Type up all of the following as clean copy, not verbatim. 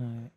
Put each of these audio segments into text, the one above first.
Alright.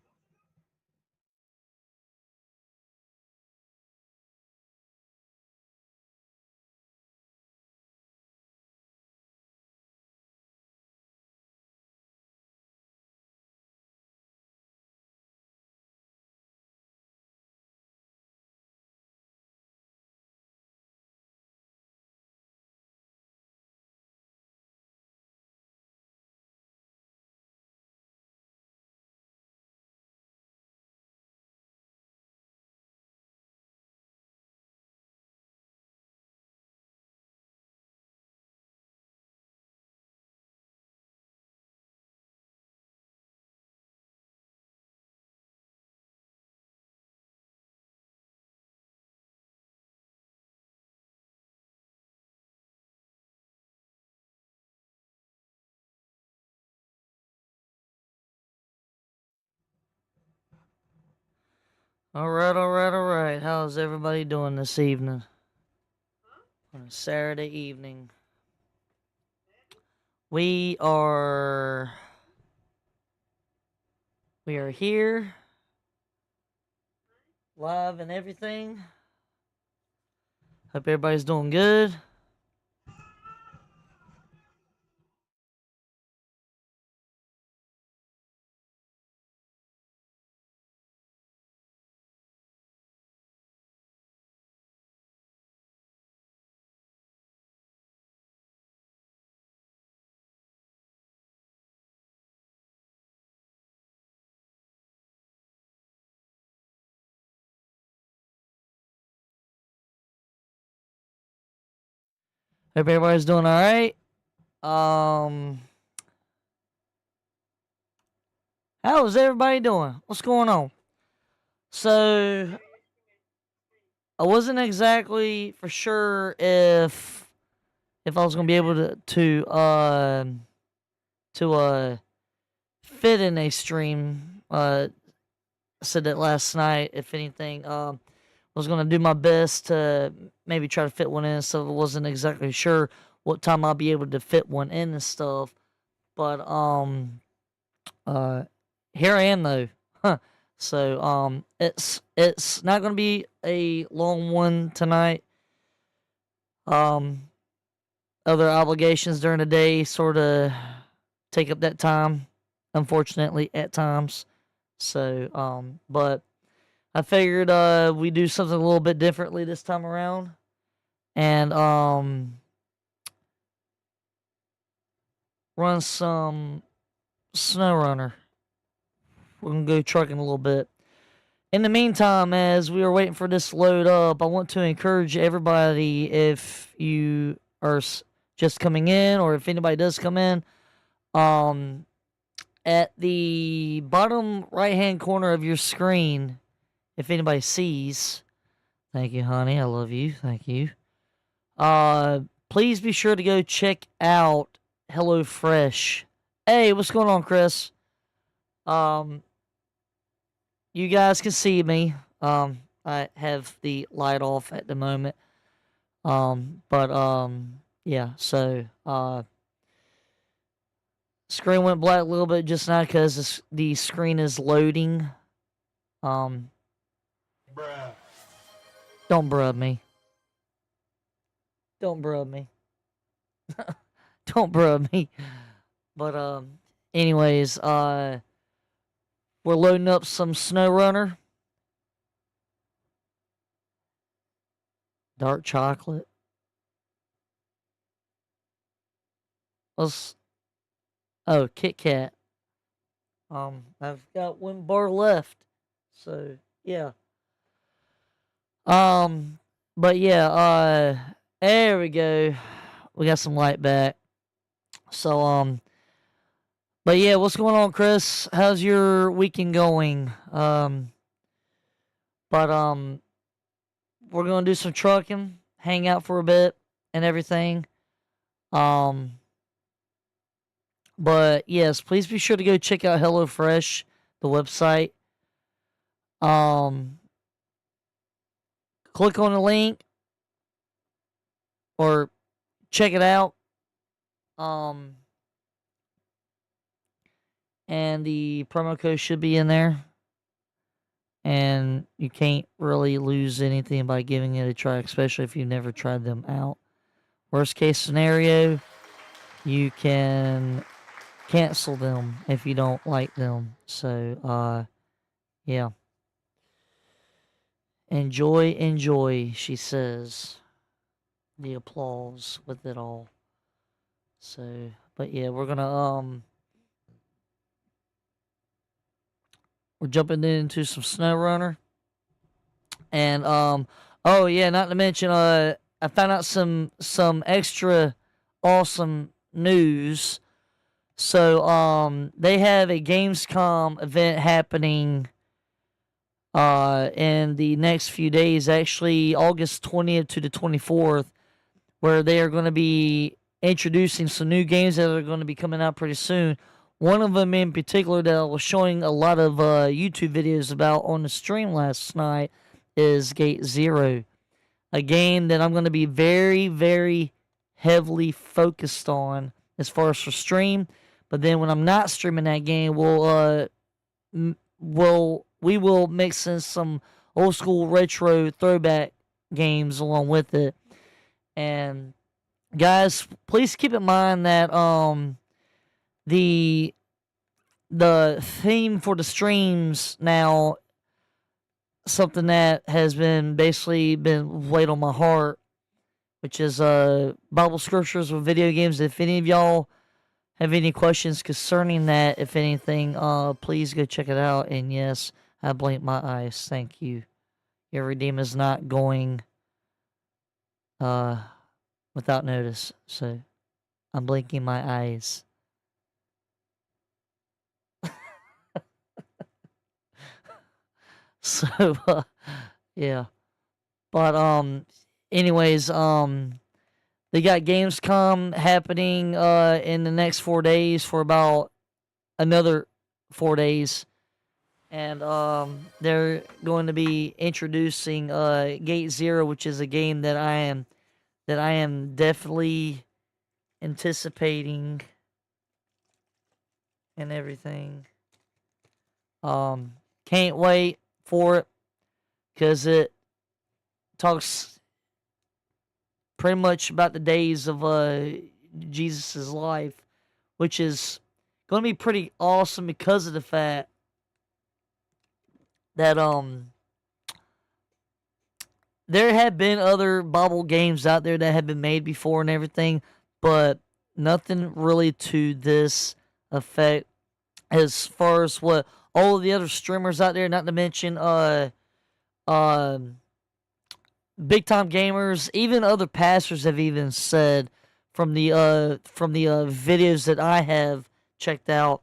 Alright. How's everybody doing this evening? On a Saturday evening. We are here live and everything. Hope everybody's doing good. Hope everybody's doing alright. How is everybody doing? What's going on? So I wasn't exactly for sure if I was gonna be able to fit in a stream. I said that last night. If anything, was gonna do my best to maybe try to fit one in. So I wasn't exactly sure what time I'll be able to fit one in and stuff. But uh, here I am though. Huh. So it's not gonna be a long one tonight. Um, Other obligations during the day sort of take up that time, unfortunately, at times. So, but I figured we do something a little bit differently this time around. And run some snow runner. We're gonna go trucking a little bit. In the meantime, as we are waiting for this to load up, I want to encourage everybody, if you are just coming in or if anybody does come in, um, at the bottom right hand corner of your screen, if anybody sees, thank you, honey, I love you, thank you. Please be sure to go check out HelloFresh. Hey, what's going on, Chris? Um, you guys can see me. I have the light off at the moment. But yeah. So screen went black a little bit just now because the screen is loading. Um, Bruh. don't brub me. Don't brub me. Don't brub me. But anyways, we're loading up some Snow Runner. Dark chocolate. Let's. Oh, Kit Kat. I've got one bar left, so yeah. Um, but yeah. There we go. We got some light back. So but yeah, what's going on, Chris? How's your weekend going? But we're gonna do some trucking, hang out for a bit, and everything. Um, but yes, please be sure to go check out HelloFresh, the website. Um, click on the link or check it out. Um, and the promo code should be in there. And you can't really lose anything by giving it a try, especially if you've never tried them out. Worst case scenario, you can cancel them if you don't like them. So, yeah. Enjoy, she says. The applause with it all. So, but yeah, we're jumping into some SnowRunner. And oh yeah, not to mention I found out some extra awesome news. So they have a Gamescom event happening in the next few days, actually August 20th to the 24th, where they are going to be introducing some new games that are going to be coming out pretty soon. One of them in particular that I was showing a lot of YouTube videos about on the stream last night is Gate Zero, a game that I'm going to be very, very heavily focused on as far as for stream. But then when I'm not streaming that game, we will mix in some old school retro throwback games along with it. And guys, please keep in mind that the theme for the streams now, something that has been basically been weighed on my heart, which is Bible scriptures with video games. If any of y'all have any questions concerning that, if anything, please go check it out. And yes, I blink my eyes. Thank you. Your redeem is not going without notice. So I'm blinking my eyes. So yeah. But anyways, they got Gamescom happening in the next 4 days for about another 4 days. And they're going to be introducing Gate Zero, which is a game that I am definitely anticipating and everything. Can't wait for it because it talks pretty much about the days of Jesus's life, which is going to be pretty awesome because of the fact that there have been other Bible games out there that have been made before and everything, but nothing really to this effect as far as what all of the other streamers out there, not to mention big time gamers, even other pastors have even said from the videos that I have checked out,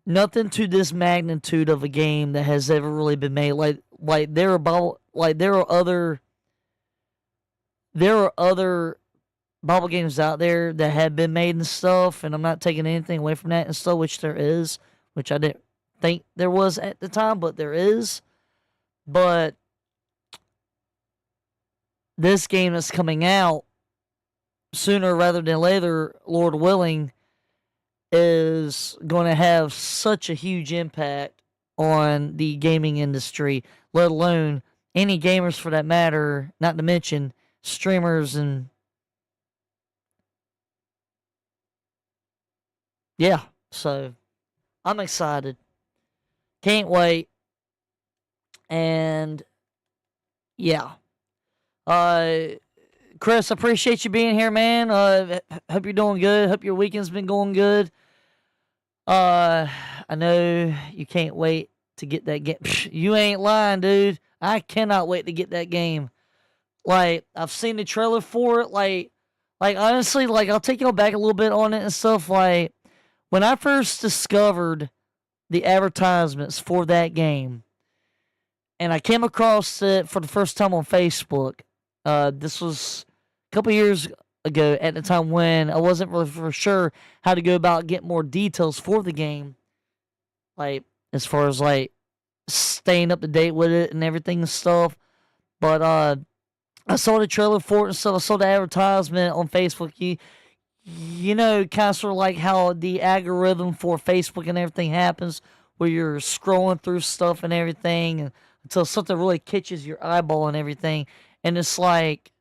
nothing to this magnitude of a game that has ever really been made. Like there are other Bible games out there that have been made and stuff, and I'm not taking anything away from that and stuff, which there is, which I didn't think there was at the time, but there is. But this game that's coming out sooner rather than later, Lord willing, is going to have such a huge impact on the gaming industry, let alone any gamers for that matter, not to mention streamers. And yeah, so I'm excited. Can't wait. And yeah. Chris, appreciate you being here, man. Hope you're doing good. Hope your weekend's been going good. I know you can't wait to get that game. You ain't lying, dude. I cannot wait to get that game. Like, I've seen the trailer for it. Like honestly, like, I'll take y'all back a little bit on it and stuff. Like, when I first discovered the advertisements for that game, and I came across it for the first time on Facebook, this was a couple years ago at the time when I wasn't really for sure how to go about getting more details for the game. Like, as far as, like, staying up to date with it and everything and stuff. But, I saw the trailer for it and stuff. I saw the advertisement on Facebook. you know, kind of sort of like how the algorithm for Facebook and everything happens, where you're scrolling through stuff and everything until something really catches your eyeball and everything. And it's like,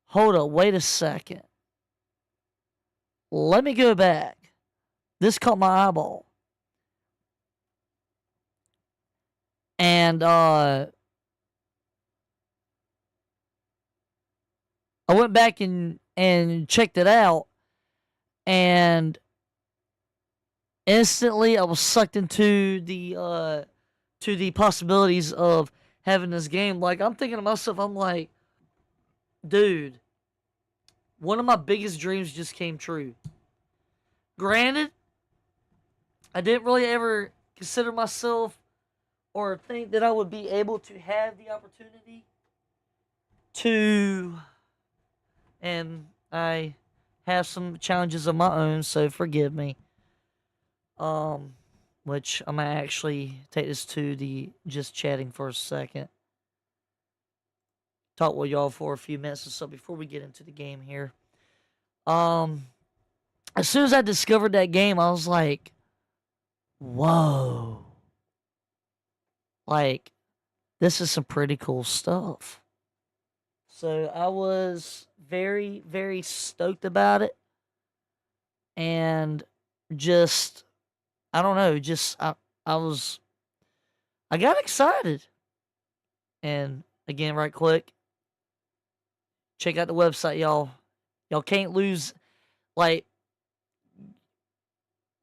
hold up, wait a second. Let me go back. This caught my eyeball. And I went back and checked it out, and instantly I was sucked into the possibilities of having this game. Like, I'm thinking to myself, I'm like, dude, one of my biggest dreams just came true. Granted, I didn't really ever consider myself or think that I would be able to have the opportunity to, and I have some challenges of my own, so forgive me. Which I'm gonna actually take this to the just chatting for a second. Talk with y'all for a few minutes or so before we get into the game here. Um, as soon as I discovered that game, I was like, whoa. Like, this is some pretty cool stuff. So I was very, very stoked about it. And just, I don't know, I got excited. And again, right click, check out the website, y'all. Y'all can't lose. Like,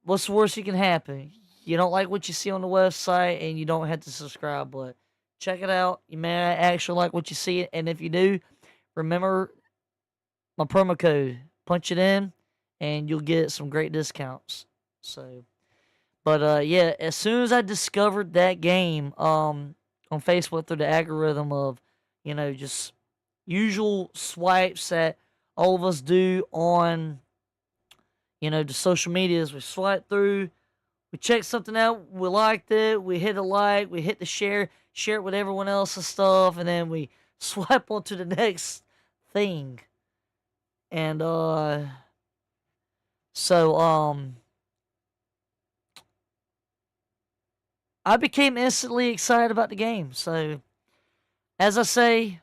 what's the worst that can happen? You don't like what you see on the website and you don't have to subscribe, but check it out. You may actually like what you see, and if you do, remember my promo code. Punch it in, and you'll get some great discounts. So, but yeah, as soon as I discovered that game, on Facebook through the algorithm of, just usual swipes that all of us do on, the social medias, we swipe through. We check something out, we liked it, we hit a like, we hit the share it with everyone else and stuff, and then we swipe on to the next thing. And so I became instantly excited about the game. So as I say,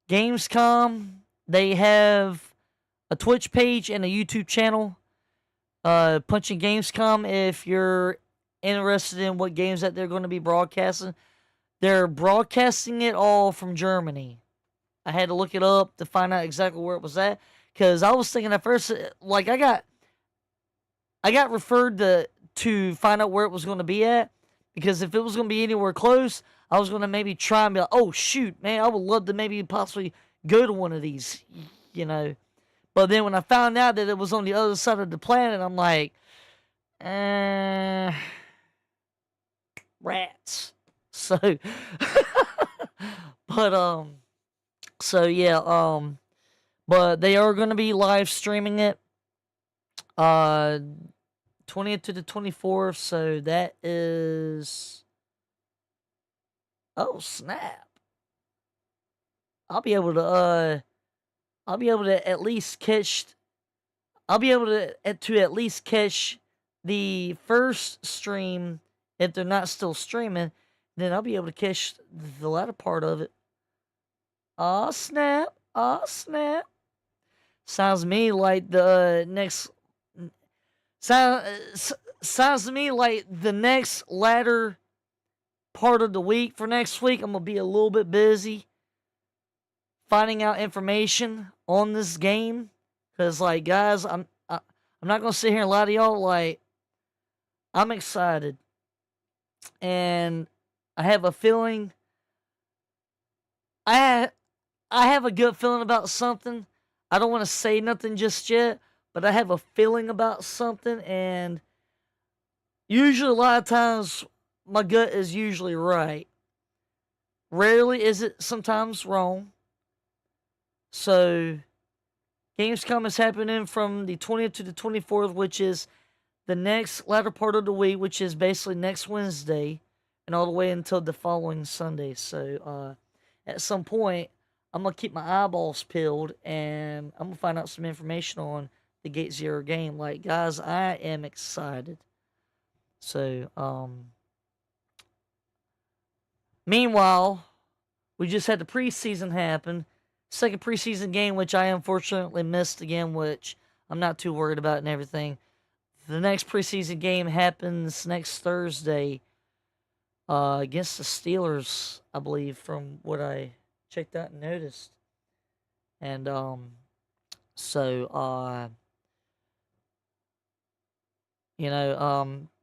Gamescom, they have a Twitch page and a YouTube channel. Punching Gamescom if you're interested in what games that they're going to be broadcasting. They're broadcasting it all from Germany. I had to look it up to find out exactly where it was at, because I was thinking at first, like, I got referred to find out where it was going to be at, because if it was going to be anywhere close, I was going to maybe try and be like, oh shoot, man, I would love to maybe possibly go to one of these, you know. But then when I found out that it was on the other side of the planet, I'm like, rats. So, but so yeah, but they are gonna be live streaming it, 20th to the 24th. So that is, oh snap! I'll be able to at least catch. I'll be able to at least catch the first stream if they're not still streaming. Then I'll be able to catch the latter part of it. Aw snap! Aw snap! Sounds to me like the next. Sounds to me like the next latter part of the week for next week, I'm gonna be a little bit busy finding out information on this game. Cause like, guys, I'm not gonna sit here and lie to y'all. Like, I'm excited, and I have a feeling. I have a good feeling about something. I don't want to say nothing just yet, but I have a feeling about something, and usually a lot of times my gut is usually right. Rarely is it sometimes wrong. So Gamescom is happening from the 20th to the 24th, which is the next latter part of the week, which is basically next Wednesday, and all the way until the following Sunday. So at some point, I'm gonna keep my eyeballs peeled, and I'm gonna find out some information on the Gate Zero game. Like, guys, I am excited. So, meanwhile, we just had the preseason happen. Second preseason game, which I unfortunately missed again, which I'm not too worried about and everything. The next preseason game happens next Thursday against the Steelers, I believe, from what I checked out and noticed. And so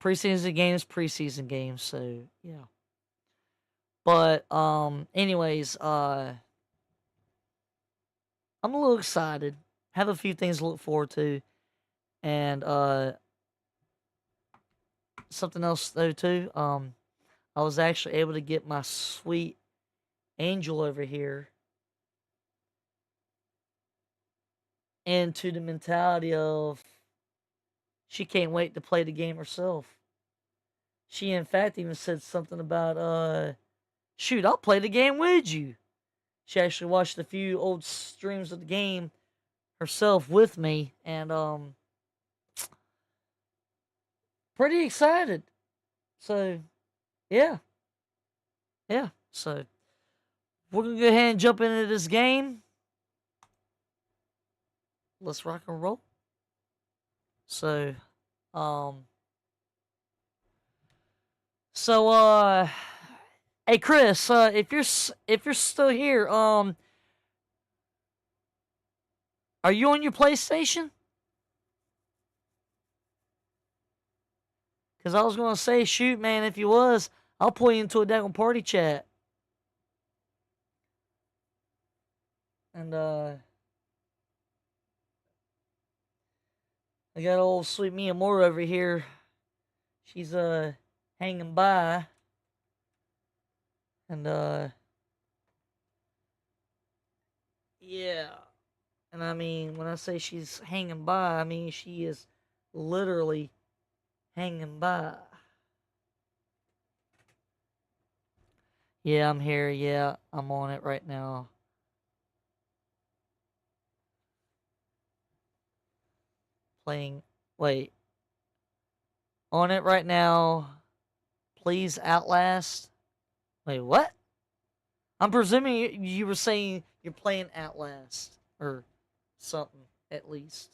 preseason games, so yeah. But anyways, I'm a little excited. Have a few things to look forward to. And something else though too. I was actually able to get my sweet angel over here into the mentality of she can't wait to play the game herself. She in fact even said something about shoot, I'll play the game with you. She actually watched a few old streams of the game herself with me, and pretty excited. So yeah, yeah. So we're gonna go ahead and jump into this game. Let's rock and roll. So, um, so hey Chris, if you're still here, are you on your PlayStation? Cause I was gonna say, shoot, man, if you was, I'll pull you into a daggone party chat. And I got old sweet Mia Moore over here. She's hanging by, and yeah. And I mean, when I say she's hanging by, I mean she is literally hanging by. Yeah, I'm here. Yeah, I'm on it right now. Playing. Wait. On it right now. Please Outlast. Wait, what? I'm presuming you were saying you're playing Outlast. Or something, at least.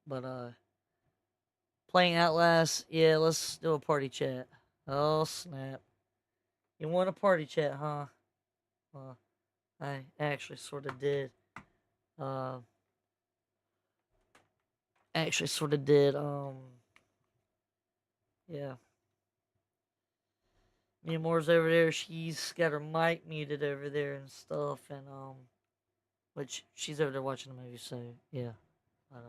But, playing Outlast. Yeah, let's do a party chat. Oh, snap. You want a party chat, huh? Well, I actually sort of did. Uh, actually sort of did. Yeah. Mia Moore's over there. She's got her mic muted over there and stuff, and which she's over there watching the movie. So yeah. But,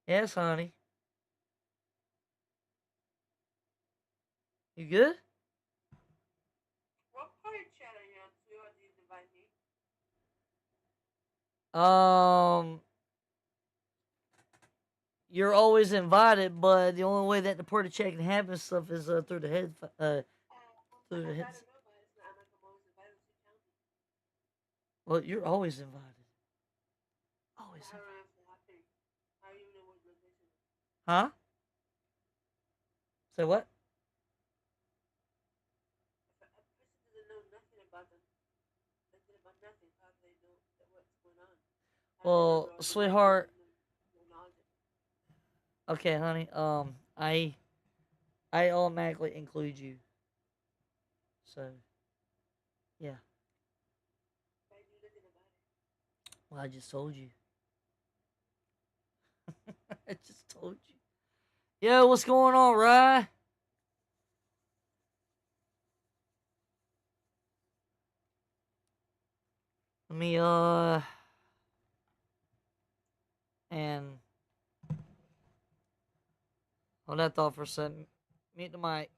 yes, honey. You good? What party chat are you on? So you did invite me? Um, you're always invited, but the only way that the party chat can happen stuff is through the head through the I heads. don't know, but it's not like I'm always invited to count. Well, you're always invited. Always I don't invited. know if it's happening. I don't even know what location is. Huh? Say what? If a person doesn't know nothing about them, nothing about nothing, how do they know that what's going on? How do they know Well, they're all invited sweetheart. and no knowledge of it? Okay, honey. I automatically include you. So yeah. I knew nothing about it. Well, I just told you. I just told you. Yo, what's going on, Rye? Let me and hold that thought for a second. Mute the mic.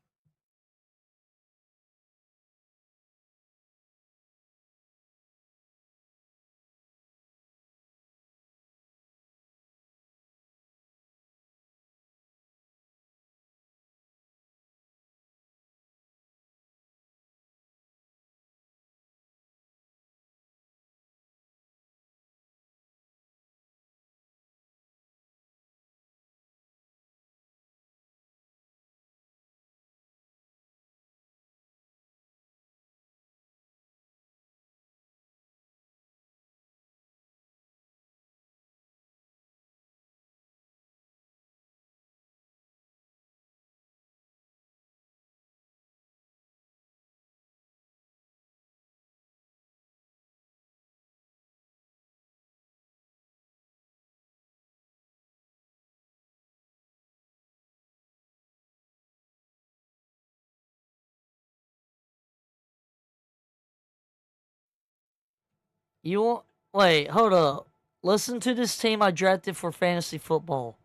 You want? Wait, hold up. Listen to this team I drafted for fantasy football.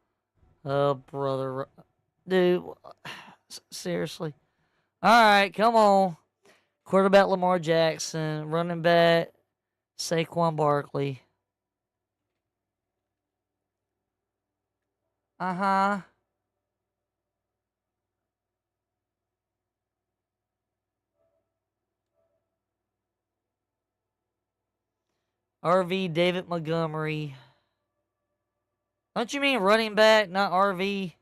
Oh, brother, dude, seriously. All right, come on. Quarterback Lamar Jackson, running back Saquon Barkley. Uh huh. RV David Montgomery. Don't you mean running back, not RV?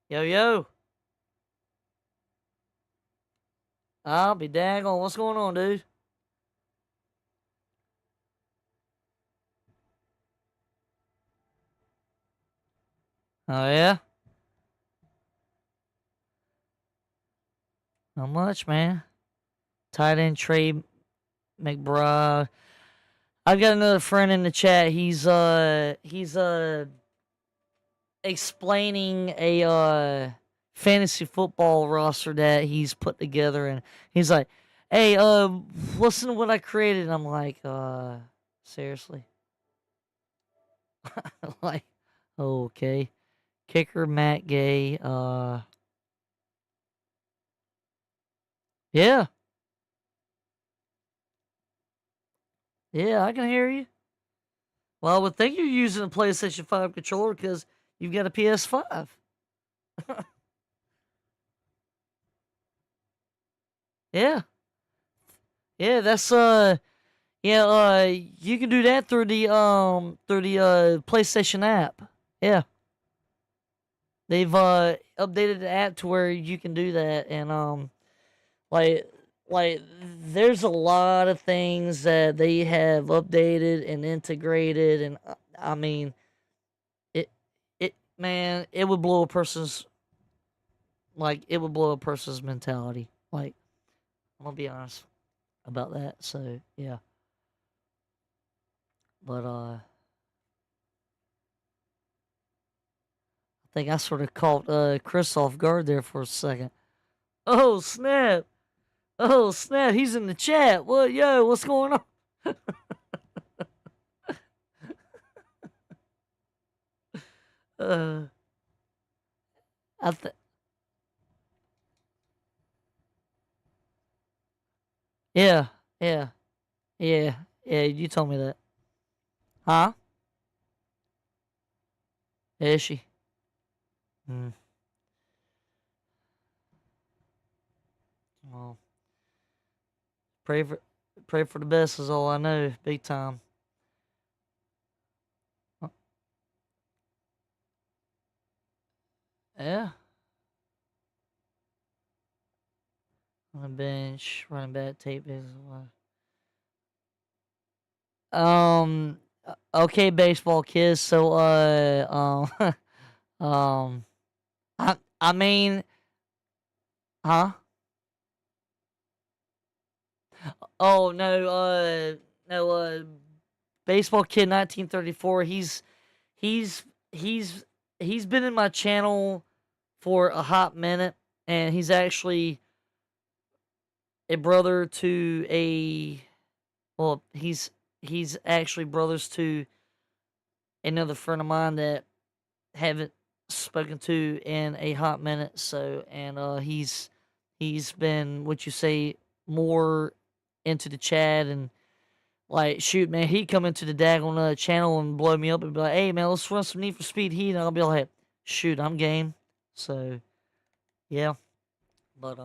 Yo, yo. I'll be daggone. What's going on, dude? Oh, yeah? Not much, man. Tight end Trey McBride. I've got another friend in the chat. He's explaining a fantasy football roster that he's put together, and he's like, "Hey, listen to what I created." And I'm like, seriously? Like, okay. Kicker Matt Gay. Yeah, yeah, I can hear you. Well, I would think you're using a PlayStation 5 controller because you've got a PS5. Yeah, yeah, that's yeah, you can do that through the PlayStation app. Yeah, they've updated the app to where you can do that, and like like there's a lot of things that they have updated and integrated, and I mean it man, it would blow a person's it would blow a person's mentality. Like, I'm gonna be honest about that. So yeah, but I think I sort of caught Chris off guard there for a second. Oh snap! Oh snap! He's in the chat. What, yo? What's going on? uh, I yeah, yeah, yeah, yeah. You told me that, huh? Is she? Hmm. Well, pray for pray for the best is all I know. Big time. Uh, Yeah. On the bench, running back tape is. Okay, baseball kids. So, um, I mean, huh? Oh no, no, baseball kid, 1934. He's, he's, he's been in my channel for a hot minute, and he's actually a brother to a, well, he's actually brothers to another friend of mine that haven't spoken to in a hot minute. So, and he's been what you say more into the chat, and like, shoot, man, he'd come into the daggone channel and blow me up and be like, "Hey, man, let's run some Need for Speed Heat," and I'll be like, "Shoot, I'm game." So yeah, but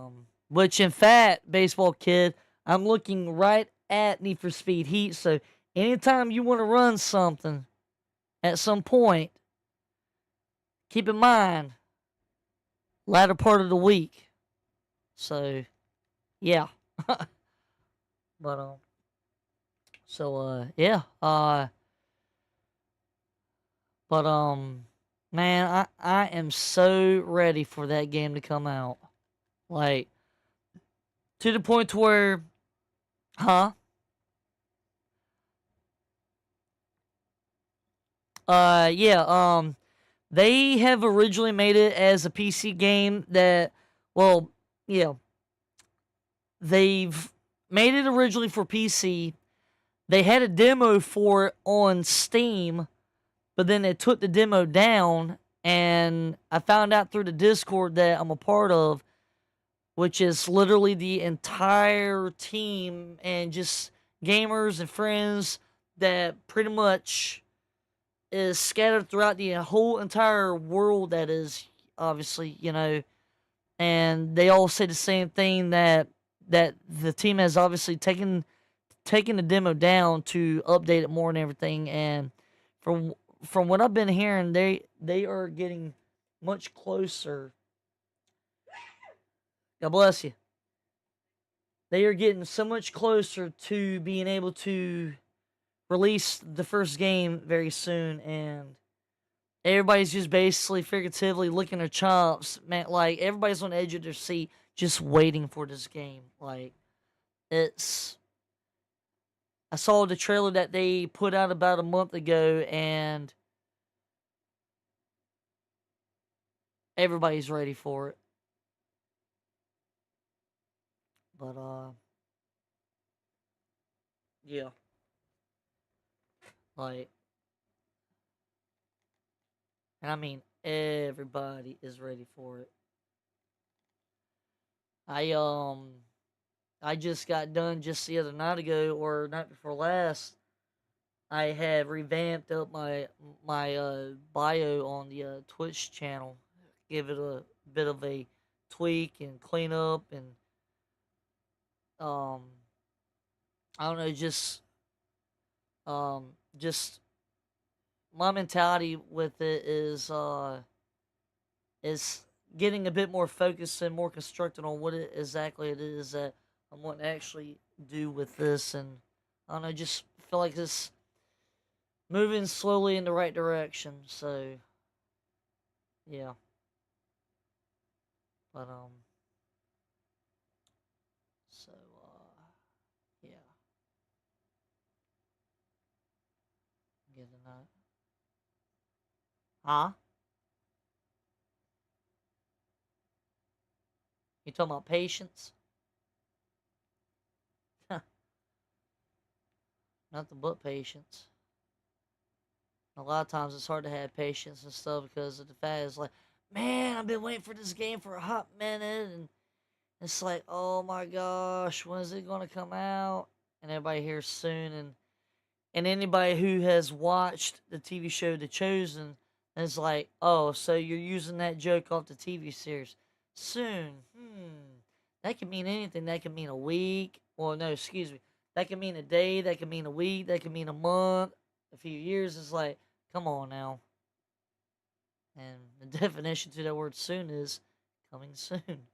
which in fact, baseball kid, I'm looking right at Need for Speed Heat. So anytime you want to run something at some point, keep in mind latter part of the week. So yeah, but so yeah, but man, I am so ready for that game to come out. Like, to the point to where, huh? Yeah. They have originally made it as a PC game that, well, yeah, they've made it originally for PC. They had a demo for it on Steam, but then they took the demo down, and I found out through the Discord that I'm a part of, which is literally the entire team and just gamers and friends that pretty much is scattered throughout the whole entire world that is obviously, and they all say the same thing that the team has obviously taken the demo down to update it more and everything. And from from what I've been hearing, they are getting much closer. God bless you. They are getting so much closer to being able to release the first game very soon, and everybody's just basically figuratively licking their chops, man. Like, everybody's on the edge of their seat, just waiting for this game. Like, it's. I saw the trailer that they put out about a month ago, and everybody's ready for it. But yeah, like, and I mean, everybody is ready for it. I um I just got done just the other night ago, or night before last. I had revamped up my bio on the Twitch channel, give it a bit of a tweak and clean up, and um I don't know, just my mentality with it is getting a bit more focused and more constructed on what exactly it is that I want to actually do with this. And I don't know, just feel like this moving slowly in the right direction. So yeah, but so yeah, get a note. Huh? You talking about patience? Nothing but patience. A lot of times it's hard to have patience and stuff because of the fact it's like, man, I've been waiting for this game for a hot minute, and it's like, oh my gosh, when is it gonna come out? And everybody hears soon, and anybody who has watched the TV show The Chosen is like, oh, so you're using that joke off the TV series. Soon. That can mean anything. That can mean a week. Well, no, excuse me. That can mean a day. That can mean a week. That can mean a month. A few years. It's like, come on now. And the definition to that word soon is coming soon.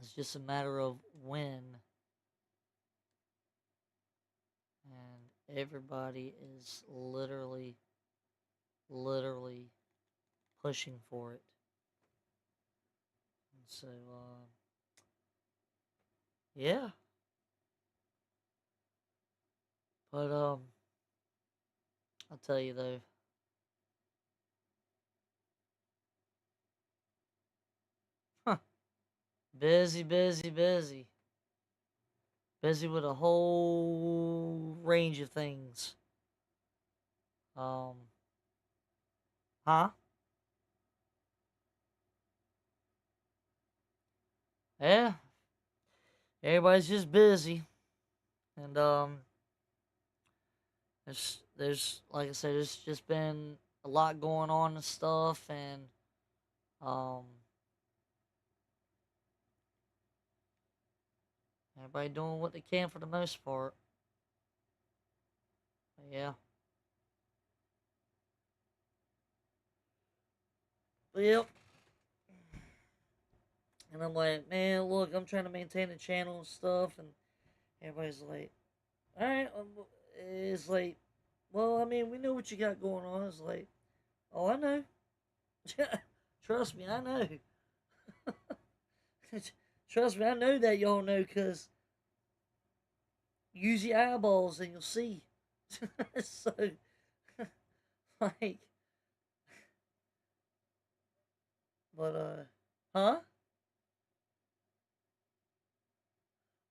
It's just a matter of when. And everybody is literally pushing for it. And so, yeah. But, I'll tell you though, huh, busy, busy, busy. Busy with a whole range of things. Um, huh? Yeah, everybody's just busy. And, there's like I said, there's just been a lot going on and stuff, and um, everybody doing what they can for the most part. But yeah. But yep. And I'm like, man, look, I'm trying to maintain the channel and stuff, and everybody's like, all right, it's like, well, I mean, we know what you got going on. It's like, oh, I know. Trust me, I know. Trust me, I know that y'all know, because use your eyeballs and you'll see. So, like, but, huh?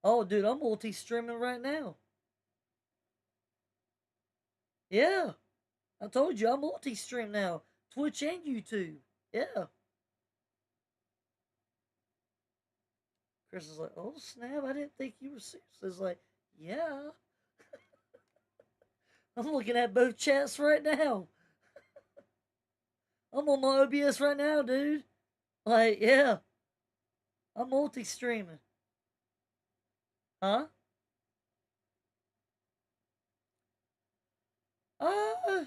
Oh, dude, I'm multi-streaming right now. Yeah, I told you, I'm multi-stream now. Twitch and YouTube. Yeah. Chris is like, oh, snap, I didn't think you were serious. It's like, yeah. I'm looking at both chats right now. I'm on my OBS right now, dude. Like, yeah, I'm multi-streaming. Huh? Uh,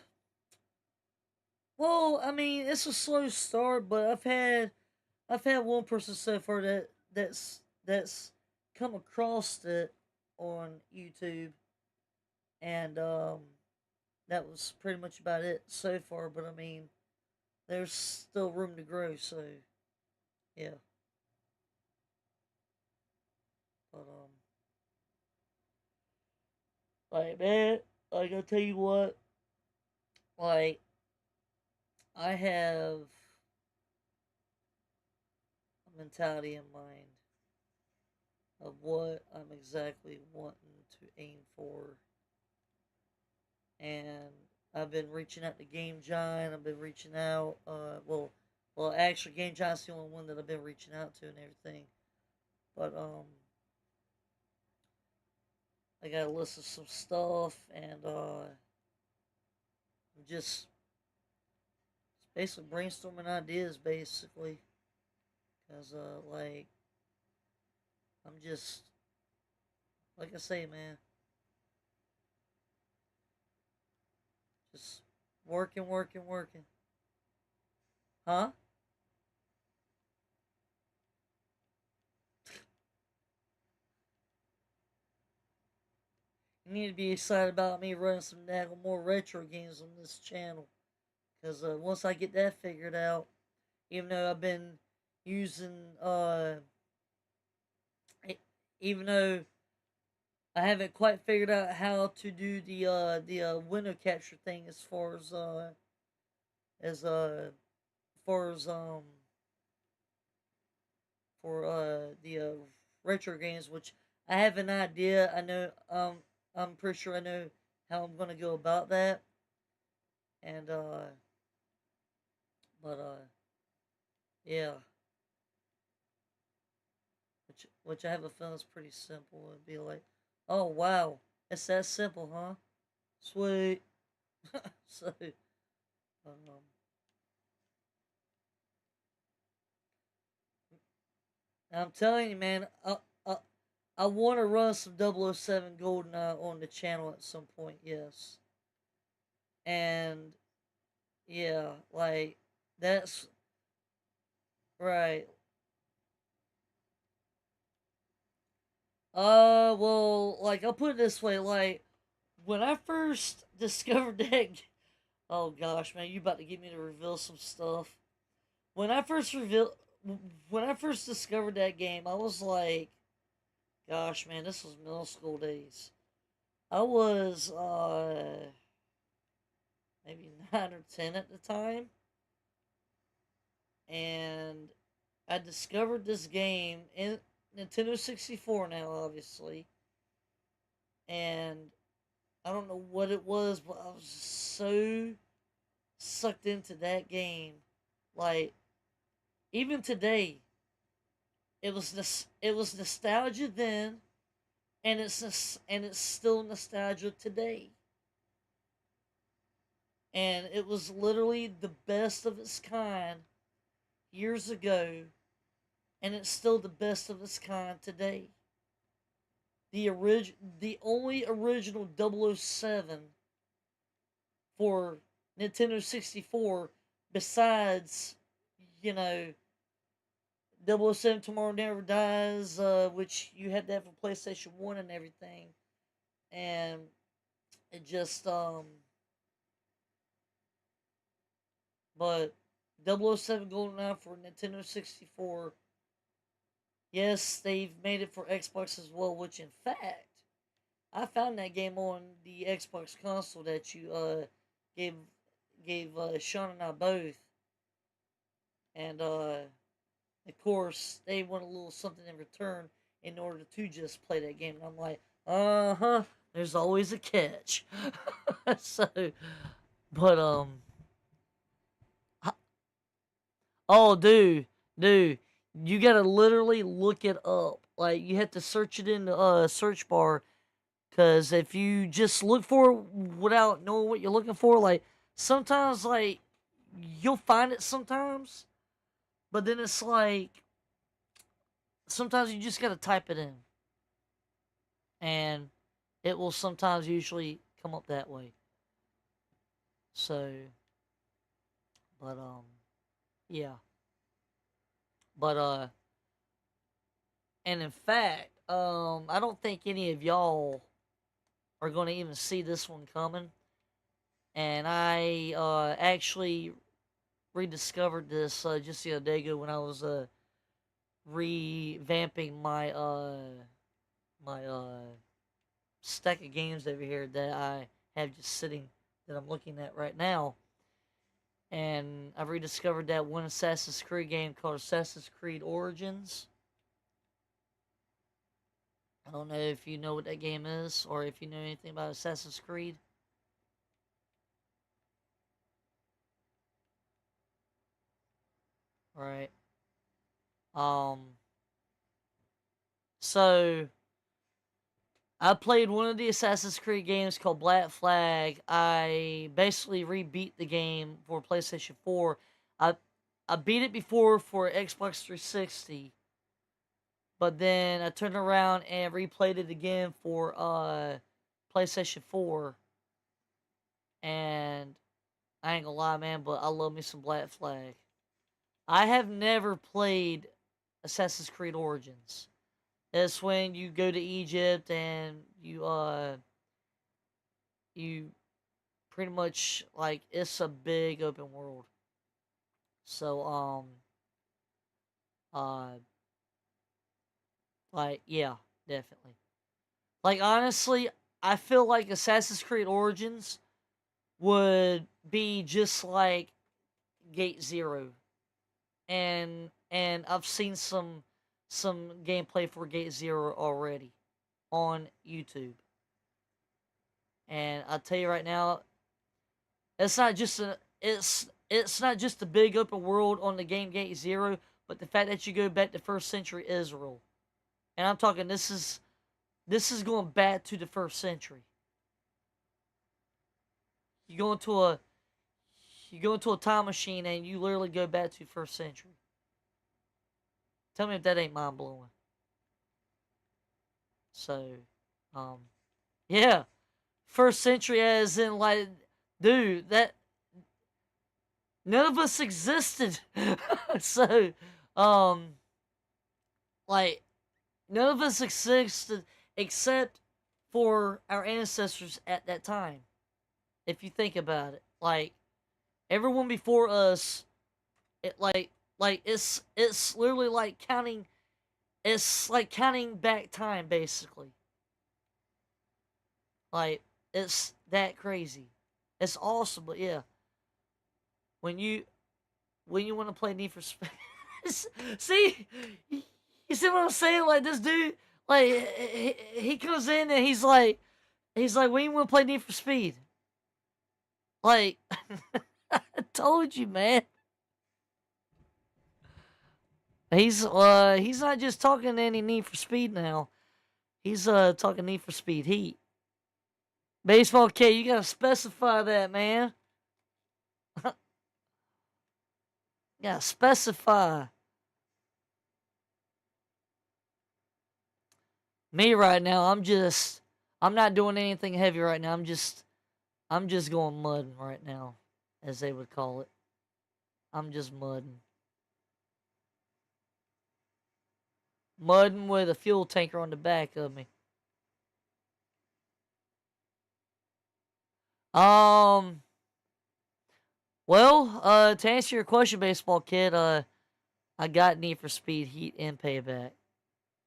well, I mean, it's a slow start, but I've had one person so far that's come across it on YouTube, and that was pretty much about it so far. But I mean, there's still room to grow. So yeah, but like, man, like, I'll tell you what, like, I have a mentality in mind of what I'm exactly wanting to aim for. And I've been reaching out to Game Giant. I've been reaching out. Well, actually, Game Giant's the only one that I've been reaching out to and everything. But I got a list of some stuff, and I'm just basically brainstorming ideas, basically, because like, I'm just, like I say, man, just working, working, working. Huh? You need to be excited about me running some more retro games on this channel. Because once I get that figured out, even though I've been using, e- even though I haven't quite figured out how to do the window capture thing as far as for the retro games, which I have an idea. I know, I'm pretty sure I know how I'm gonna go about that, and but yeah, which I have a feeling is pretty simple. It'd be like, oh wow, it's that simple, huh? Sweet. So, um, I'm telling you, man, I, I want to run some 007 GoldenEye on the channel at some point, yes. And yeah, like, that's right. Well, like, I'll put it this way, like, when I first discovered that, oh gosh, man, you about to get me to reveal some stuff. When I first reveal, when I first discovered that game, I was like, gosh, man, this was middle school days. I was maybe 9 or 10 at the time, and I discovered this game in Nintendo 64 now, obviously, and I don't know what it was, but I was so sucked into that game. Like, even today, it was nostalgia then, and it's still nostalgia today. And it was literally the best of its kind years ago, and it's still the best of its kind today. The only original 007 for Nintendo 64, besides, you know, 007 Tomorrow Never Dies, which you had that for PlayStation 1 and everything. And it just, but 007 GoldenEye for Nintendo 64 Yes, they've made it for Xbox as well, which in fact, I found that game on the Xbox console that you gave Sean and I both, and of course they want a little something in return in order to just play that game. And I'm like, there's always a catch. So, but oh, dude, you gotta literally look it up. Like you have to search it in the search bar, cause if you just look for it without knowing what you're looking for, like sometimes like you'll find it sometimes, but then it's like sometimes you just gotta type it in, and it will sometimes usually come up that way. So, but yeah, but and in fact, I don't think any of y'all are going to even see this one coming. And I actually rediscovered this just the other day ago when I was revamping my stack of games over here that I have just sitting that I'm looking at right now. And I've rediscovered that one Assassin's Creed game called Assassin's Creed Origins. I don't know if you know what that game is or if you know anything about Assassin's Creed. Right. Um so I played one of the Assassin's Creed games called Black Flag. I basically rebeat the game for PlayStation 4. I I beat it before for Xbox 360, but then I turned around and replayed it again for PlayStation 4. And I ain't gonna lie, man, but I love me some Black Flag. I have never played Assassin's Creed Origins. It's when you go to Egypt and you pretty much like it's a big open world. So uh like yeah, definitely. Like honestly, I feel like Assassin's Creed Origins would be just like Gate Zero. And I've seen some gameplay for Gate Zero already on YouTube. And I'll tell you right now, it's not just a it's not just a big open world on the game Gate Zero, but the fact that you go back to first century Israel. And I'm talking this is going back to the first century. You go into a you go into a time machine and you literally go back to first century. Tell me if that ain't mind blowing. So, um, yeah, first century as in like, dude, that none of us existed. So, um, like none of us existed except for our ancestors at that time. If you think about it, like everyone before us, it like it's literally like counting. It's like counting back time, basically. Like it's that crazy. It's awesome, but yeah, when you want to play Need for Speed, see, you see what I'm saying? Like this dude, like he comes in and he's like, when you want to play Need for Speed? Like, I told you, man. He's not just talking any Need for Speed now. He's talking Need for Speed Heat. Baseball K, you gotta specify that, man. You gotta specify. Me right now, I'm not doing anything heavy right now. I'm just going mudding right now, as they would call it. I'm just mudding. Mudding with a fuel tanker on the back of me. Um, well, to answer your question, baseball kid, I got Need for Speed Heat and Payback.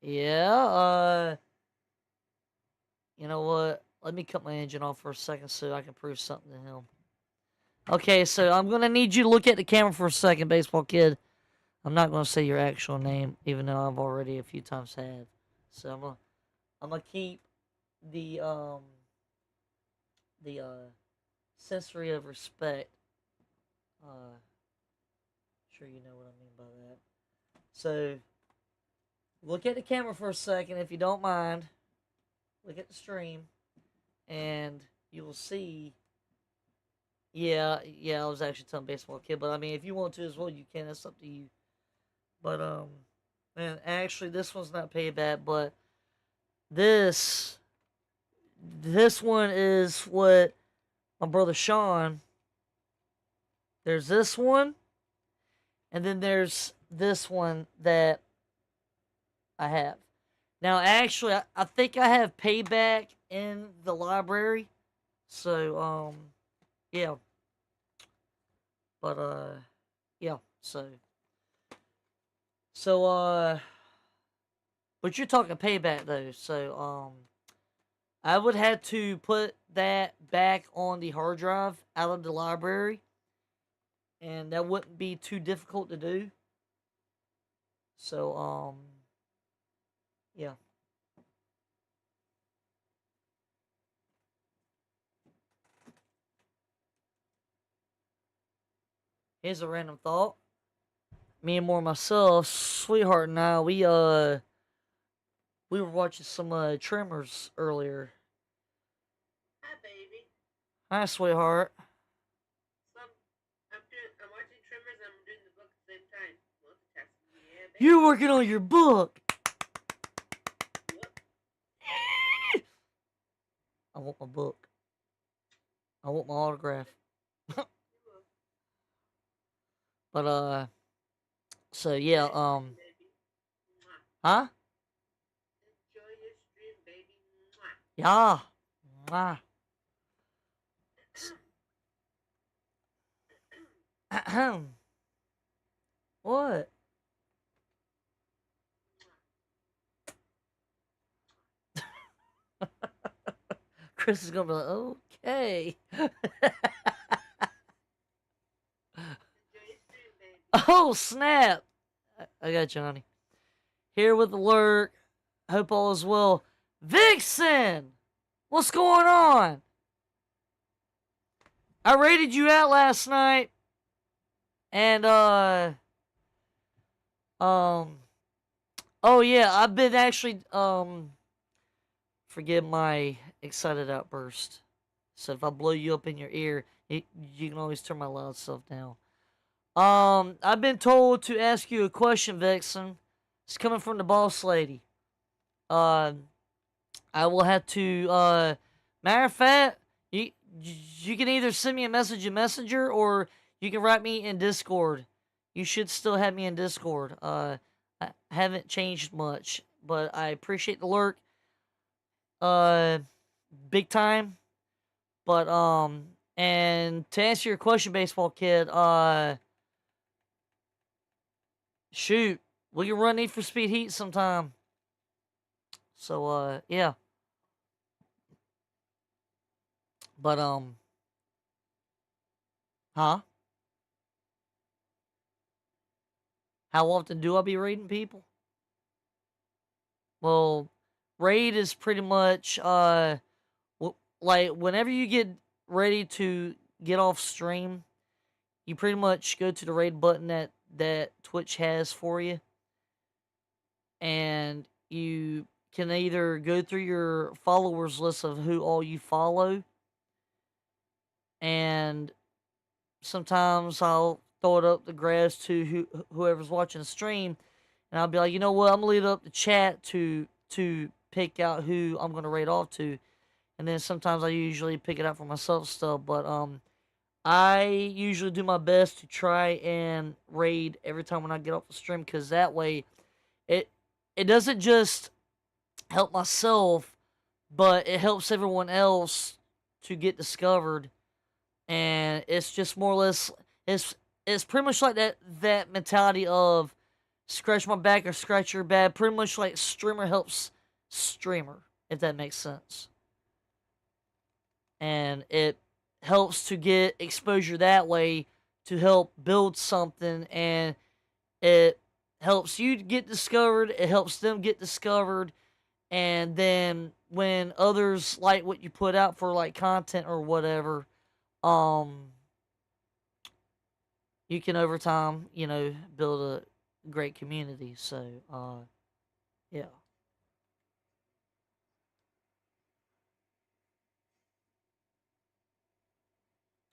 Yeah, you know what? Let me cut my engine off for a second so I can prove something to him. Okay, so I'm gonna need you to look at the camera for a second, baseball kid. I'm not gonna say your actual name, even though I've already a few times have. So I'm gonna keep the sensory of respect. Sure you know what I mean by that. So look at the camera for a second if you don't mind. Look at the stream, and you will see. Yeah, I was actually telling baseball kid, but I mean, if you want to as well, you can. That's up to you. But man, actually, this one's not payback, but this this one is what my brother Sean. There's this one, and then there's this one that I have. Now, actually, I think I have payback in the library. So, yeah. But, yeah. So, but you're talking payback though. So, I would have to put that back on the hard drive out of the library, and that wouldn't be too difficult to do. So, yeah. Here's a random thought. Me and more myself, sweetheart and I, we were watching some Tremors earlier. Hi, baby. Hi, sweetheart. I'm watching Tremors and I'm doing the book at the same time. Multitasking. Yeah, baby. You're working on your book. Yep. I want my book. I want my autograph. But so yeah, Baby. huh? Enjoy your stream, baby. Yeah. Mwah. Ahem. What? Chris is gonna be like, okay. Enjoy your stream, baby. Oh snap! I got Johnny here with the lurk. Hope all is well. Vixen, what's going on? I rated you out last night, and oh yeah, I've been actually forgive my excited outburst. So if I blow you up in your ear, you can always turn my loud stuff down. I've been told to ask you a question, Vixen. It's coming from the boss lady. Uh, I will have to. Matter of fact, you can either send me a message in Messenger or you can write me in Discord. You should still have me in Discord. I haven't changed much, but I appreciate the lurk. Uh, big time. But and to answer your question, baseball kid, shoot, we can run Need for Speed Heat sometime. So yeah. But huh? How often do I be raiding people? Well, raid is pretty much like whenever you get ready to get off stream, you pretty much go to the raid button that Twitch has for you, and you can either go through your followers list of who all you follow, and sometimes I'll throw it up the grass to whoever's watching the stream, and I'll be like, you know what, I'm gonna leave it up the chat to pick out who I'm gonna raid off to, and then sometimes I usually pick it out for myself still, but I usually do my best to try and raid every time when I get off the stream, because that way it it doesn't just help myself, but it helps everyone else to get discovered, and it's just more or less it's pretty much like that mentality of scratch my back or scratch your back. Pretty much like streamer helps streamer, if that makes sense. And it helps to get exposure that way to help build something, and it helps you get discovered, it helps them get discovered, and then when others like what you put out for like content or whatever, um you can over time, build a great community. So yeah.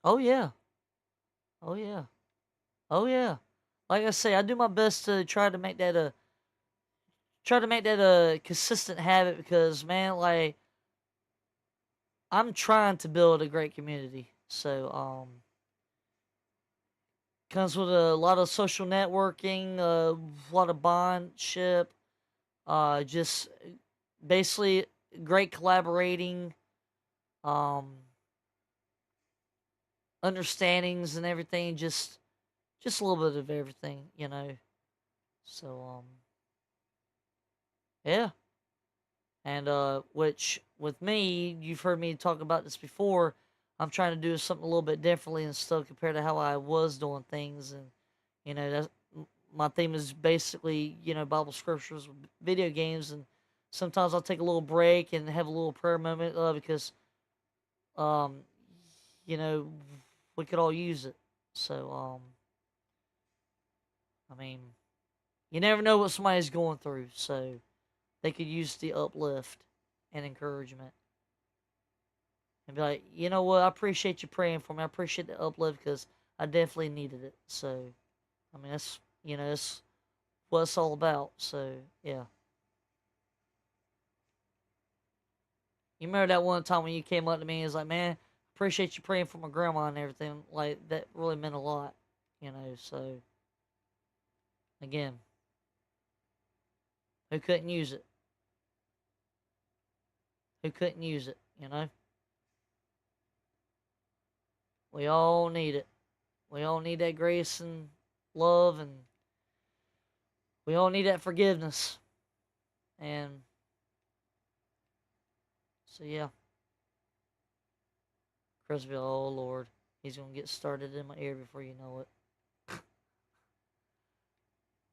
Oh yeah. Oh yeah. Oh yeah. Like I say, I do my best to try to make that a consistent habit, because man, like, I'm trying to build a great community. So comes with a lot of social networking, a lot of bondship, just basically great collaborating, um, understandings and everything. Just a little bit of everything. So yeah. And which with me, you've heard me talk about this before. I'm trying to do something a little bit differently and stuff compared to how I was doing things, and that's my theme is basically Bible scriptures, video games, and sometimes I'll take a little break and have a little prayer moment, because um you know we could all use it. So I mean, you never know what somebody's going through, so they could use the uplift and encouragement. And be like, you know what? I appreciate you praying for me. I appreciate the uplift, because I definitely needed it. So, I mean, that's what it's all about. So, yeah. You remember that one time when you came up to me and was like, man, appreciate you praying for my grandma and everything. Like, that really meant a lot. So, again, who couldn't use it? Who couldn't use it? We all need it. We all need that grace and love, and we all need that forgiveness. And so, yeah. Chris will be, oh Lord, he's gonna get started in my ear before you know it.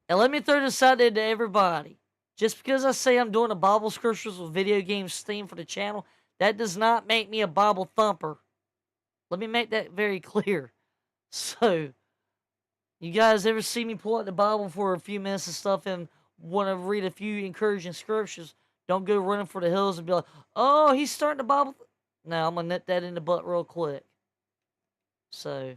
And let me throw this out there to everybody. Just because I say I'm doing a Bible scriptures with video games theme for the channel, that does not make me a Bible thumper. Let me make that very clear. So, you guys ever see me pull out the Bible for a few minutes and stuff and want to read a few encouraging scriptures, don't go running for the hills and be like, oh, he's starting the Bible. No, I'm going to nip that in the butt real quick. So,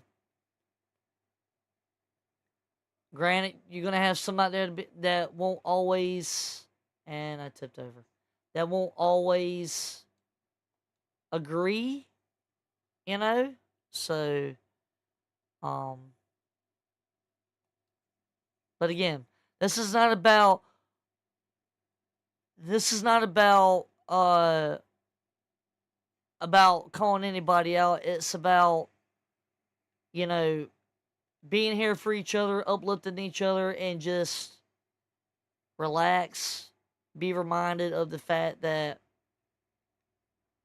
granted, you're gonna have some out there that won't always, and I tipped over, that won't always agree, you know. So, um, but again, this is not about. This is not about calling anybody out. It's about you know being here for each other, uplifting each other, and just relax. Be reminded of the fact that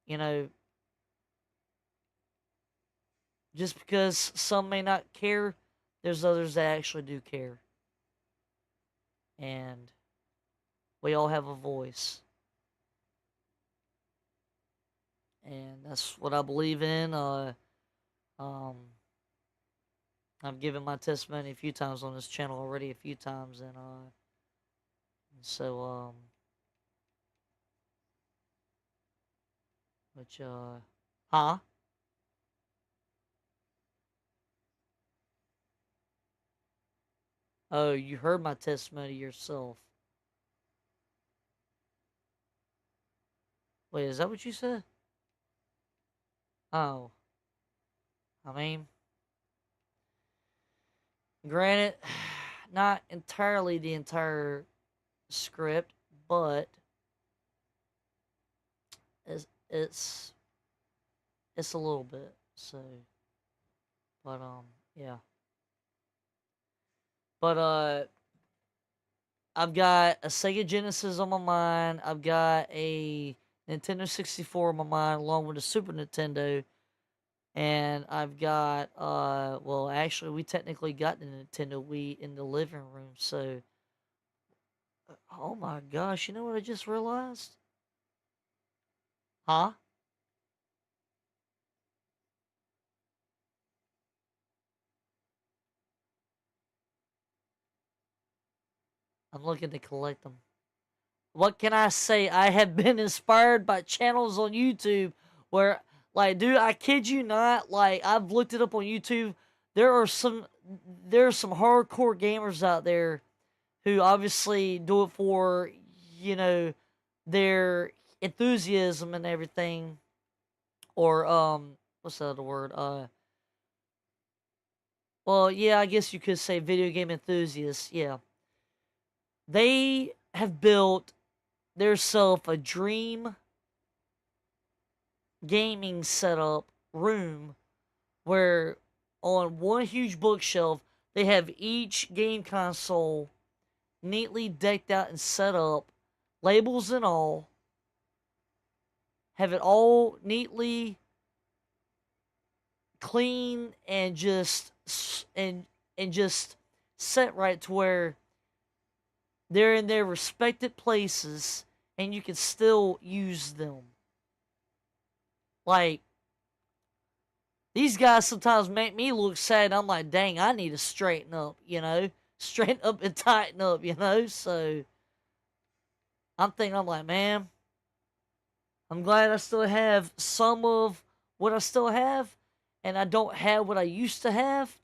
you know just because some may not care, there's others that actually do care. And we all have a voice. And that's what I believe in. Um, I've given my testimony a few times on this channel already, a few times. And so, which, huh? Oh, you heard my testimony yourself. Wait, is that what you said? Oh, I mean, granted, not entirely the entire script, but it's it's a little bit. So, but yeah. But I've got a Sega Genesis on my mind. I've got a Nintendo 64 on my mind, along with a Super Nintendo. And I've got, well, actually, we technically got the Nintendo Wii in the living room. So, oh my gosh, you know what I just realized? Huh? I'm looking to collect them. What can I say? I have been inspired by channels on YouTube where, like, dude, I kid you not, like, I've looked it up on YouTube. There are some, there's some hardcore gamers out there who obviously do it for, you know, their enthusiasm and everything, or what's the other word? Well, yeah, I guess you could say video game enthusiasts. Yeah, they have built theirself a dream gaming setup room where on one huge bookshelf they have each game console neatly decked out and set up, labels and all, have it all neatly clean and just set right to where they're in their respected places and you can still use them. Like, these guys sometimes make me look sad. I'm like, dang, I need to straighten up, you know? Straighten up and tighten up, you know? So I'm thinking, I'm like, man, I'm glad I still have some of what I still have, and I don't have what I used to have,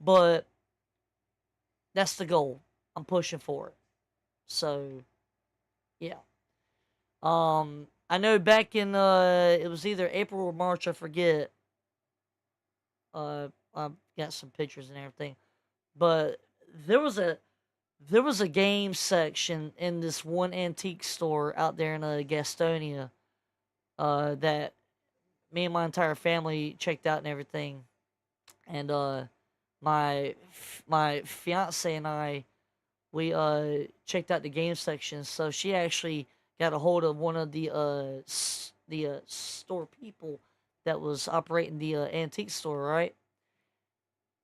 but that's the goal. I'm pushing for it. So, yeah. I know back in it was either April or March, I forget. I've got some pictures and everything, but there was a there was a game section in this one antique store out there in Gastonia that me and my entire family checked out and everything, and my fiance and I, we checked out the game section. So she actually got a hold of one of the store people that was operating the antique store, right?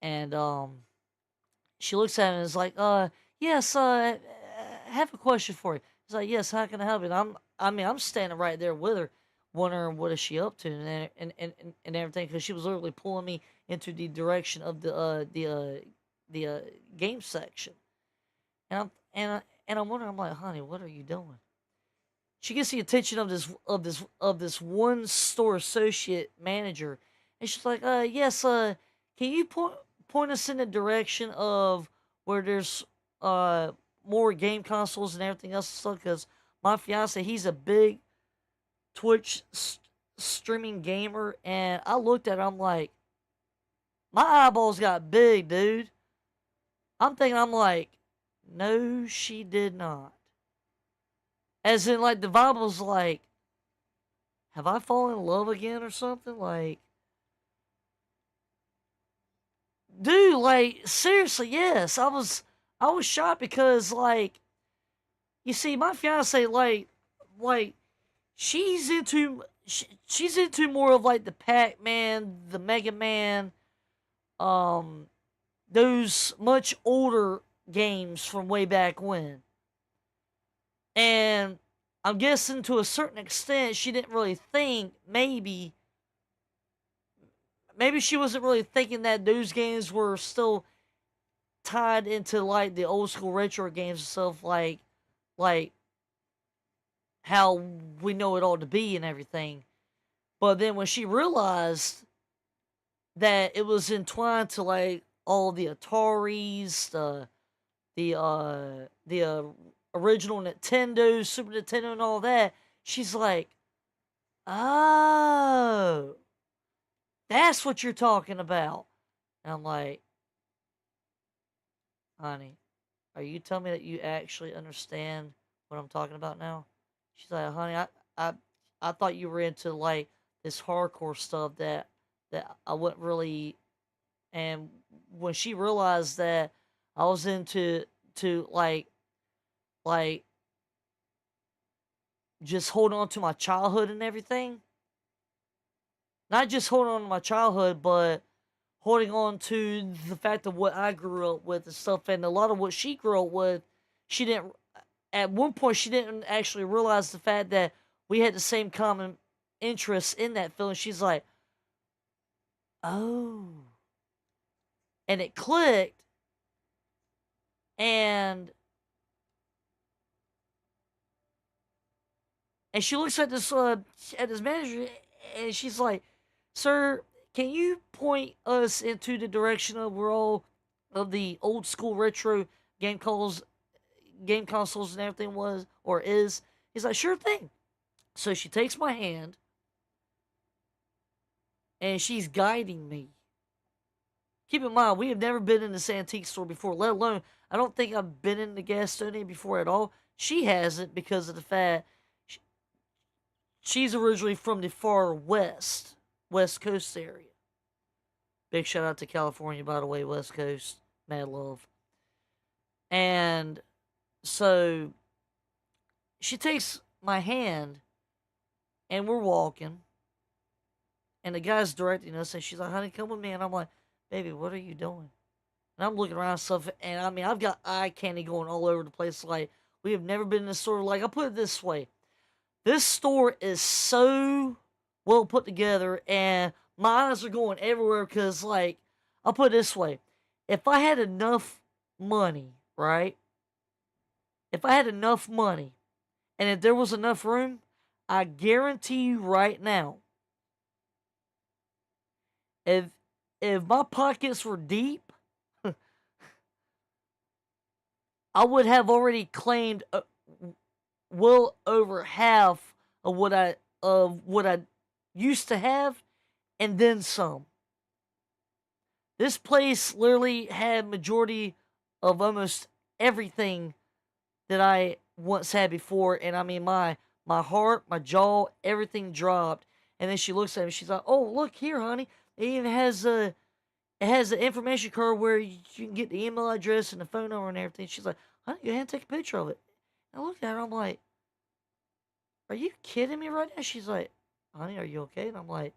And she looks at him and is like, yes, I have a question for you. He's like, yes, how can I help you? And I'm standing right there with her, wondering what is she up to and everything, because she was literally pulling me into the direction of the game section, and I'm wondering, I'm like, honey, what are you doing? She gets the attention of this one store associate manager, and she's like, yes, can you point us in the direction of where there's uh more game consoles and everything else and stuff? Because my fiance, he's a big Twitch streaming gamer, and I looked at her, I'm like, my eyeballs got big, dude. I'm thinking, I'm like, no, she did not. As in, like, the vibe was like, have I fallen in love again or something? Like, dude, like, seriously, yes. I was shocked because, like, you see, my fiance, like, she's into more of like the Pac-Man, the Mega Man, um, those much older games from way back when. And I'm guessing to a certain extent, she didn't really think, maybe she wasn't really thinking that those games were still tied into like the old school retro games and stuff, like how we know it all to be and everything. But then when she realized that it was entwined to like all the Ataris, the original Nintendo, Super Nintendo, and all that, she's like, "Oh, that's what you're talking about." And I'm like, "Honey, are you telling me that you actually understand what I'm talking about now?" She's like, "Honey, I, I thought you were into like this hardcore stuff that I wouldn't really." And when she realized that I was into to like like, just holding on to my childhood and everything. Not just holding on to my childhood, but holding on to the fact of what I grew up with and stuff. And a lot of what she grew up with, she didn't, at one point, she didn't actually realize the fact that we had the same common interests in that film. She's like, oh. And it clicked. And she looks at this manager, and she's like, "Sir, can you point us into the direction of we're all of the old school retro game calls, game consoles and everything was or is?" He's like, "Sure thing." So she takes my hand, and she's guiding me. Keep in mind, we have never been in this antique store before, let alone, I don't think I've been in the Gastonia before at all. She hasn't because of the fact she's originally from the far west Coast area. Big shout out to California, by the way, West Coast. Mad love. And so she takes my hand, and we're walking, and the guy's directing us, and she's like, "Honey, come with me." And I'm like, "Baby, what are you doing?" And I'm looking around and stuff, and I mean, I've got eye candy going all over the place. Like, we have never been in a store. Like, I'll put it this way. This store is so well put together, and my eyes are going everywhere because, like, I'll put it this way. If I had enough money, right? If I had enough money, and if there was enough room, I guarantee you right now, if my pockets were deep, I would have already claimed well over half of what I used to have, and then some. This place literally had majority of almost everything that I once had before, and I mean my heart, my jaw, everything dropped. And then she looks at me, she's like, "Oh, look here, honey. It even has an information card where you can get the email address and the phone number and everything." She's like, "Honey, go ahead and take a picture of it." And I looked at her, I'm like, "Are you kidding me right now?" She's like, "Honey, are you okay?" And I'm like,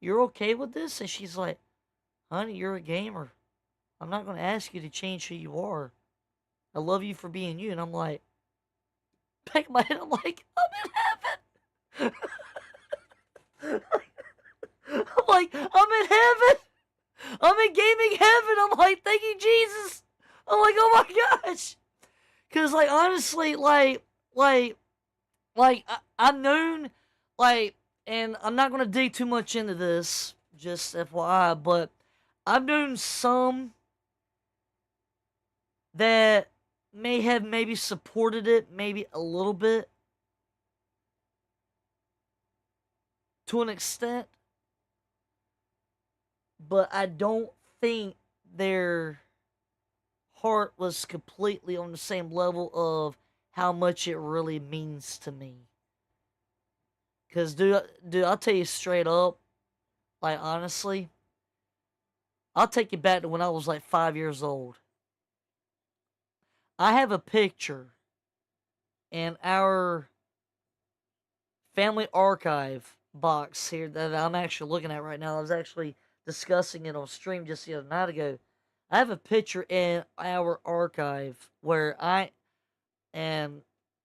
"You're okay with this?" And she's like, "Honey, you're a gamer. I'm not going to ask you to change who you are. I love you for being you." And I'm like, back in my head, I'm like, I'm in heaven. I'm like, I'm in heaven. I'm in gaming heaven. I'm like, thank you, Jesus. I'm like, oh my gosh. Because, like, honestly, I've known, like, and I'm not going to dig too much into this, just FYI, but I've known some that may have maybe supported it, maybe a little bit, to an extent, but I don't think their heart was completely on the same level of how much it really means to me. Because, dude, I'll tell you straight up, like, honestly, I'll take you back to when I was like 5 years old. I have a picture in our family archive box here that I'm actually looking at right now. I was actually discussing it on stream just the other night ago. I have a picture in our archive where and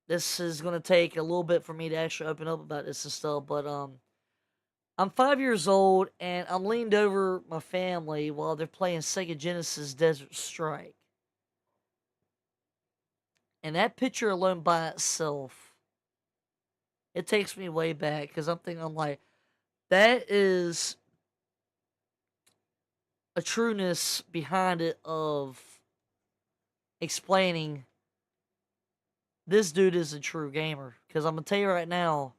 this is going to take a little bit for me to actually open up about this and stuff, but I'm 5 years old, and I'm leaned over my family while they're playing Sega Genesis Desert Strike. And that picture alone by itself, it takes me way back, because I'm like, that is a trueness behind it of explaining this dude is a true gamer. Because I'm going to tell you right now,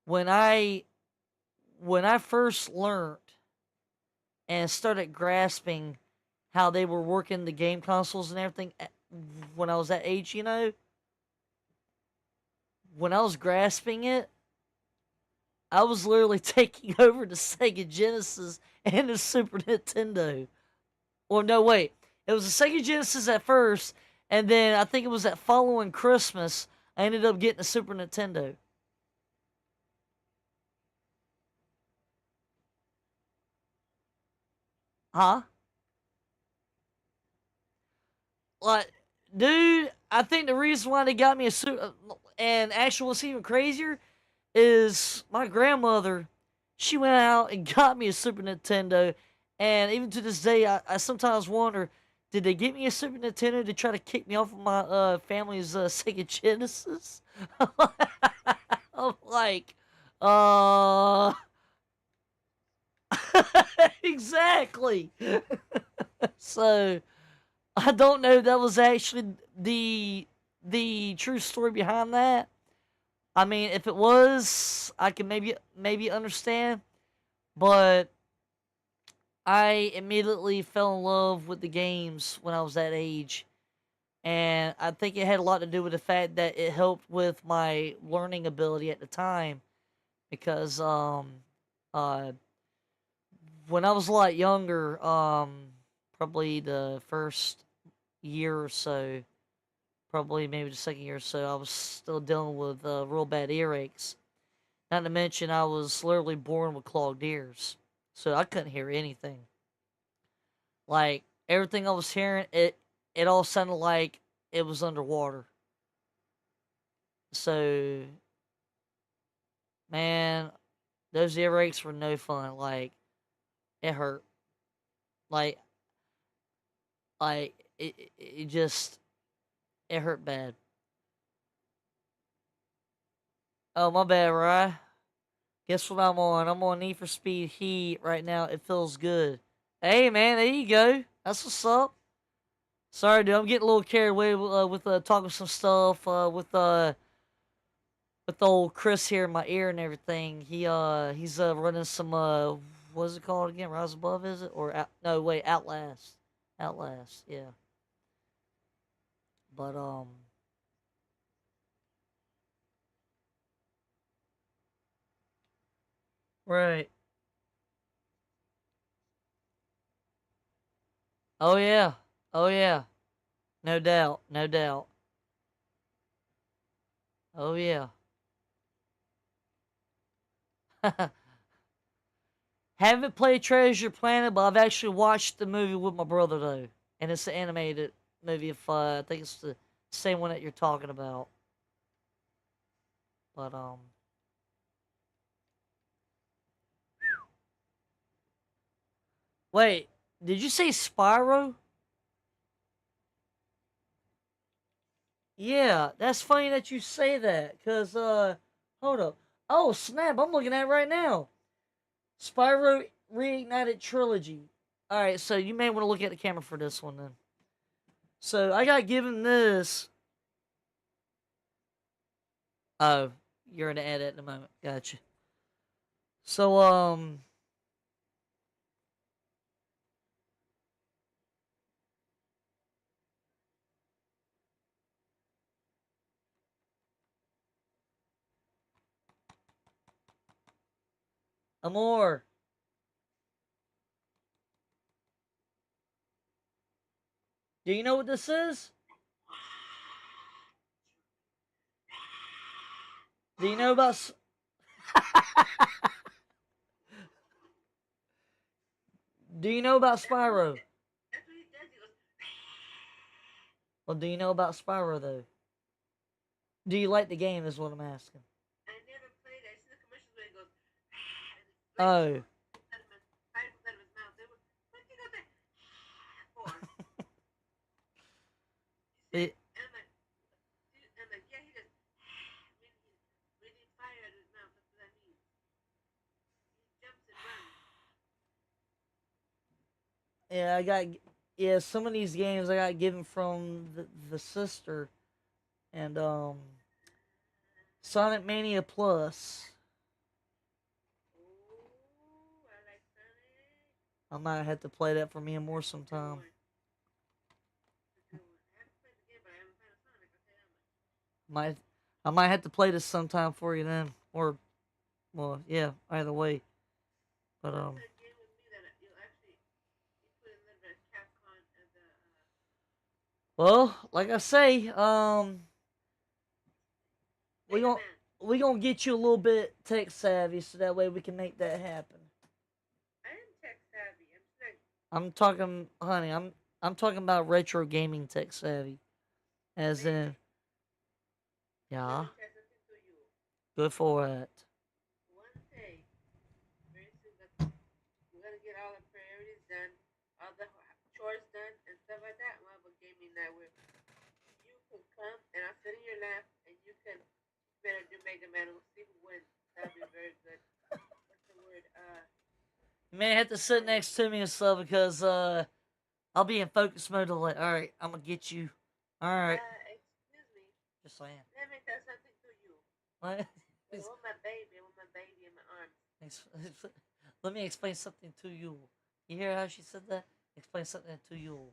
when I first learned and started grasping how they were working the game consoles and everything when I was that age, you know, when I was grasping it, I was literally taking over the Sega Genesis and the Super Nintendo. Or no, wait. It was the Sega Genesis at first, And then I think it was that following Christmas, I ended up getting a Super Nintendo. Huh? Like, dude, I think the reason why they got me a Super, and actually what's even crazier is my grandmother, she went out and got me a Super Nintendo. And even to this day, I sometimes wonder, did they get me a Super Nintendo to try to kick me off of my family's Sega Genesis? I'm like, uh, exactly. So I don't know if that was actually the true story behind that. I mean, if it was, I can maybe understand, but I immediately fell in love with the games when I was that age, and I think it had a lot to do with the fact that it helped with my learning ability at the time because uh when I was a lot younger, probably the first year or so, probably maybe the second year or so, I was still dealing with real bad earaches. Not to mention, I was literally born with clogged ears, so I couldn't hear anything. Like everything I was hearing, it all sounded like it was underwater. So, man, those earaches were no fun. Like it hurt. Like it just it hurt bad. Oh my bad, Rye. Guess what I'm on? I'm on Need for Speed Heat right now. It feels good. Hey man, there you go. That's what's up. Sorry, dude. I'm getting a little carried away with talking some stuff with old Chris here in my ear and everything. He's running some what is it called again? Rise Above, is it? Or no, wait, Outlast. Outlast, yeah. But right. Oh yeah. Oh yeah. No doubt. No doubt. Oh yeah. Haven't played Treasure Planet, but I've actually watched the movie with my brother though, and it's the animated movie. If I think it's the same one that you're talking about, but wait, did you say Spyro? Yeah, that's funny that you say that, cause hold up. Oh snap! I'm looking at it right now. Spyro Reignited Trilogy. All right, so you may want to look at the camera for this one then. So I got given this. Oh, you're in the edit at the moment. Gotcha. So Amor, do you know what this is? Do you know about? Do you know about Spyro? That's what he does. He goes, Well, do you know about Spyro though? Do you like the game? Is what I'm asking. I never played it. I see the commercials where he goes, and it's Oh, fire comes out of his mouth. They were, what did he go there for? You see? it. And I'm like, yeah, he just, when he's breathing fire out of his mouth. That's what that means. He jumps and runs. Yeah, I got. Yeah, some of these games I got given from the sister, and Sonic Mania Plus. Oh, I like Sonic. I might have to play that for me and more That's a good sometime. one. That's a good one. I haven't played the game, but I haven't played a Sonic. I'll tell you that much. Might I might have to play this sometime for you then, or well, yeah, either way. But What's that game with me that you'll actually you put in there the Capcom and the. Well, like I say, we Mega gon' Man. we gonna get you a little bit tech savvy, so that way we can make that happen. I am tech savvy. I'm just like, I'm talking, honey. I'm talking about retro gaming tech savvy, as in, baby, let yeah, me tell something to you. good for it. One day, very soon, that we're gonna get all the priorities done, all the chores done, and stuff like that. We'll have a gaming night where you can come and I'll sit in your lap and you can better do Mega Man and we'll see who wins. That'll be very good. What's the word? You may have to sit next to me and stuff because I'll be in focus mode. Like, all right, I'm gonna get you. All right, Excuse me. just saying. Let me tell something to you. What? I want my baby. I want my baby in my arms. Let me explain something to you. You hear how she said that? Explain something to you.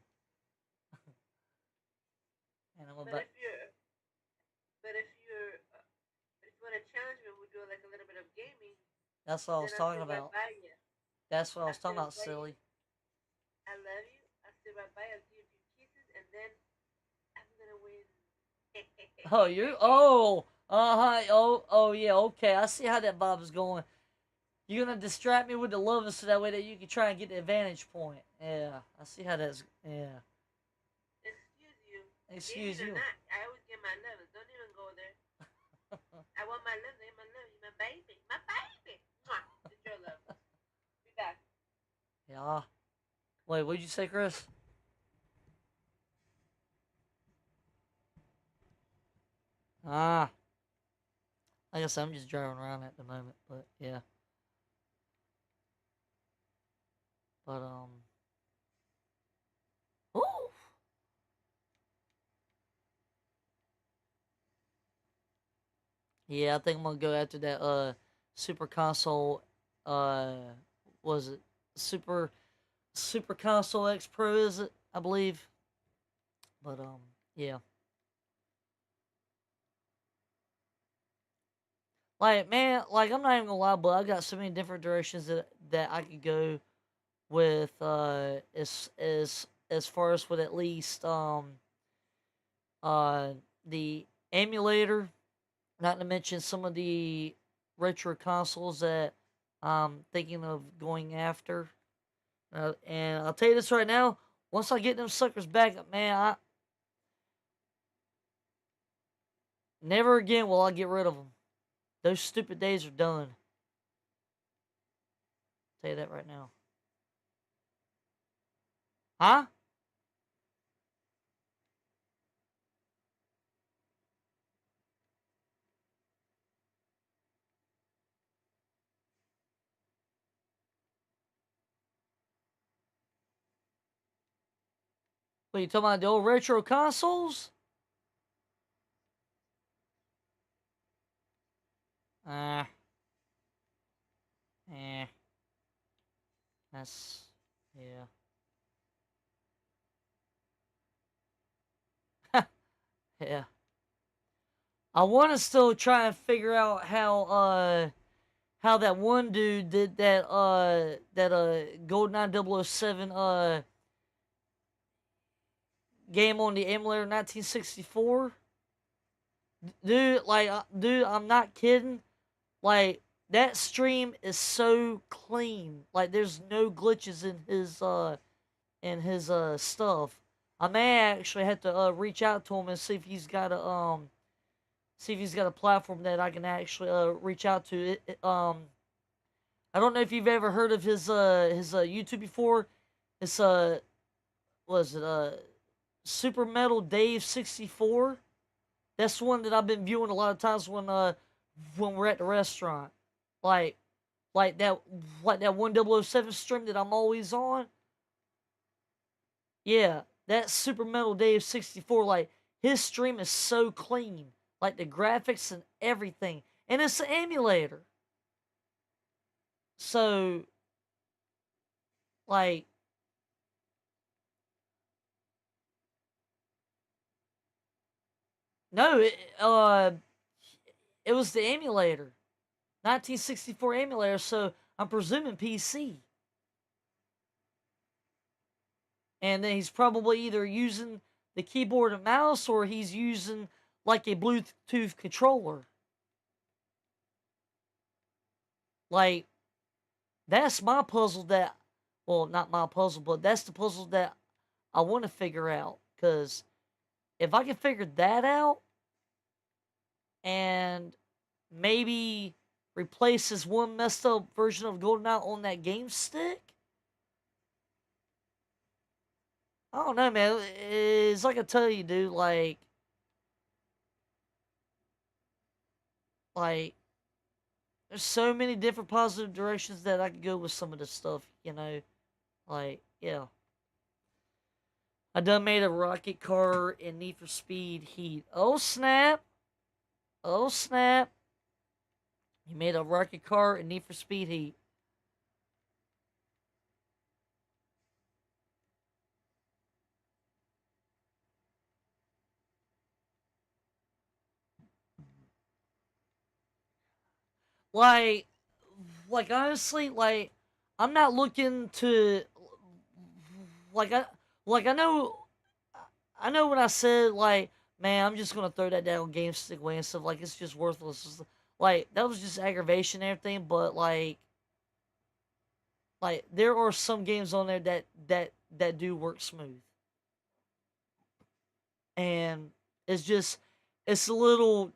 And I'm But about. if you're, but if you're, if you want to challenge me, we'll do like a little bit of gaming. That's what I Then was I'll talking sit right about. by you. That's what I I'll was talking sit right about, by you. silly. I love you. I'll sit right by you. I'll give you a few kisses, and then I'm gonna win. Oh, you. Oh. Huh. Oh. Yeah. Okay. I see how that Bob is going. You're gonna distract me with the lover so that way that you can try and get the advantage point. Yeah. I see how that's. Yeah. Excuse you. Excuse Gaming or you. not, I always get my love. Don't even go there. I want my love. My love. You my baby. My baby. Mwah. It's your love. Be back. Yeah. Wait. What'd you say, Chris? Ah. I guess I'm just driving around at the moment, but yeah. But. Ooh. Yeah, I think I'm gonna go after that super console uh was it super console X Pro, is it? I believe. But yeah. Like, man, like, I'm not even gonna lie, but I got so many different directions that I could go with as far as with at least uh the emulator, not to mention some of the retro consoles that I'm thinking of going after. And I'll tell you this right now, once I get them suckers back, man, I never again will I get rid of them. Those stupid days are done. I'll tell you that right now. Huh? What, you talking about the old retro consoles? Ah, eh. That's, yeah. Yeah. I want to still try and figure out how that one dude did that GoldenEye 007 game on the emulator 1964. Dude, like, dude, I'm not kidding. Like, that stream is so clean. Like, there's no glitches in his stuff. I may actually have to reach out to him and see if he's got a platform that I can actually reach out to. I don't know if you've ever heard of his YouTube before. It's was it Super Metal Dave 64. That's one that I've been viewing a lot of times when we're at the restaurant. Like like that like that 1007 stream that I'm always on. Yeah, that Super Metal Dave 64, like, his stream is so clean. Like, the graphics and everything. And it's an emulator. So, like, no, it was the emulator. 1964 emulator, so I'm presuming PC. And then he's probably either using the keyboard and mouse, or he's using like a Bluetooth controller. Like, that's my puzzle that, well, not my puzzle, but that's the puzzle that I want to figure out. Because if I can figure that out and maybe replace this one messed up version of GoldenEye on that game stick, I don't know, man. It's like I tell you, dude. Like, there's so many different positive directions that I could go with some of this stuff. You know, like, yeah. I done made a rocket car in Need for Speed Heat. Oh snap! Oh snap! You made a rocket car in Need for Speed Heat. Like, honestly, like, I'm not looking to, like I like I know when I said, like, man, I'm just gonna throw that down game stick away and stuff, like, it's just worthless. Like, that was just aggravation and everything, but like there are some games on there that do work smooth, and it's just, it's a little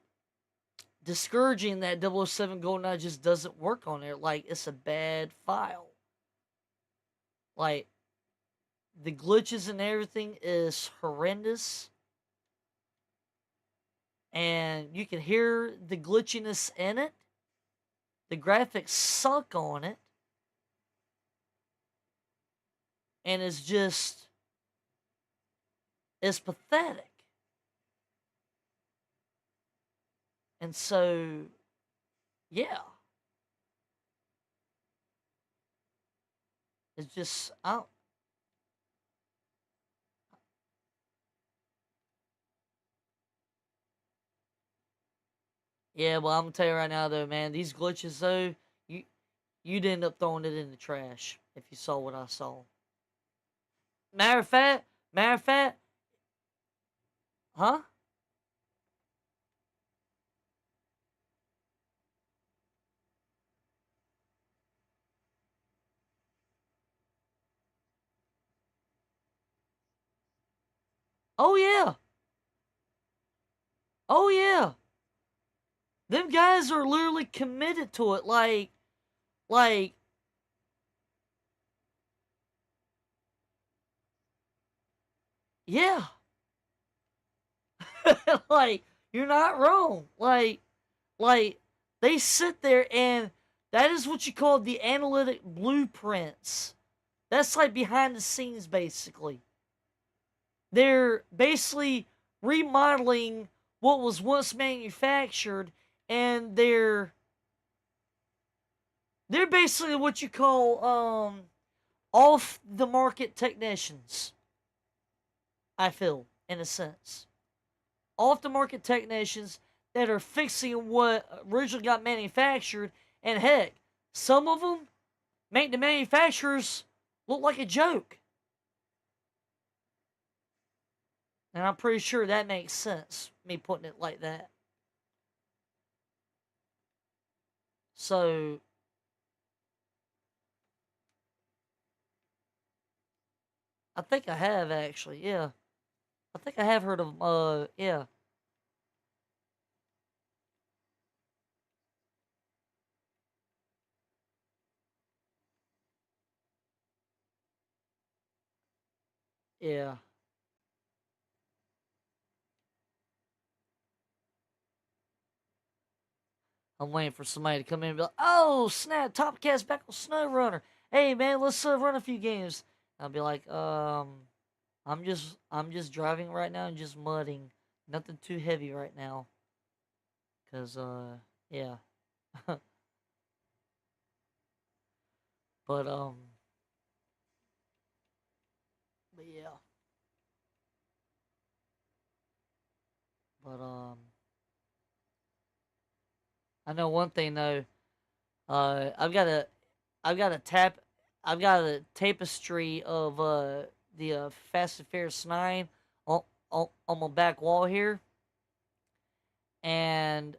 discouraging that 007 GoldenEye just doesn't work on there. Like, it's a bad file. Like, the glitches and everything is horrendous, and you can hear the glitchiness in it. The graphics suck on it, and it's pathetic. And so, yeah, it's just, I don't, yeah. Well, I'm gonna tell you right now, though, man, these glitches, though, you you'd end up throwing it in the trash if you saw what I saw. Matter of fact, huh? Oh yeah, oh yeah. Them guys are literally committed to it. Like, yeah. Like, you're not wrong. Like they sit there, and that is what you call the analytic blueprints. That's like behind the scenes, basically. They're basically remodeling what was once manufactured, and they're basically what you call off the market technicians. I feel, in a sense, off the market technicians that are fixing what originally got manufactured, and heck, some of them make the manufacturers look like a joke. And I'm pretty sure that makes sense, me putting it like that. So, I think I have actually, yeah. I think I have heard of, yeah, yeah. I'm waiting for somebody to come in and be like, oh, snap, Topcat's back on SnowRunner. Hey, man, let's run a few games. I'll be like, I'm just driving right now and just mudding. Nothing too heavy right now. Cause, yeah. But, but yeah. But, I know one thing though. I've got I've got a tap, I've got a tapestry of the Fast and Furious 9 on on my back wall here, and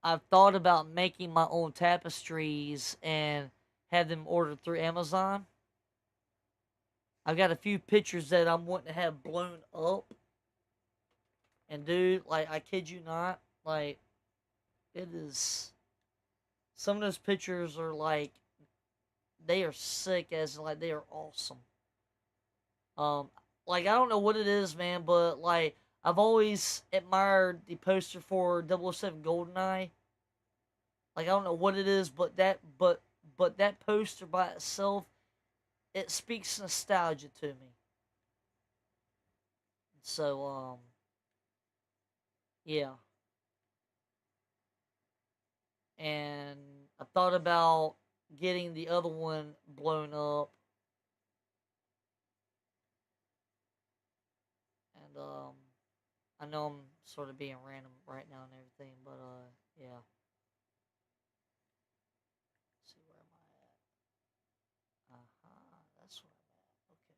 I've thought about making my own tapestries and have them ordered through Amazon. I've got a few pictures that I'm wanting to have blown up, and dude, like I kid you not, like it is. Some of those pictures are like they are sick, as in, like they are awesome. Um, like I don't know what it is, man, but like I've always admired the poster for 007 GoldenEye. Like I don't know what it is, but that poster by itself, it speaks nostalgia to me. So yeah, and I thought about getting the other one blown up, and I know I'm sort of being random right now and everything, but yeah. Let's see, where am I at? That's where I'm at. Okay.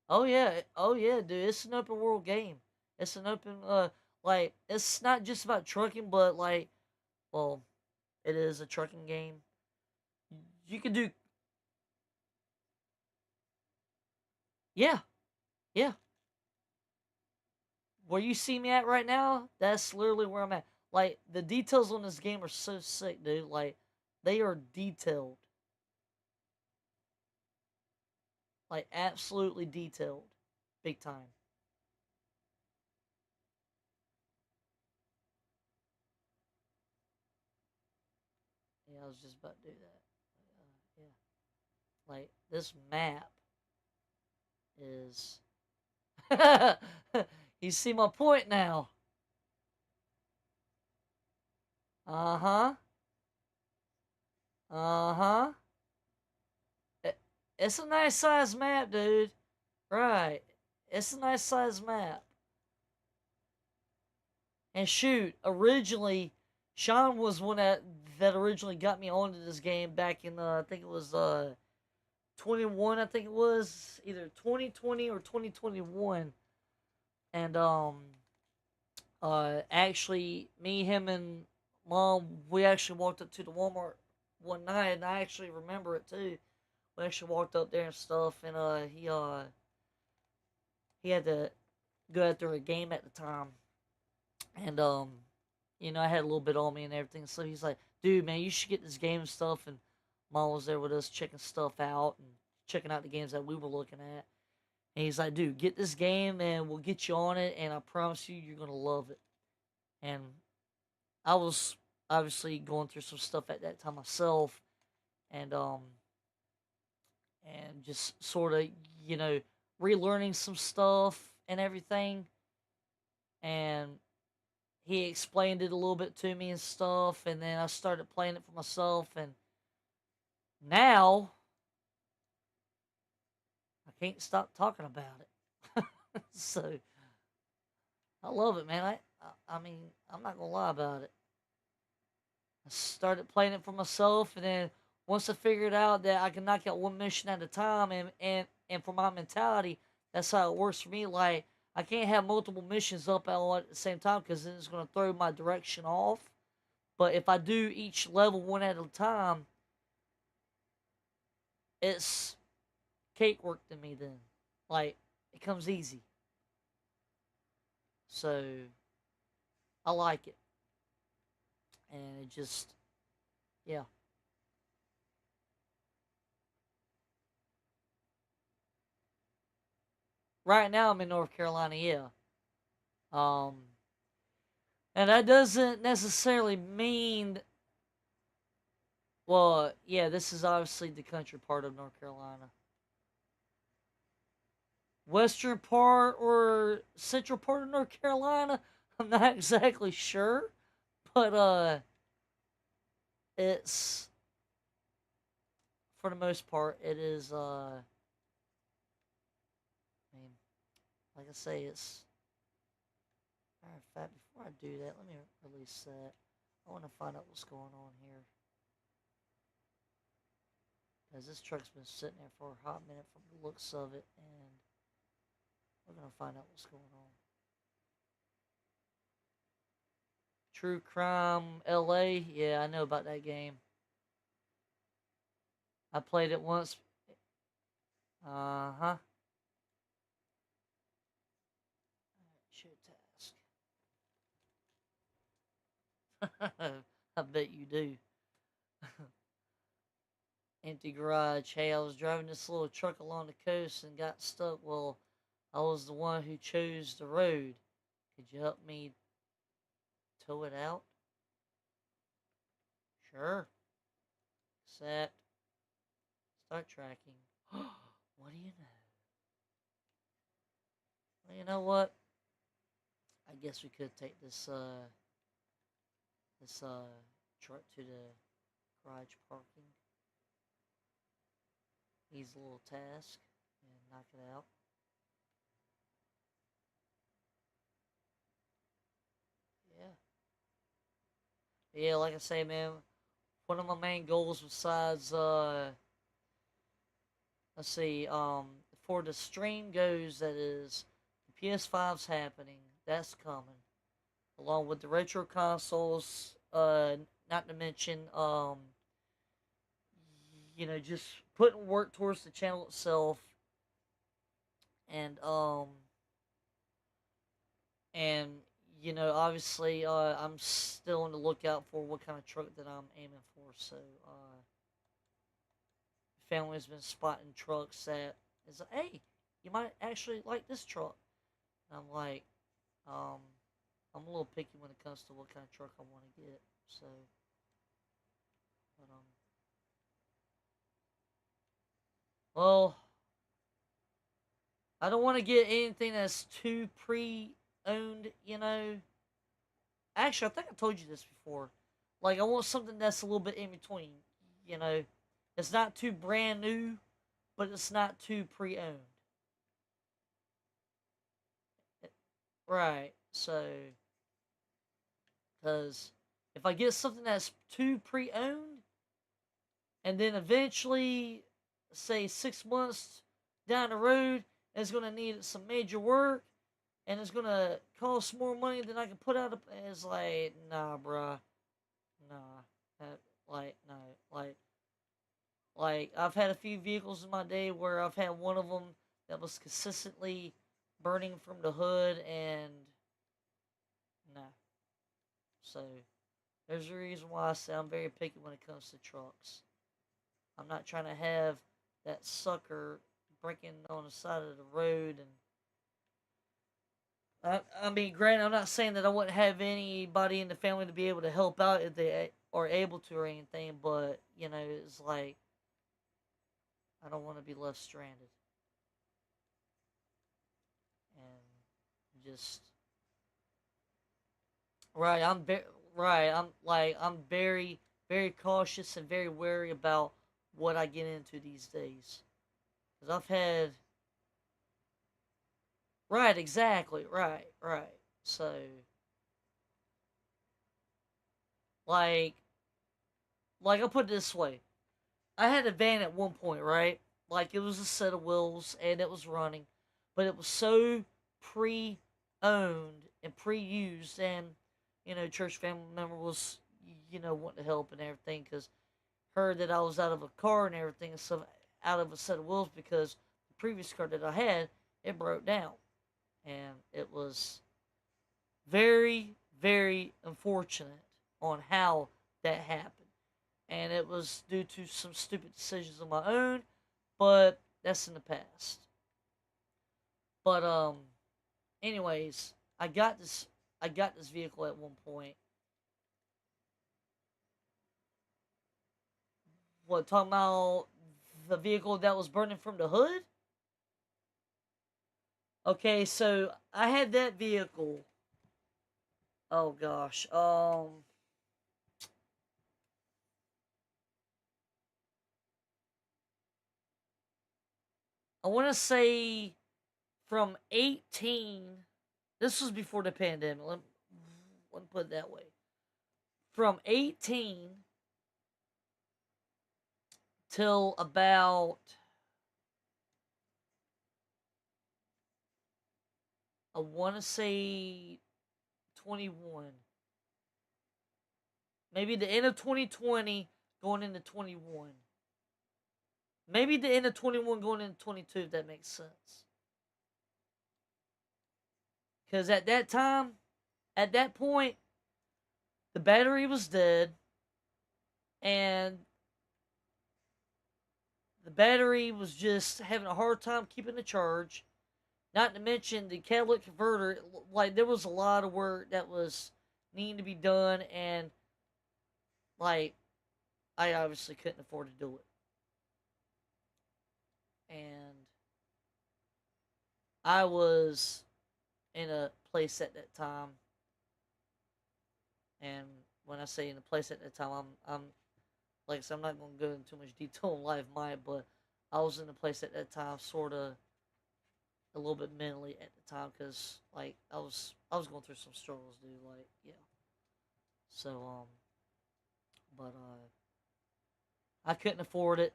Oh yeah, dude. It's an open world game. It's an open like it's not just about trucking, but like, well, it is a trucking game. You can do, yeah, yeah. Where you see me at right now, that's literally where I'm at. Like the details on this game are so sick, dude. Like they are detailed, like absolutely detailed, big time. Yeah, I was just about to do that. Yeah, like this map is. You see my point now. Uh huh. Uh huh. It's a nice size map, dude. Right. It's a nice size map. And shoot, originally, Sean was one that originally got me onto this game back in I think it was 21. I think it was either 2020 or 2021. And actually, me, him, and mom, we actually walked up to the Walmart one night, and I actually remember it too. We actually walked up there and stuff, and he had to go after a game at the time, and I had a little bit on me and everything. So he's like, "Dude, man, you should get this game and stuff." And mom was there with us checking stuff out and checking out the games that we were looking at. And he's like, "Dude, get this game, and we'll get you on it, and I promise you, you're gonna love it." And I was obviously going through some stuff at that time myself, and just sort of you know relearning some stuff and everything. And he explained it a little bit to me and stuff, and then I started playing it for myself, and now I can't stop talking about it. So I love it, man. I mean, I'm not gonna lie about it. I started playing it for myself, and then once I figured out that I can knock out one mission at a time, and for my mentality, that's how it works for me. Like I can't have multiple missions up all at the same time because then it's gonna throw my direction off. But if I do each level one at a time, it's cake work to me. Then, like it comes easy. So I like it, and it just yeah. Right now I'm in North Carolina, yeah. Um, and that doesn't necessarily mean, well, yeah, this is obviously the country part of North Carolina. Western part or central part of North Carolina, I'm not exactly sure, but it's for the most part it is I mean, like I say, it's matter of fact, before I do that, let me release that. I want to find out what's going on here. Because this truck's been sitting there for a hot minute from the looks of it, and We're gonna find out what's going on. True Crime LA. Yeah, I know about that game. I played it once. Uh-huh. Shoot task. I bet you do. Empty garage. Hey, I was driving this little truck along the coast and got stuck. Well, I was the one who chose the road. Could you help me tow it out? Sure. Set. Start tracking. What do you know? Well, you know what? I guess we could take this truck to the garage parking. Easy little task and knock it out. Yeah. Yeah, like I say, man, one of my main goals besides let's see, for the stream goes, that is the PS5's happening. That's coming. Along with the retro consoles, not to mention just putting work towards the channel itself, and and obviously, I'm still on the lookout for what kind of truck that I'm aiming for. So, family's been spotting trucks that is like, hey, you might actually like this truck. And I'm like, um, I'm a little picky when it comes to what kind of truck I want to get. So, but well, I don't want to get anything that's too pre-owned. Actually, I think I told you this before. Like, I want something that's a little bit in between. You know, it's not too brand new, but it's not too pre-owned. Right. So, because if I get something that's too pre-owned, and then eventually, say 6 months down the road, it's gonna need some major work, and it's gonna cost more money than I can put out. It's like, nah, bruh, nah, no, like I've had a few vehicles in my day where I've had one of them that was consistently burning from the hood, and nah. So there's a reason why I say I'm very picky when it comes to trucks. I'm not trying to have that sucker breaking on the side of the road. And I mean, granted, I'm not saying that I wouldn't have anybody in the family to be able to help out if they are able to or anything, but it's like I don't want to be left stranded, and just right. Right. I'm very very cautious and very wary about what I get into these days, because I've had right, exactly, right. So like I'll put it this way. I had a van at one point, right? Like, it was a set of wheels and it was running, but it was so pre-owned and pre-used, and church family member was wanting to help and everything, because heard that I was out of a car and everything, and stuff, out of a set of wheels, because the previous car that I had, it broke down, and it was very very unfortunate on how that happened, and it was due to some stupid decisions of my own, but that's in the past. But anyways, I got this vehicle at one point. What, talking about the vehicle that was burning from the hood? Okay, so I had that vehicle. Oh gosh. I want to say from 18. This was before the pandemic. Let me put it that way. From 18 till about I want to say 21. Maybe the end of 2020 going into 21. Maybe the end of 21 going into 22, if that makes sense. Because at that time, at that point, the battery was dead, and the battery was just having a hard time keeping the charge. Not to mention the catalytic converter, like there was a lot of work that was needing to be done, and like I obviously couldn't afford to do it. And I was in a place at that time, and when I say in a place at that time, I'm like I said, I'm not going to go into too much detail in life, Mike, but I was in a place at that time, sort of a little bit mentally at the time, because like I was going through some struggles, dude. Like yeah, so but I couldn't afford it,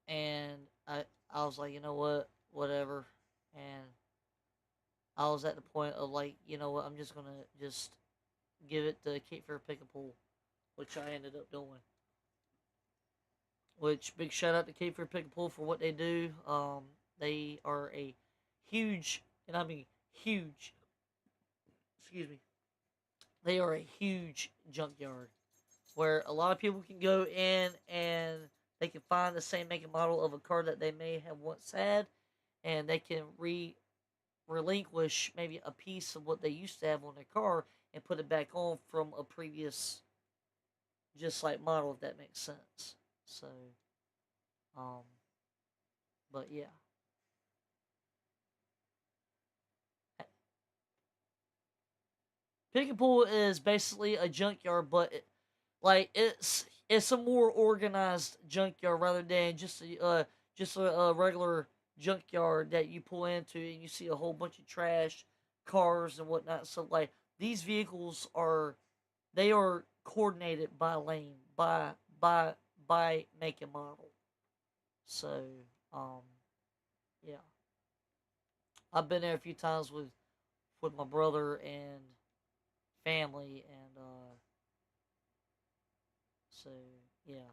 and I was like, you know what, whatever, and I was at the point of like, you know what, I'm just gonna just give it to Cape Fear Pick a Pool, which I ended up doing. Which big shout out to Cape Fear Pick a Pool for what they do. They are a huge, and I mean huge. Excuse me. They are a huge junkyard where a lot of people can go in and they can find the same make and model of a car that they may have once had, and they can relinquish maybe a piece of what they used to have on their car and put it back on from a previous just like model, if that makes sense. So, um, but yeah, Pick and Pull is basically a junkyard, but it's a more organized junkyard rather than just a regular junkyard that you pull into and you see a whole bunch of trash, cars and whatnot. So like these vehicles are coordinated by lane, by by make and model. So um yeah, I've been there a few times with my brother and family, and so yeah.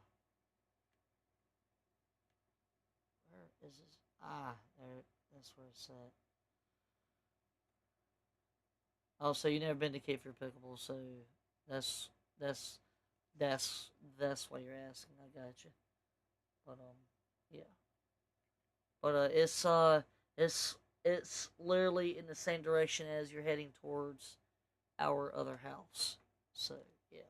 Where is this? Ah, there. That's where it's at. Oh, so you never been to Cape Fear Pickleball, so that's that's that's that's why you're asking. I got you. But yeah. But it's it's literally in the same direction as you're heading towards our other house. So yeah.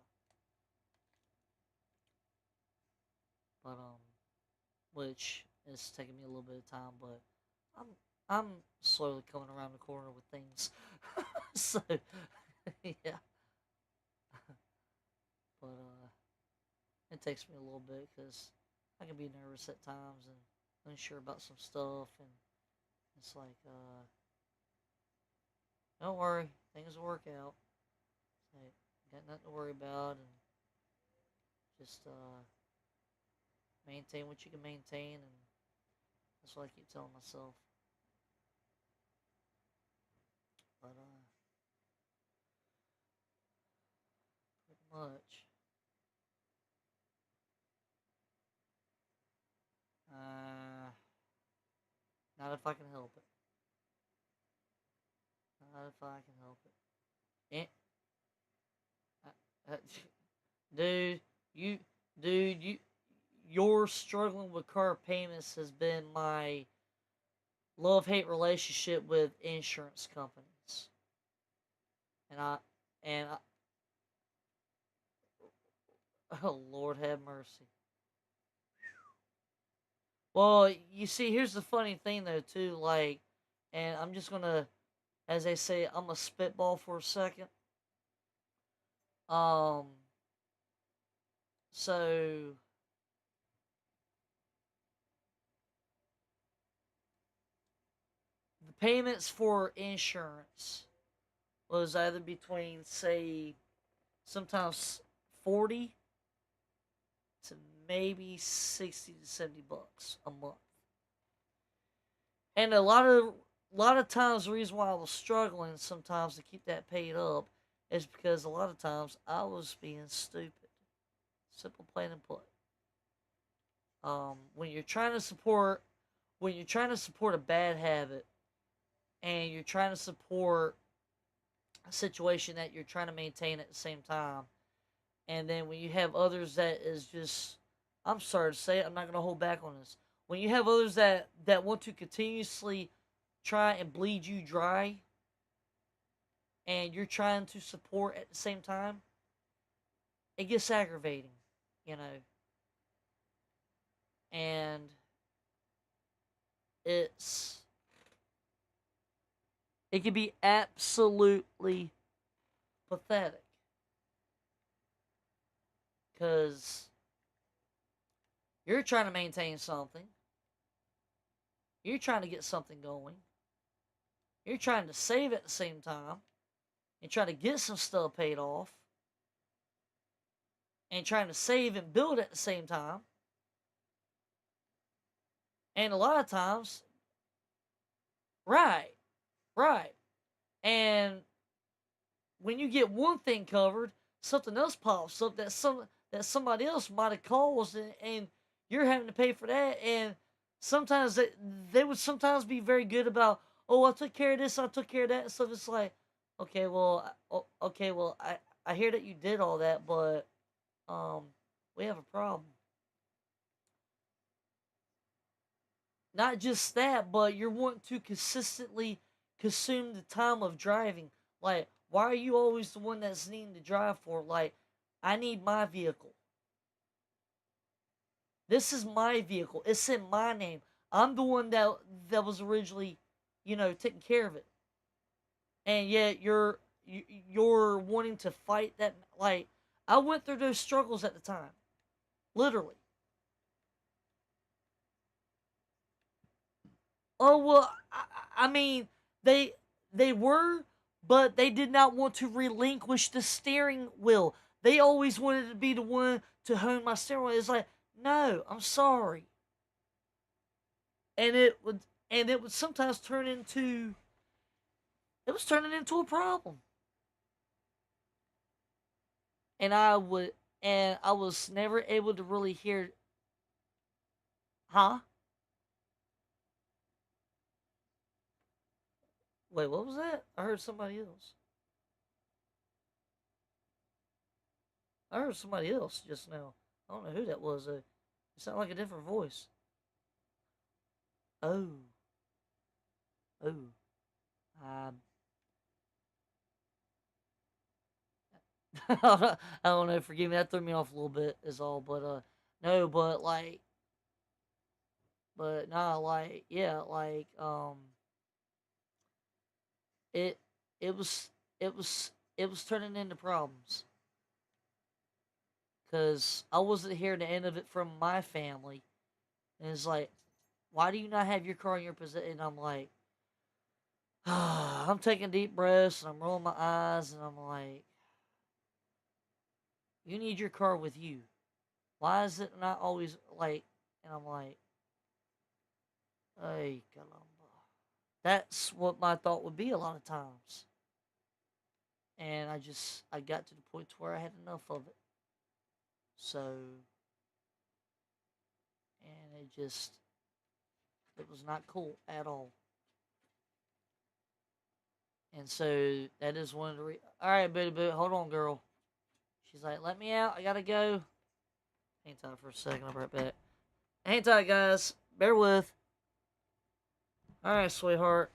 But which is taking me a little bit of time, but I'm I'm slowly coming around the corner with things. So yeah, but it takes me a little bit because I can be nervous at times and unsure about some stuff, and it's like don't worry, things will work out. Like, got nothing to worry about, and just maintain what you can maintain, and that's what I keep telling myself. But pretty much, uh, not if I can help it. Not if I can help it. And, uh, dude, you, dude, you're struggling with car payments has been my love hate relationship with insurance companies, and I, oh Lord have mercy. Well, you see, here's the funny thing though too, like, and I'm just gonna, as they say, I'm a spitball for a second. Um, so the payments for insurance was either between say sometimes 40 to maybe 60 to 70 bucks a month. And a lot of a lot of times the reason why I was struggling sometimes to keep that paid up is because a lot of times I was being stupid. Simple, plain and plain. When you're trying to support, when you're trying to support a bad habit, and you're trying to support a situation that you're trying to maintain at the same time, and then when you have others that is just, I'm sorry to say it, I'm not gonna hold back on this. When you have others that want to continuously try and bleed you dry, and you're trying to support at the same time, it gets aggravating, you know. And it's it can be absolutely pathetic because you're trying to maintain something, you're trying to get something going, you're trying to save at the same time, and trying to get some stuff paid off, and trying to save and build at the same time. And a lot of times, right, right. And when you get one thing covered, something else pops up that somebody else might have caused, and you're having to pay for that. And sometimes they would sometimes be very good about, oh, I took care of this, I took care of that, and stuff. It's like, okay, well, okay, well, I hear that you did all that, but um, we have a problem. Not just that, but you're wanting to consistently consume the time of driving. Like, why are you always the one that's needing to drive for? Like, I need my vehicle. This is my vehicle. It's in my name. I'm the one that was originally, taking care of it. And yet you're wanting to fight that. Like, I went through those struggles at the time, literally. Oh well, I mean they they were, but they did not want to relinquish the steering wheel. They always wanted to be the one to hone my steering wheel. It's like, no, I'm sorry, and it would sometimes turn into it was turning into a problem, and I was never able to really hear, huh? Wait, what was that? I heard somebody else. I heard somebody else just now. I don't know who that was. It sounded like a different voice. Oh, oh. Um, I don't know. Forgive me. That threw me off a little bit. Is all. But no. But nah. Like, yeah. Like, it, it was, it was turning into problems because I wasn't hearing the end of it from my family, and it's like, why do you not have your car in your possession? And I'm like, I'm taking deep breaths and I'm rolling my eyes and I'm like, you need your car with you. Why is it not always like? And I'm like, hey, caramba. That's what my thought would be a lot of times. And I got to the point to where I had enough of it. So, and it was not cool at all. And so that is one of the all right, Booty Boo, hold on, girl. She's like, let me out. I gotta go. Hang tight for a second. I'll be right back. Hang tight, guys. Bear with. All right, sweetheart.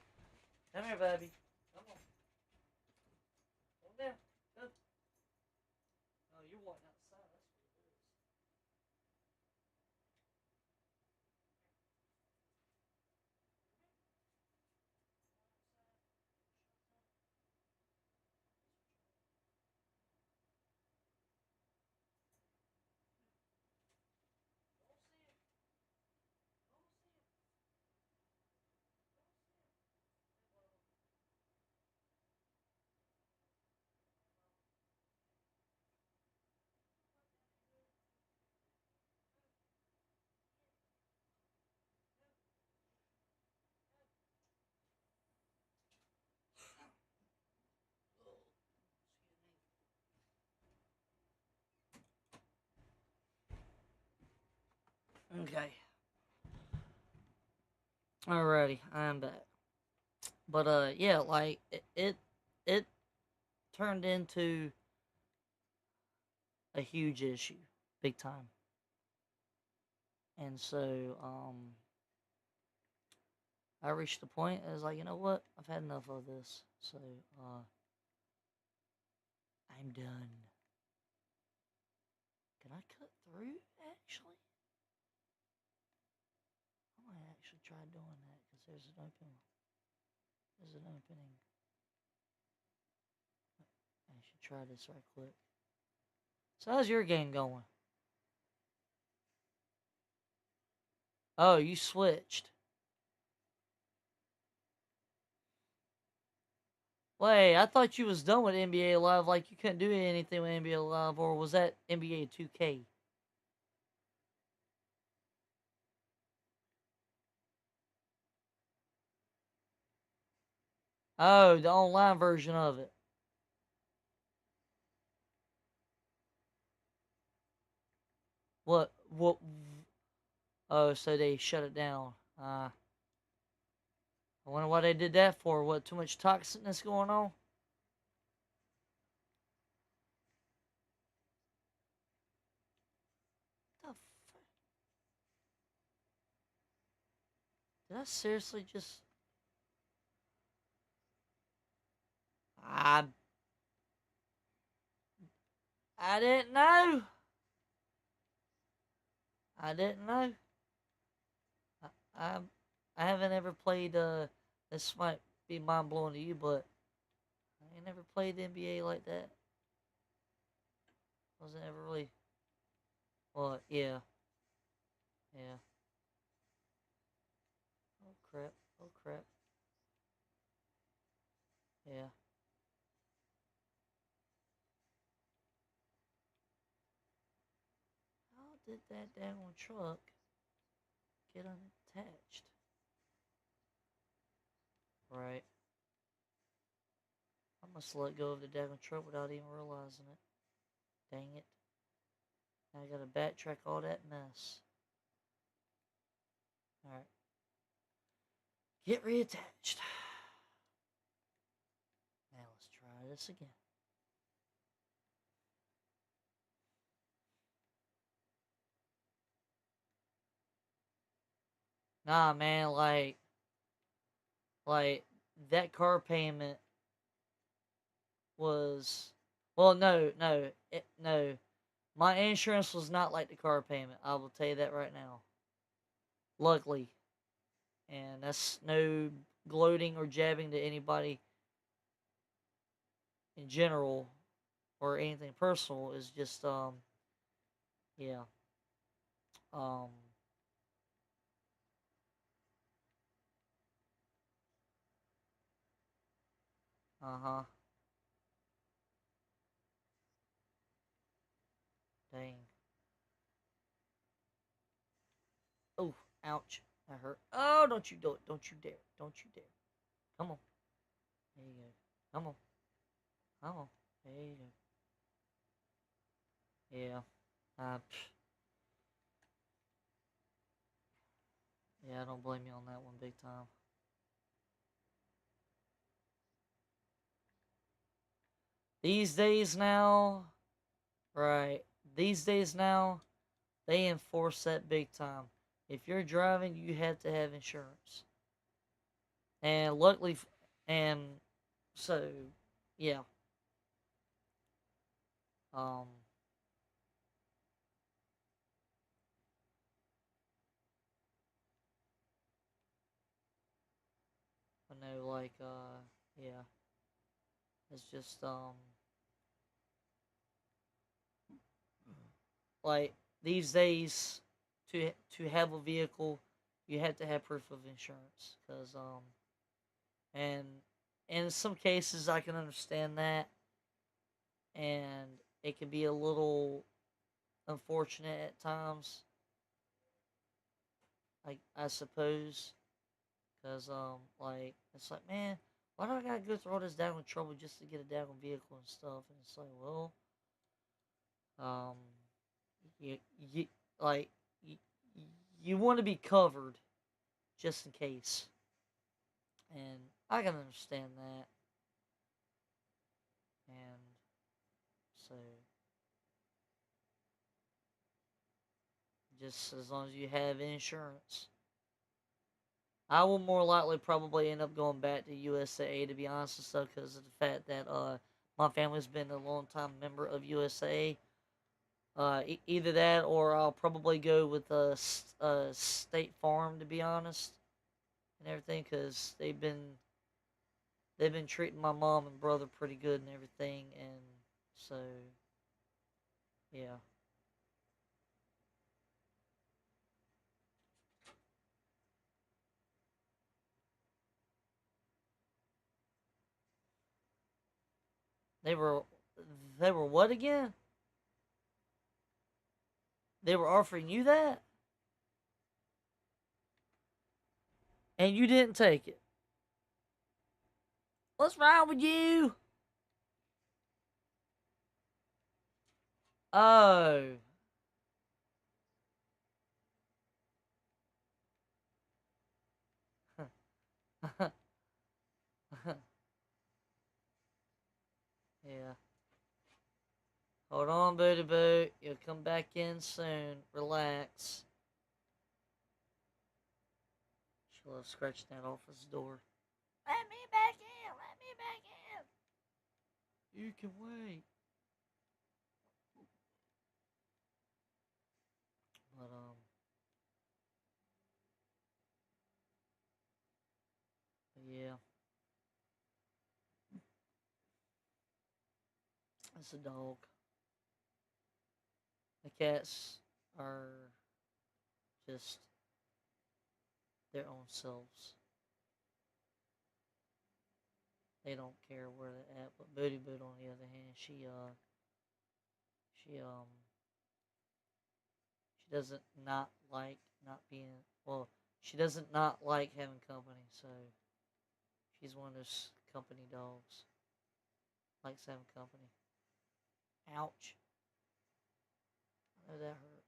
Come here, baby. Come on. Come down. Come. Oh, you're wanting outside. That's what it is. Don't see him. Don't see him. Don't see him. Okay. Alrighty, I'm back. But yeah, like it turned into a huge issue, big time. And so I reached the point I was like, you know what? I've had enough of this. So I'm done. Can I cut through actually? I might actually try doing that because there's an opening. I should try this right quick. So how's your game going? Oh, you switched. Wait, I thought you was done with NBA Live, like you couldn't do anything with NBA Live, or was that NBA 2K? Oh, the online version of it. What? What? Oh, so they shut it down. I wonder why they did that for. What? Too much toxicness going on? The did I seriously just? I I didn't know. I didn't know. I I, I haven't ever played. This might be mind blowing to you, but I ain't never played the NBA like that. Wasn't ever really. Well, yeah, yeah. Oh crap! Oh crap! Yeah. How did that damn truck get unattached? Right. I must let go of the damn truck without even realizing it. Dang it. Now I gotta backtrack all that mess. Alright. Get reattached. Now let's try this again. Nah, man, like that car payment was, well, no. My insurance was not like the car payment. I will tell you that right now. Luckily, and that's no gloating or jabbing to anybody in general or anything personal. Is just yeah, um uh-huh. Dang. Oh, ouch. That hurt. Oh, don't you do it. Don't you dare. Don't you dare. Come on. There you go. Come on. Come on. There you go. Yeah. Yeah, I don't blame you on that one big time. These days now, right. These days now, they enforce that big time. If you're driving, you have to have insurance. And luckily, and so, yeah. Um, I know, like, yeah. It's just, like, these days, to have a vehicle, you have to have proof of insurance. Because, and in some cases, I can understand that. And it can be a little unfortunate at times, I suppose. Because, like, it's like, man, why do I gotta go through all this daggone trouble just to get a daggone vehicle and stuff? And it's like, well, um, you like, you, you want to be covered just in case. And I can understand that. And so, just as long as you have insurance. I will more likely probably end up going back to USA, to be honest and stuff, because of the fact that my family's been a long time member of USA. Either that, or I'll probably go with State Farm, to be honest, and everything, because they've been treating my mom and brother pretty good and everything, and so yeah. They were they were what again? They were offering you that, and you didn't take it. What's wrong with you? Oh. Yeah. Hold on, Booty Boot. You'll come back in soon. Relax. She loves scratching that office door. Let me back in. Let me back in. You can wait. But yeah. It's a dog. The cats are just their own selves. They don't care where they're at. But Booty Boot, on the other hand, she she doesn't not like not being well. She doesn't not like having company. So she's one of those company dogs. Likes having company. Ouch. Oh, that hurt.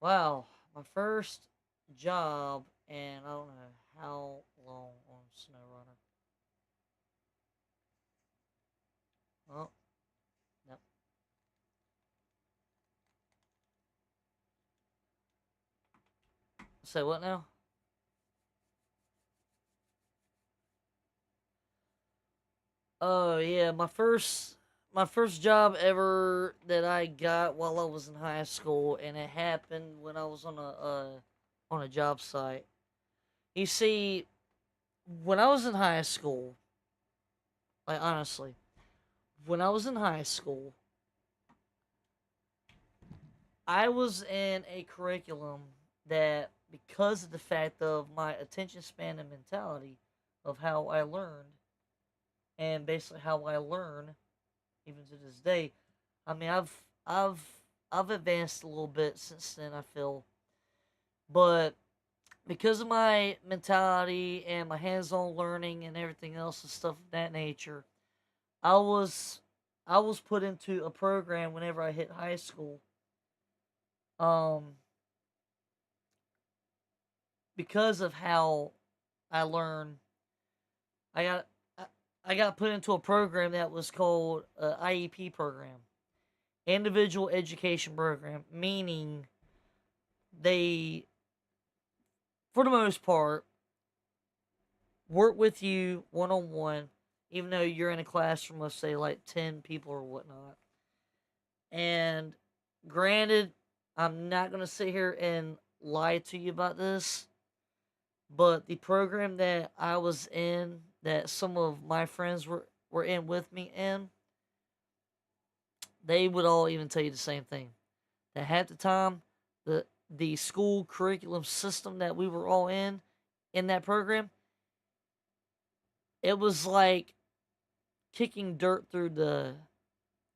Wow, my first job, and I don't know how long on SnowRunner. Oh, yep. Say what now? Oh yeah, my first job ever that I got while I was in high school, and it happened when I was on a job site. You see, when I was in high school, like honestly, when I was in high school, I was in a curriculum that, because of the fact of my attention span and mentality of how I learned, and basically how I learn, even to this day, I mean, I've I've advanced a little bit since then, I feel, but because of my mentality and my hands-on learning and everything else and stuff of that nature, I was I was put into a program whenever I hit high school. Um, because of how I learn, I got I, I got put into a program that was called IEP program, Individual Education Program, meaning they, for the most part, work with you one on one, even though you're in a classroom of say like 10 people or whatnot. And granted, I'm not gonna sit here and lie to you about this, but the program that I was in, that some of my friends were in with me in, they would all even tell you the same thing. That half the time, the school curriculum system that we were all in that program, it was like kicking dirt through the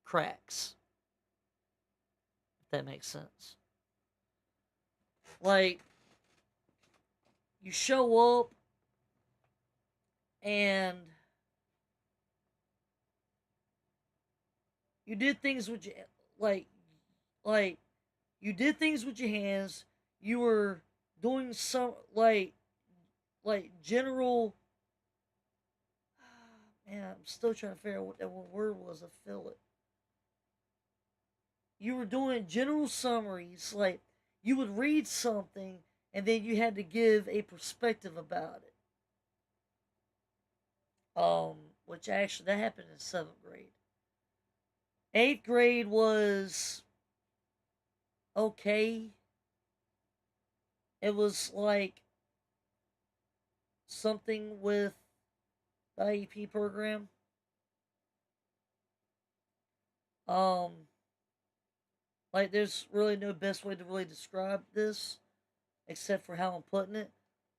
cracks, if that makes sense. Like, you show up and you did things which, like like You did things with your hands. You were doing some like general. Man, I'm still trying to figure out what that one word was. I feel it. You were doing general summaries. Like you would read something and then you had to give a perspective about it. Which actually that happened in seventh grade. Eighth grade was okay. It was like something with the IEP program. Um, like there's really no best way to really describe this except for how I'm putting it.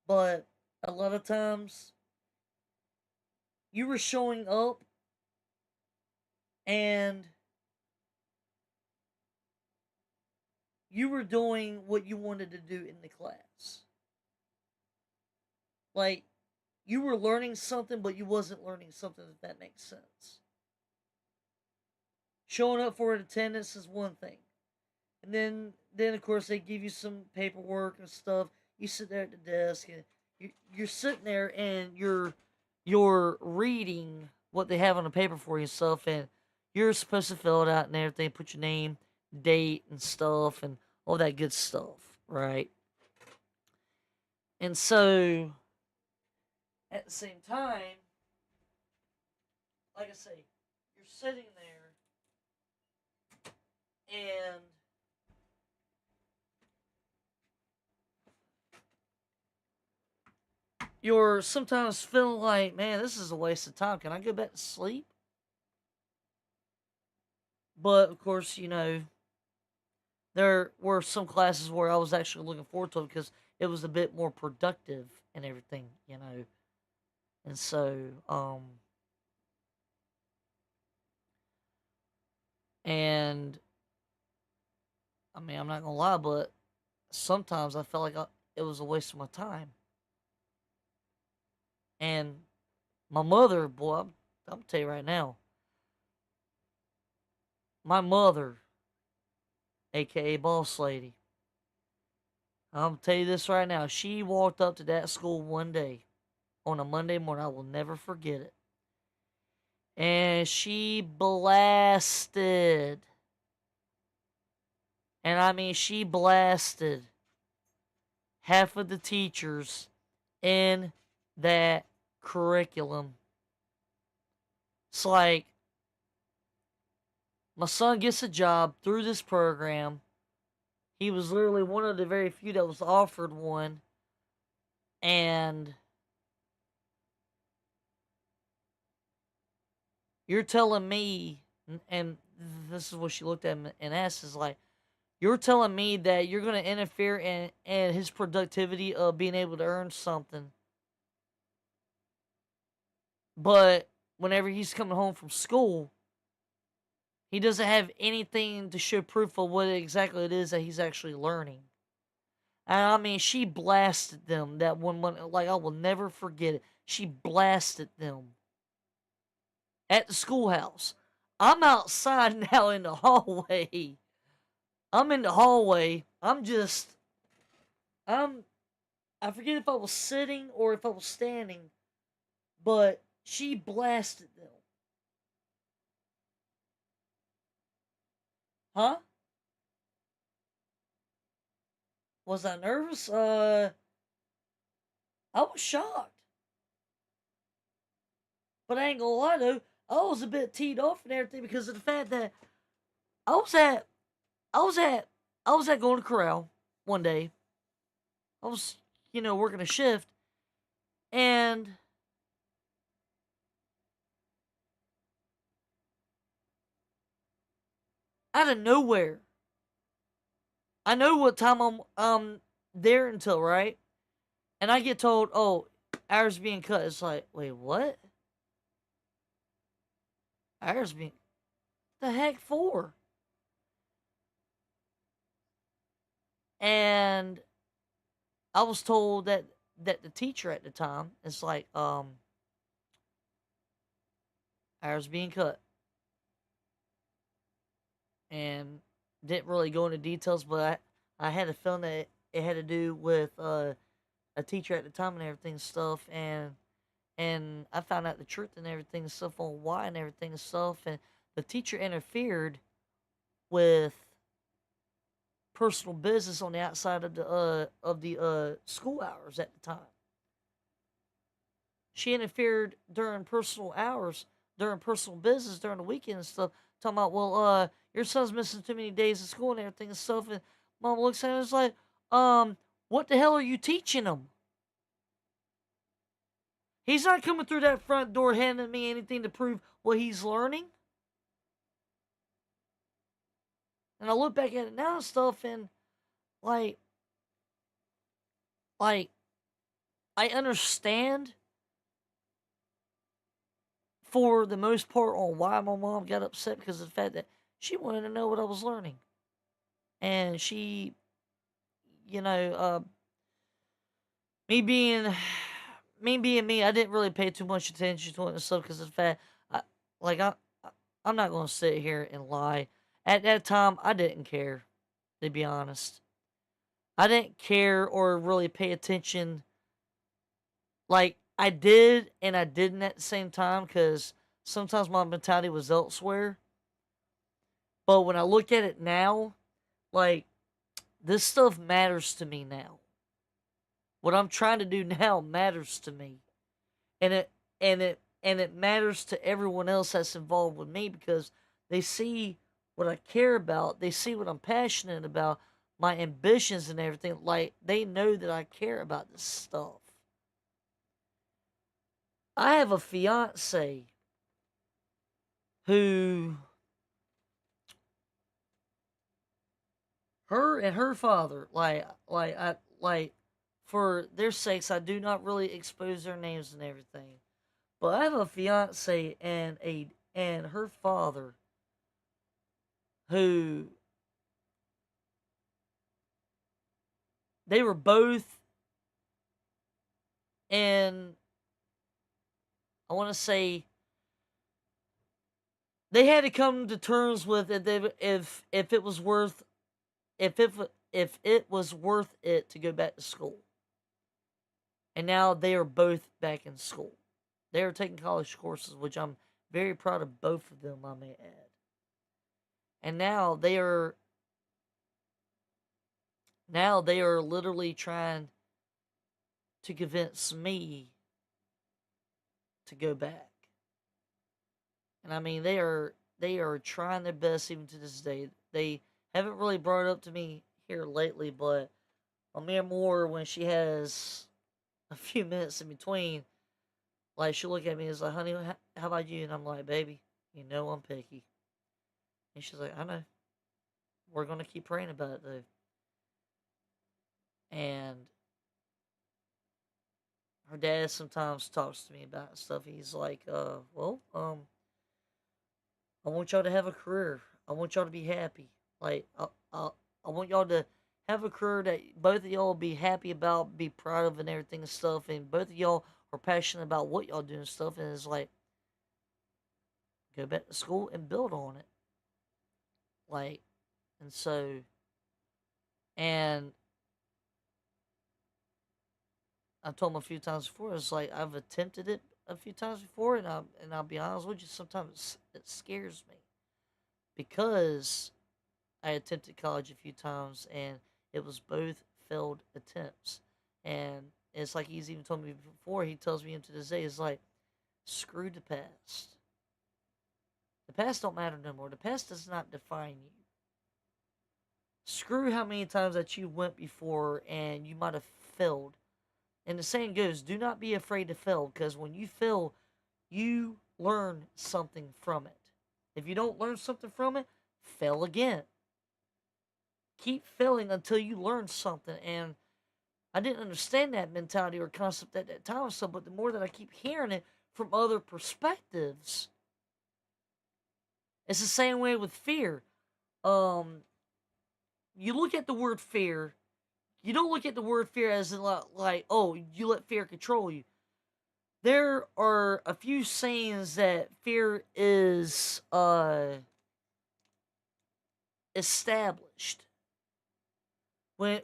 But a lot of times you were showing up and you were doing what you wanted to do in the class. Like you were learning something, but you wasn't learning something, if that makes sense. Showing up for an attendance is one thing. And then of course they give you some paperwork and stuff. You sit there at the desk and you're sitting there and you're reading what they have on the paper for you and stuff, and you're supposed to fill it out and everything, put your name, date, and stuff, and all that good stuff, right? And so at the same time, like I say, you're sitting there and you're sometimes feeling like, man, this is a waste of time. Can I go back to sleep? But of course, there were some classes where I was actually looking forward to it because it was a bit more productive and everything. And so, and I mean, I'm not gonna lie, but sometimes I felt like it was a waste of my time. And my mother, boy, I'm tell you right now, my mother, aka Boss Lady, I'm tell you this right now. She walked up to that school one day on a Monday morning. I will never forget it. And she blasted, and I mean, she blasted half of the teachers in that curriculum. It's like, my son gets a job through this program. He was literally one of the very few that was offered one. And you're telling me, and this is what she looked at him and asked, is like, you're telling me that you're going to interfere in his productivity of being able to earn something. But whenever he's coming home from school, he doesn't have anything to show proof of what exactly it is that he's actually learning. And I mean, she blasted them that one month. Like, I will never forget it. She blasted them at the schoolhouse. I'm outside now in the hallway. I'm in the hallway. I'm, I forget if I was sitting or if I was standing, but she blasted them. Huh? Was I nervous? I was shocked. But I ain't gonna lie though, I was a bit teed off and everything because of the fact that I was at I was at I was at Golden Corral one day. I was, working a shift, and out of nowhere, I know what time I'm there until, right? And I get told, "Oh, hours being cut." It's like, wait, what? Hours being the heck for? And I was told that the teacher at the time is like, hours being cut. And didn't really go into details, but I had a feeling that it had to do with a teacher at the time and everything and stuff, and I found out the truth and everything and stuff on why and everything and stuff, and the teacher interfered with personal business on the outside of the school hours at the time. She interfered during personal hours, during personal business, during the weekend and stuff, talking about, well, your son's missing too many days of school and everything and stuff, and mom looks at her and is like, what the hell are you teaching him? He's not coming through that front door handing me anything to prove what he's learning. And I look back at it now and stuff, and like, like I understand for the most part on why my mom got upset because of the fact that she wanted to know what I was learning, and she, you know, me being me, I didn't really pay too much attention to it and stuff because of the fact, I, like I'm not gonna sit here and lie. At that time, I didn't care, to be honest. I didn't care or really pay attention. Like, I did and I didn't at the same time because sometimes my mentality was elsewhere. But when I look at it now, like, this stuff matters to me now. What I'm trying to do now matters to me. And it matters to everyone else that's involved with me because they see what I care about, they see what I'm passionate about, my ambitions and everything. Like, they know that I care about this stuff. I have a fiance who, her and her father, for their sakes, I do not really expose their names and everything. But I have a fiance and her father who, they were both in, I want to say, they had to come to terms with if it was worth, if it was worth it to go back to school. And now they are both back in school. They are taking college courses, which I'm very proud of both of them, I may add. And now they are literally trying to convince me to go back. And I mean, they are trying their best even to this day. They haven't really brought it up to me here lately, but Amir Moore, when she has a few minutes in between, like, she'll look at me and is like, honey, how about you? And I'm like, baby, you know I'm picky. And she's like, I know. We're going to keep praying about it, though. And her dad sometimes talks to me about stuff. He's like, I want y'all to have a career. I want y'all to be happy. Like, I want y'all to have a career that both of y'all will be happy about, be proud of, and everything and stuff. And both of y'all are passionate about what y'all do and stuff. And it's like, go back to school and build on it. Like, and so, and I've told him a few times before. It's like I've attempted it a few times before, and I'll be honest with you. Sometimes it scares me because I attempted college a few times, and it was both failed attempts. And it's like he's even told me before. He tells me to this day, it's like, screw the past. The past don't matter no more. The past does not define you. Screw how many times that you went before and you might have failed. And the saying goes, do not be afraid to fail, because when you fail, you learn something from it. If you don't learn something from it, fail again. Keep failing until you learn something. And I didn't understand that mentality or concept at that time, so, but the more that I keep hearing it from other perspectives, it's the same way with fear. You look at the word fear. You don't look at the word fear as in like, oh, you let fear control you. There are a few sayings that fear is established. When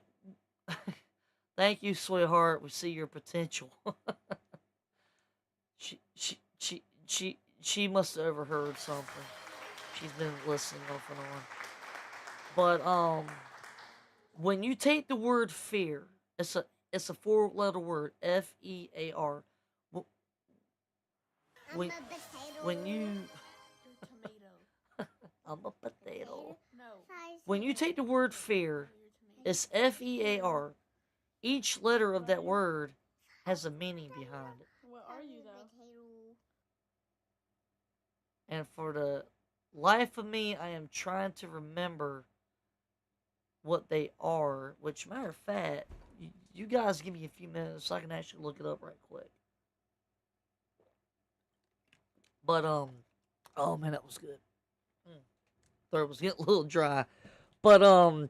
thank you, sweetheart. We see your potential. She must have overheard something. She's been listening off and on. But when you take the word fear, it's a four-letter word, FEAR. When when you Tomato. I'm a potato. No. When you take the word fear, it's FEAR. Each letter of that word has a meaning behind it. What are you though? And for the life of me, I am trying to remember what they are. Which, matter of fact, you guys give me a few minutes so I can actually look it up right quick. But oh man, that was good. Throat was getting a little dry. But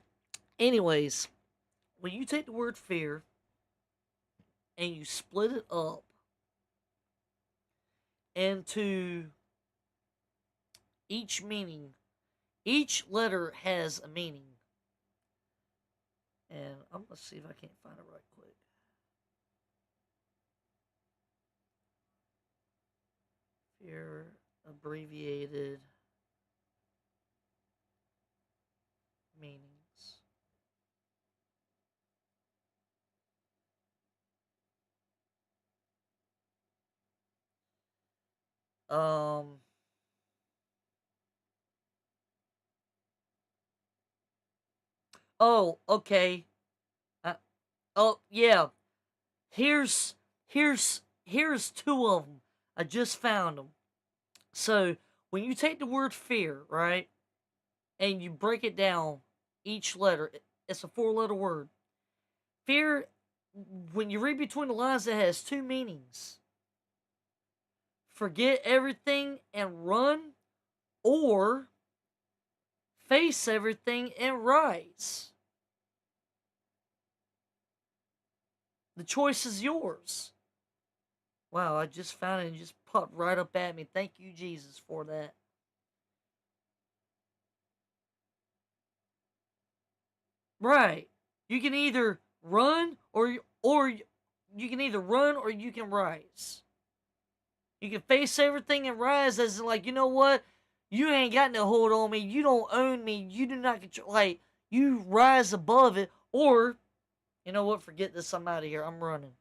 anyways, when you take the word fear and you split it up into each meaning, each letter has a meaning. And I'm gonna see if I can't find it right quick. Fear abbreviated meanings. Um oh, okay. Uh, oh, yeah. Here's here's two of them. I just found them. So, when you take the word fear, right? And you break it down each letter, it's a four-letter word. Fear, when you read between the lines, it has two meanings: forget everything and run, or face everything and rise. The choice is yours. Wow, I just found it and just popped right up at me. Thank you, Jesus, for that. Right. You can either run or you can either run or you can rise. You can face everything and rise as in, like, you know what? You ain't got no hold on me. You don't own me. You do not control. Like, you rise above it. Or, you know what? Forget this. I'm out of here. I'm running.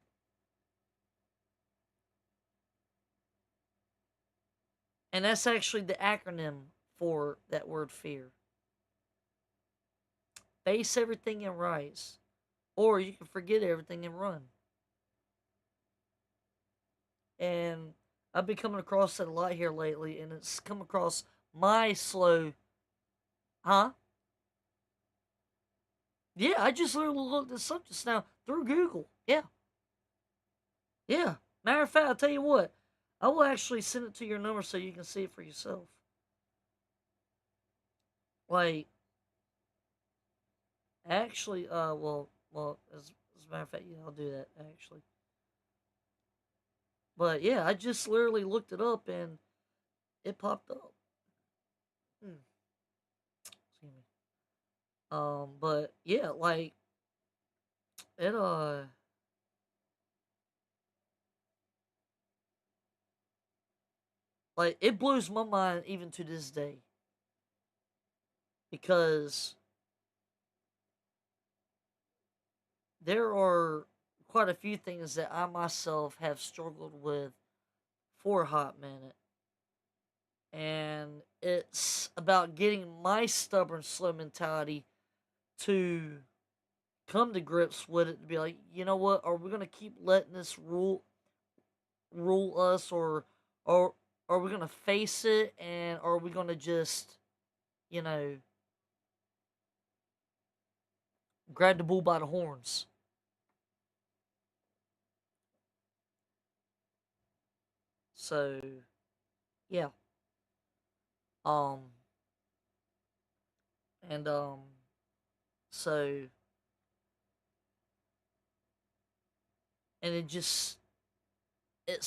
And that's actually the acronym for that word fear. Face everything and rise. Or you can forget everything and run. And I've been coming across that a lot here lately. And it's come across my slow. Huh? Yeah, I just literally looked this up just now through Google. Yeah. Yeah. Matter of fact, I'll tell you what. I will actually send it to your number so you can see it for yourself. Like, actually, as a matter of fact, yeah, I'll do that, actually. But, yeah, I just literally looked it up and it popped up. Hmm. Excuse me. But, yeah, it, it blows my mind even to this day. Because there are quite a few things that I myself have struggled with for a hot minute. And it's about getting my stubborn, slow mentality to come to grips with it, to be like, you know what, are we going to keep letting this rule us, or are we going to face it, and are we going to just, you know, grab the bull by the horns? So, yeah. Um, and, so, and it's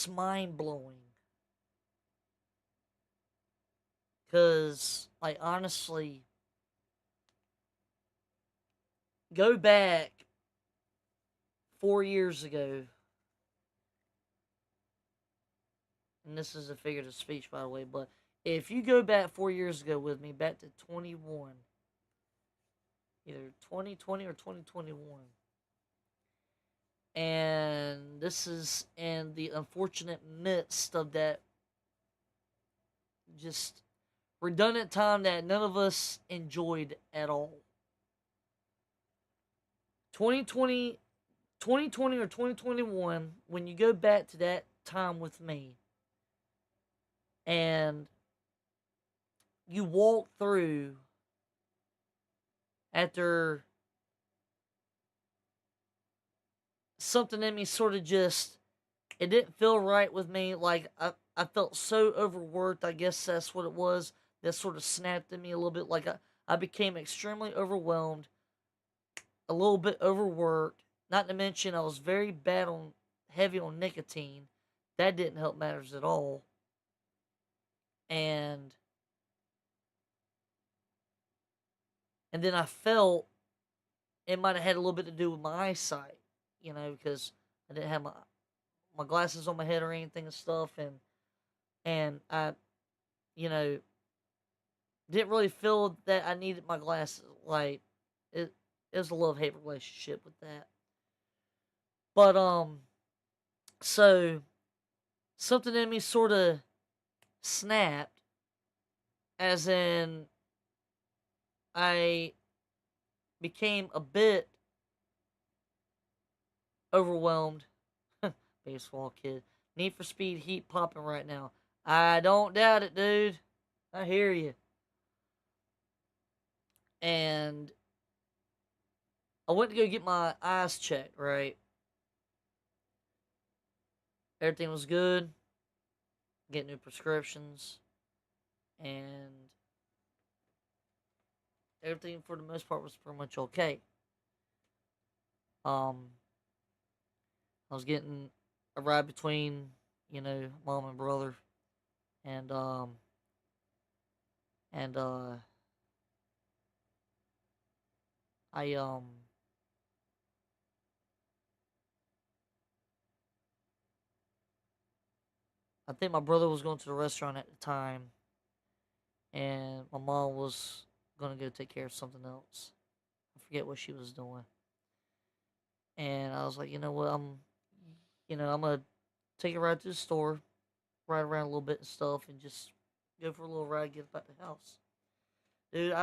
mind blowing. Because, like, honestly, go back 4 years ago, and this is a figurative speech, by the way, but if you go back 4 years ago with me, back to 21, either 2020 or 2021, and this is in the unfortunate midst of that just redundant time that none of us enjoyed at all. 2020, 2020 or 2021, when you go back to that time with me and you walk through after something in me sort of just, it didn't feel right with me. Like, I felt so overworked. I guess that's what it was. That sort of snapped at me a little bit. Like, I became extremely overwhelmed, a little bit overworked. Not to mention, I was very heavy on nicotine. That didn't help matters at all. And then I felt it might have had a little bit to do with my eyesight, because I didn't have my glasses on my head or anything and stuff, and I, you know, didn't really feel that I needed my glasses. Like, it was a love-hate relationship with that. But so something in me sort of snapped, as in I became a bit overwhelmed. Baseball kid. Need for Speed heat popping right now. I don't doubt it, dude. I hear you. And I went to go get my eyes checked, right? Everything was good. Get new prescriptions. And everything for the most part was pretty much okay. I was getting a ride between, mom and brother. And and I I think my brother was going to the restaurant at the time, and my mom was gonna go take care of something else. I forget what she was doing. And I was like, you know what, I'm gonna take a ride to the store, ride around a little bit and stuff, and just go for a little ride, get back to the house. Dude,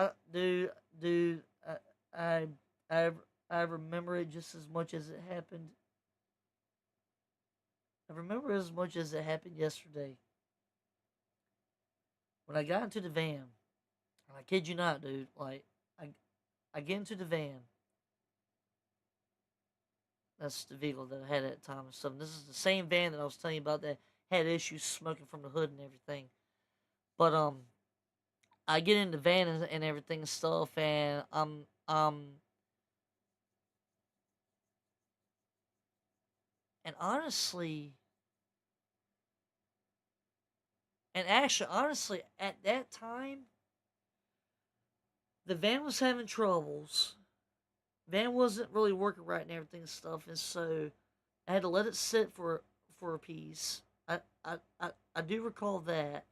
I, I, I remember it just as much as it happened. I remember it as much as it happened yesterday. When I got into the van, and I kid you not, dude, like, I get into the van. That's the vehicle that I had at the time and stuff. And this is the same van that I was telling you about that had issues smoking from the hood and everything. But I get in the van and everything and stuff, and and honestly, and actually, honestly, at that time, the van was having troubles. Van wasn't really working right and everything and stuff, and so I had to let it sit for a piece. I do recall that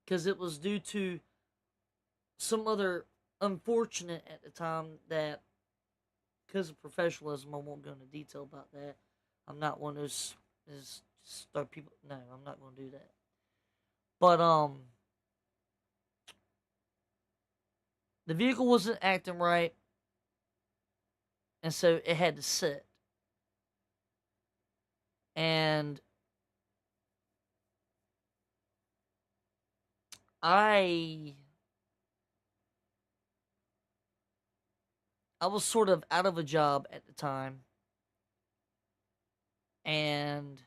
because it was due to some other unfortunate at the time that, because of professionalism, I won't go into detail about that. I'm not one of those is start people. No, I'm not going to do that. But the vehicle wasn't acting right, and so it had to sit. And I I was sort of out of a job at the time, and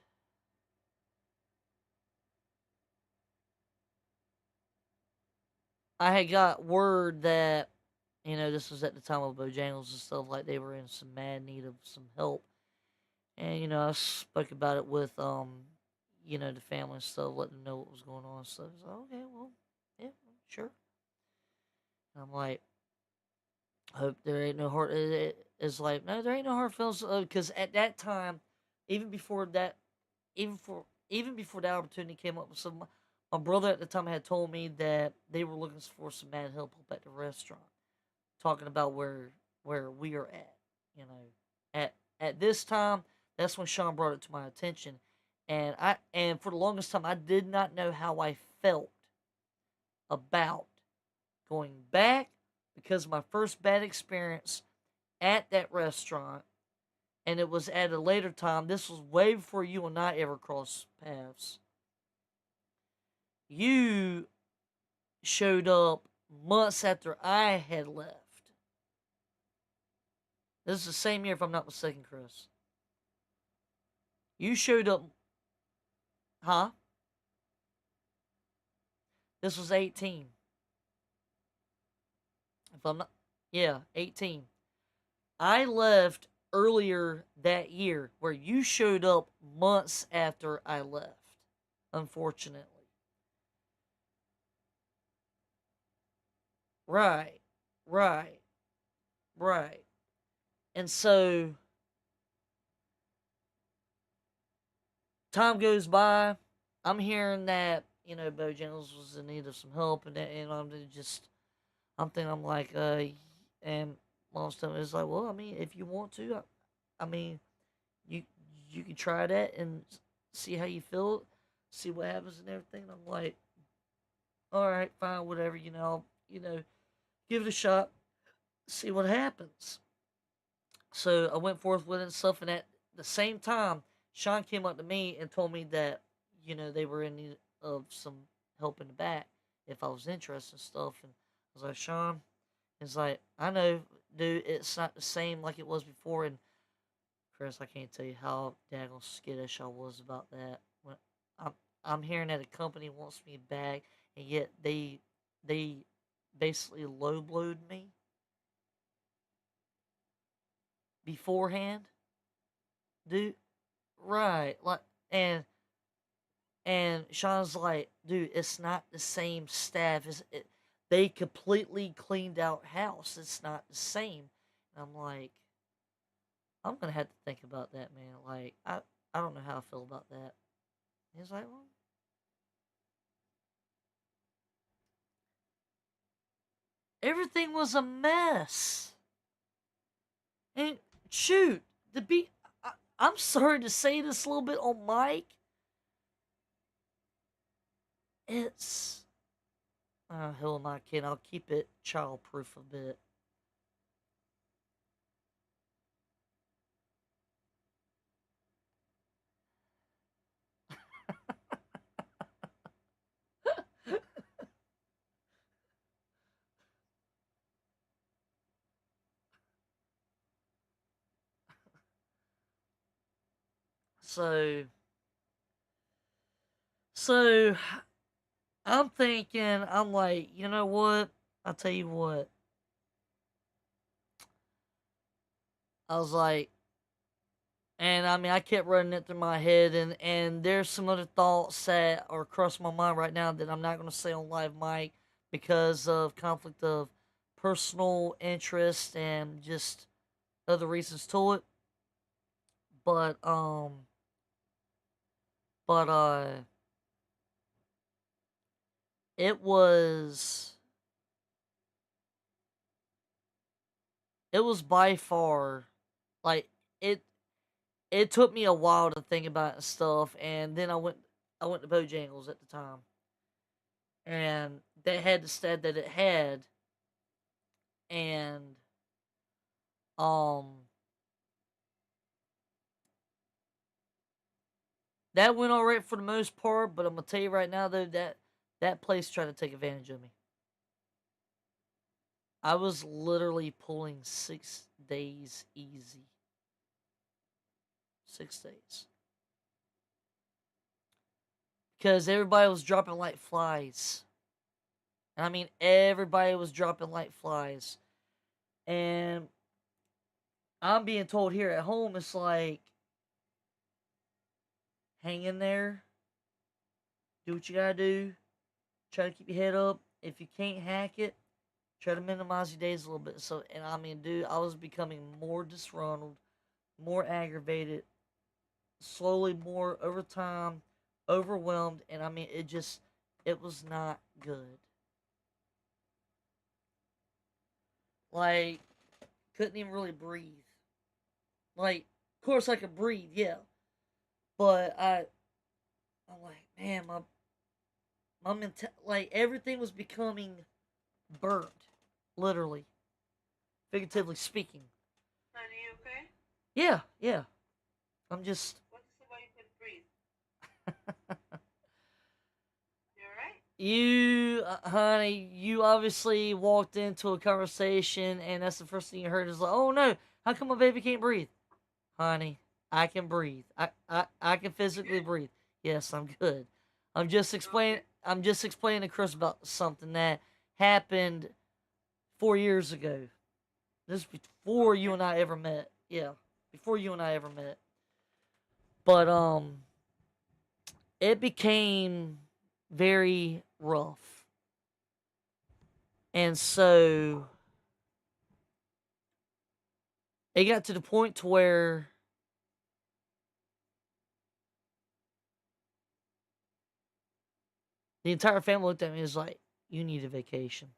I had got word that, this was at the time of Bojangles and stuff, like they were in some mad need of some help. And, I spoke about it with, the family and stuff, let them know what was going on and stuff. So, okay, well, yeah, sure. And I'm like, Hope there ain't no hard. It's like no, there ain't no hard feelings because at that time, even before that, even before the opportunity came up, so my brother at the time had told me that they were looking for some mad help up at the restaurant, talking about where we are at. You know, at this time, that's when Sean brought it to my attention, and for the longest time, I did not know how I felt about going back because of my first bad experience at that restaurant, and it was at a later time. This was way before you and I ever crossed paths. You showed up months after I had left. This is the same year, if I'm not mistaken, Chris. You showed up, huh? This was 18. If I'm not, yeah, 18. I left earlier that year, where you showed up months after I left, unfortunately. Right, right, right. And so time goes by. I'm hearing that Bojangles was in need of some help, and I'm thinking I'm like and mom's telling me it's like, well, I mean, if you want to, I mean, you you can try that and see how you feel, see what happens and everything. And I'm like, all right, fine, whatever, give it a shot, see what happens. So I went forth with it and stuff, and at the same time, Sean came up to me and told me that, they were in need of some help in the back if I was interested in stuff. And I was like, Sean, it's like, I know, dude, it's not the same like it was before. And Chris, I can't tell you how daggone skittish I was about that. When I'm, I'm hearing that a company wants me back, and yet they basically low blowed me beforehand, dude. Right, like, and Sean's like, dude, it's not the same staff. They completely cleaned out house. It's not the same. And I'm like, I'm gonna have to think about that, man. Like, I don't know how I feel about that. He's like, well, everything was a mess. And shoot, to be, I'm sorry to say this a little bit on mic. It's, hell am I kidding? I'll keep it childproof a bit. So, so I'm thinking, I'm like, you know what? I'll tell you what. I was like, and I mean, I kept running it through my head, and there's some other thoughts that are across my mind right now that I'm not going to say on live mic because of conflict of personal interest and just other reasons to it. But but it was it was by far like it it took me a while to think about it and stuff, and then I went to Bojangles at the time, and they had the stat that it had, and um that went all right for the most part. But I'm gonna tell you right now though that place tried to take advantage of me. I was literally pulling 6 days easy, 6 days, because everybody was dropping like flies. And I mean, everybody was dropping like flies. And I'm being told here at home, it's like, hang in there, do what you gotta do, try to keep your head up. If you can't hack it, Try to minimize your days a little bit. So, and I mean, dude, I was becoming more disgruntled, more aggravated, slowly more over time, overwhelmed, and I mean, it was not good. Like, couldn't even really breathe. Like, of course I could breathe, yeah, but I'm like, man, like everything was becoming burnt, literally, figuratively speaking. Honey, you okay? Yeah, yeah. I'm just. What is it why you can breathe? You alright? You, honey, you obviously walked into a conversation, and that's the first thing you heard is like, "Oh no, how come my baby can't breathe?" Honey, I can breathe. I can physically breathe. Yes, I'm good. Okay. I'm just explaining to Chris about something that happened 4 years ago. This is before you Okay. and I ever met. Yeah, before you and I ever met. But it became very rough, and so it got to the point to where the entire family looked at me and was like, "You need a vacation."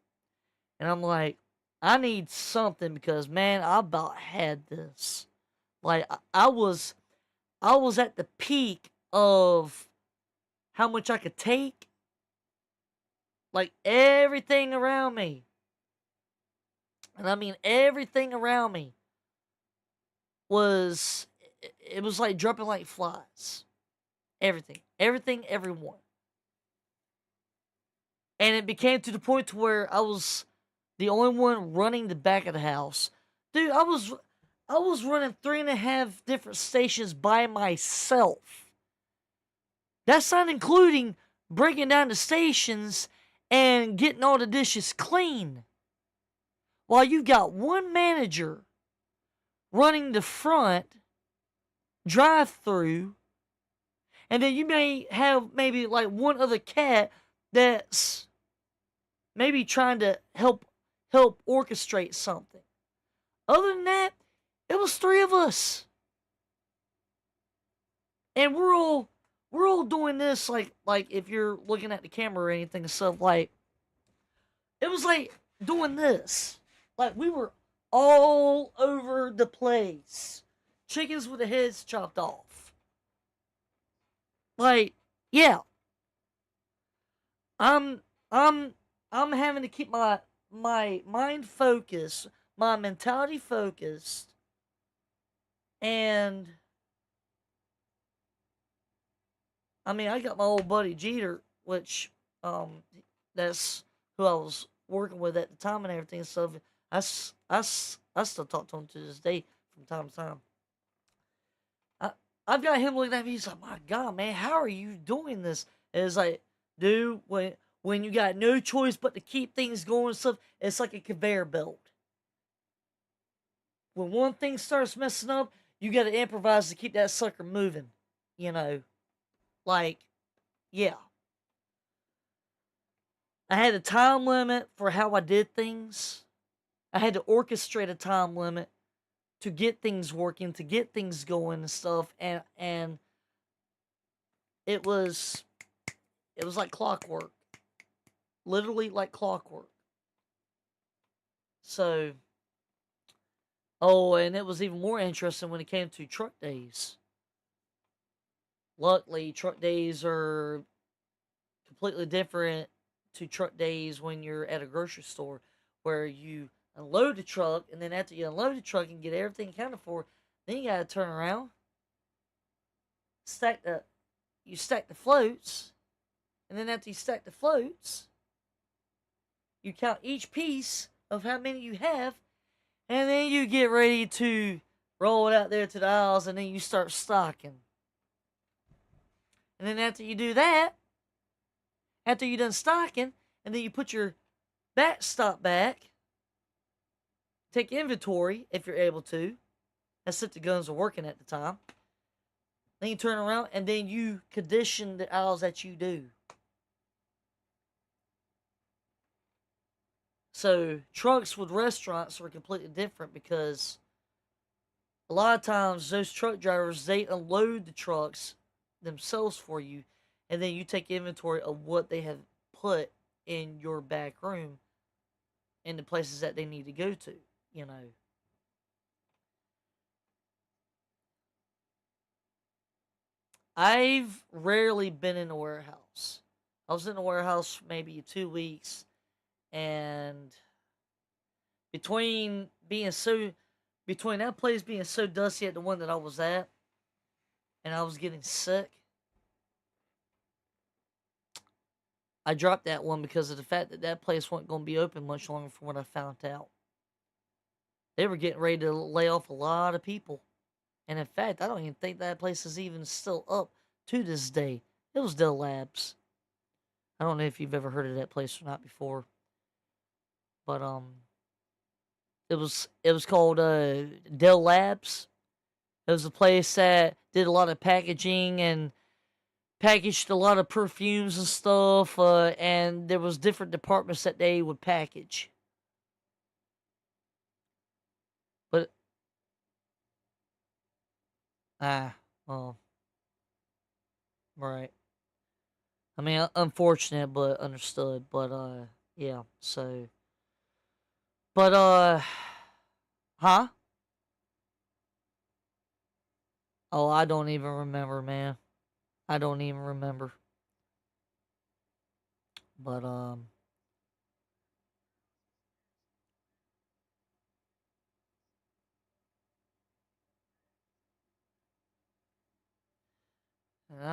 And I'm like, "I need something because man, I about had this. Like I was at the peak of how much I could take. Like everything around me. And I mean everything around me was it was like dropping like flies. Everything. Everything, everyone. And it became to the point to where I was the only one running the back of the house. Dude, I was running 3.5 different stations by myself. That's not including breaking down the stations and getting all the dishes clean. While you got one manager running the front drive through, and then you may have maybe like one other cat that's maybe trying to help orchestrate something. Other than that, it was three of us. And we're all doing this like if you're looking at the camera or anything and stuff like it was like doing this. Like we were all over the place. Chickens with the heads chopped off. Like, yeah. I'm I'm I'm having to keep my mind focused, my mentality focused, and I mean I got my old buddy Jeter, which um that's who I was working with at the time and everything. So I still talk to him to this day from time to time. I I've got him looking at me. He's like, "My God, man, how are you doing this?" And it's like, dude, when you got no choice but to keep things going and stuff, it's like a conveyor belt. When one thing starts messing up, you got to improvise to keep that sucker moving. You know, like, yeah. I had a time limit for how I did things. I had to orchestrate a time limit to get things working, to get things going and stuff. And it was it was like clockwork, literally like clockwork. So, oh, and it was even more interesting when it came to truck days. Luckily, truck days are completely different to truck days when you're at a grocery store, where you unload the truck, and then after you unload the truck and get everything accounted for, then you gotta turn around, stack the you stack the floats, and then after you stack the floats, you count each piece of how many you have, and then you get ready to roll it out there to the aisles, and then you start stocking. And then after you do that, after you're done stocking, and then you put your back stock back, take inventory if you're able to, as if the guns are working at the time. Then you turn around and then you condition the aisles that you do. So trucks with restaurants are completely different because a lot of times those truck drivers, they unload the trucks themselves for you, and then you take inventory of what they have put in your back room in the places that they need to go to, you know. I've rarely been in a warehouse. I was in a warehouse for maybe 2 weeks, and between being so between that place being so dusty at the one that I was at, and I was getting sick, I dropped that one because of the fact that that place wasn't going to be open much longer from what I found out. They were getting ready to lay off a lot of people. And in fact, I don't even think that place is even still up to this day. It was Dell Labs. I don't know if you've ever heard of that place or not before. But it was called Dell Labs. It was a place that did a lot of packaging and packaged a lot of perfumes and stuff, and there was different departments that they would package. But ah, well, right. I mean, unfortunate, but understood. But yeah. So, but huh? Oh, I don't even remember, man. I don't even remember. But I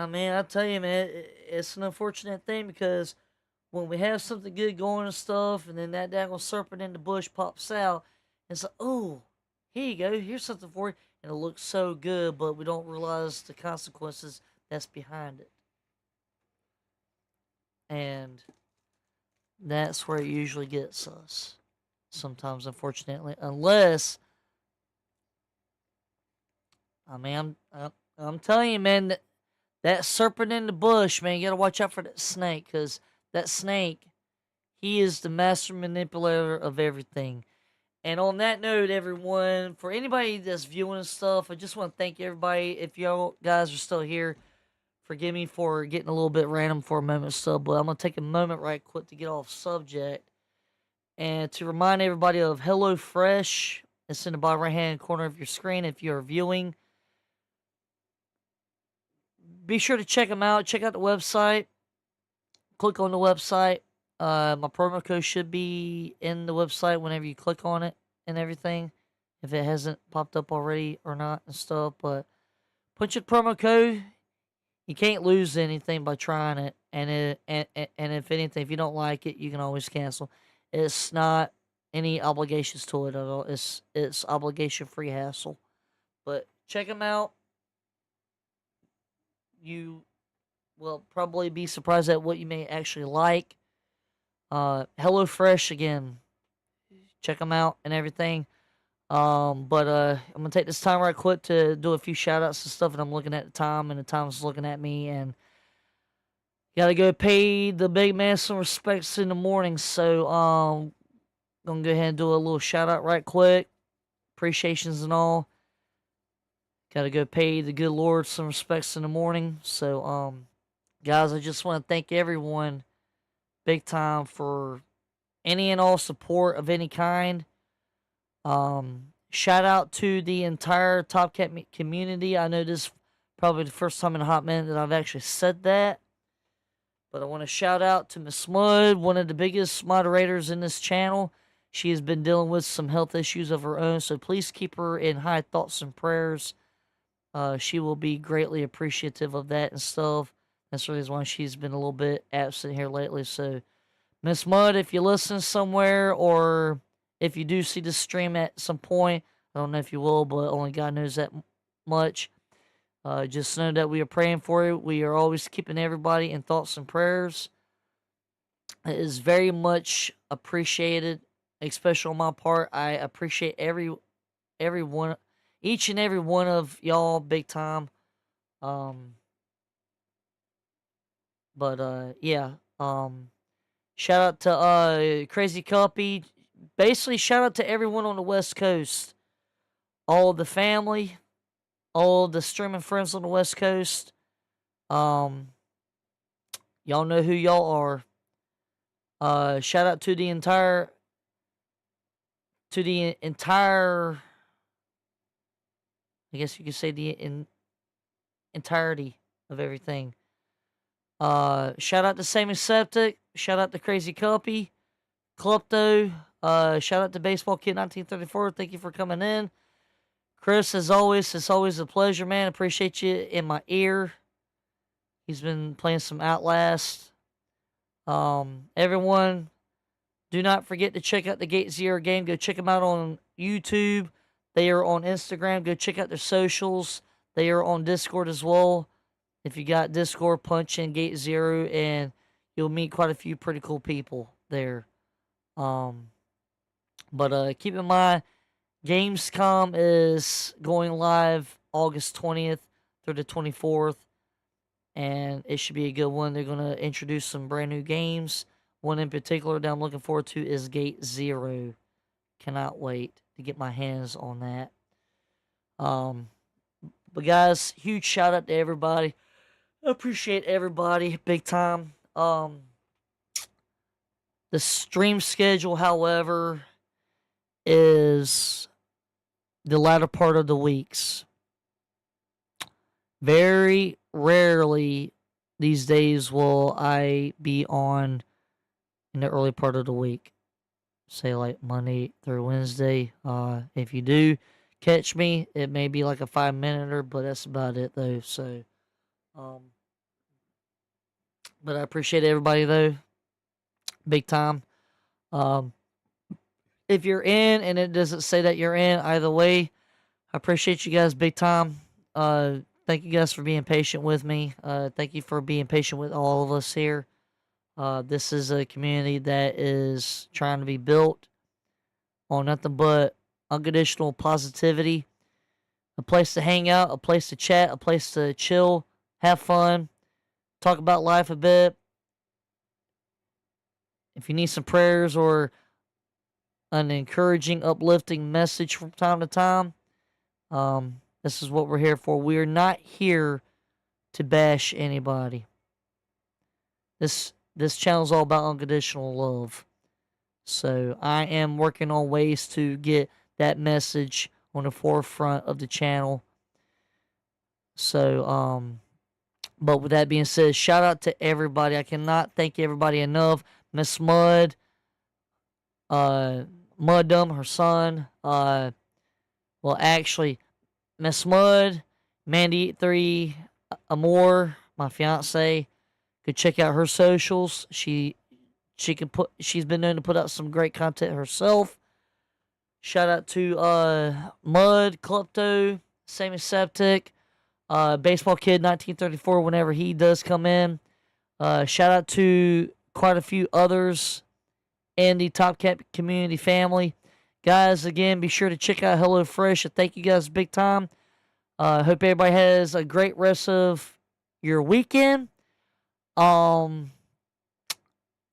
mean, I tell you, man, it's an unfortunate thing because when we have something good going and stuff, and then that daggone serpent in the bush pops out, and it's like, oh, here you go, here's something for you, and it looks so good, but we don't realize the consequences that's behind it, and that's where it usually gets us. Sometimes, unfortunately, unless I mean, I'm telling you, man, that serpent in the bush, man, you gotta watch out for that snake, cause that snake, he is the master manipulator of everything. And on that note, everyone, for anybody that's viewing and stuff, I just want to thank everybody. If y'all guys are still here, forgive me for getting a little bit random for a moment, so, but I'm gonna take a moment right quick to get off subject and to remind everybody of HelloFresh. It's in the bottom right hand corner of your screen if you're viewing. Be sure to check them out. Check out the website. Click on the website. My promo code should be in the website whenever you click on it and everything. If it hasn't popped up already or not and stuff, but put your promo code. You can't lose anything by trying it, and if anything, if you don't like it, you can always cancel. It's not any obligations to it at all. It's obligation free hassle. But check them out. You will probably be surprised at what you may actually like. HelloFresh again. Check them out and everything. But I'm gonna take this time right quick to do a few shout outs and stuff, and I'm looking at the time, and the time's looking at me, and gotta go pay the big man some respects in the morning. So gonna go ahead and do a little shout out right quick, appreciations and all. Gotta go pay the good Lord some respects in the morning. So guys, I just want to thank everyone big time for any and all support of any kind. Shout out to the entire Topcat community. I know this is probably the first time in a hot minute that I've actually said that. But I want to shout out to Miss Mud, one of the biggest moderators in this channel. She has been dealing with some health issues of her own, so please keep her in high thoughts and prayers. She will be greatly appreciative of that and stuff. That's the reason why she's been a little bit absent here lately. So, Miss Mud, if you listen somewhere or if you do see this stream at some point, I don't know if you will, but only God knows that much. Just know that we are praying for you. We are always keeping everybody in thoughts and prayers. It is very much appreciated, especially on my part. I appreciate everyone, each and every one of y'all, big time. Um, but yeah. Shout out to Crazy Cuppy. basically, shout out to everyone on the West Coast, all of the family, all of the streaming friends on the West Coast. Um, y'all know who y'all are. Shout out to the entire. I guess you could say the entirety of everything. Shout out to Same Septic. Shout out to Crazy Cuppy, Klepto. Shout out to Baseball Kid 1934. Thank you for coming in. Chris, as always, it's always a pleasure, man. Appreciate you in my ear. He's been playing some Outlast. Everyone, do not forget to check out the Gate Zero game. Go check them out on YouTube. They are on Instagram. Go check out their socials. They are on Discord as well. If you got Discord, punch in Gate Zero and you'll meet quite a few pretty cool people there. But keep in mind, Gamescom is going live August 20th through the 24th, and it should be a good one. They're going to introduce some brand new games. One in particular that I'm looking forward to is Gate Zero. Cannot wait to get my hands on that. But guys, huge shout out to everybody. Appreciate everybody big time. The stream schedule, however, is the latter part of the weeks. Very rarely these days will I be on in the early part of the week. Say like Monday through Wednesday. If you do catch me, it may be like a 5-minute, but that's about it though. So, but I appreciate everybody though, big time. If you're in and it doesn't say that you're in, either way, I appreciate you guys big time. Thank you guys for being patient with me. Thank you for being patient with all of us here. This is a community that is trying to be built on nothing but unconditional positivity. A place to hang out, a place to chat, a place to chill, have fun, talk about life a bit. If you need some prayers or an encouraging, uplifting message from time to time, this is what we're here for. We are not here to bash anybody. This channel is all about unconditional love. So I am working on ways to get that message on the forefront of the channel. So, but with that being said, shout out to everybody. I cannot thank everybody enough. Miss Mud, Muddum, her son, well, actually, Miss Mud, Mandy3, Amore, my fiance. Go check out her socials. She's been known to put out some great content herself. Shout out to Mud, Klepto, Same Septic, Baseball Kid 1934 whenever he does come in. Shout out to quite a few others in the Topcat community family. Guys, again, be sure to check out HelloFresh. Thank you guys big time. Hope everybody has a great rest of your weekend. We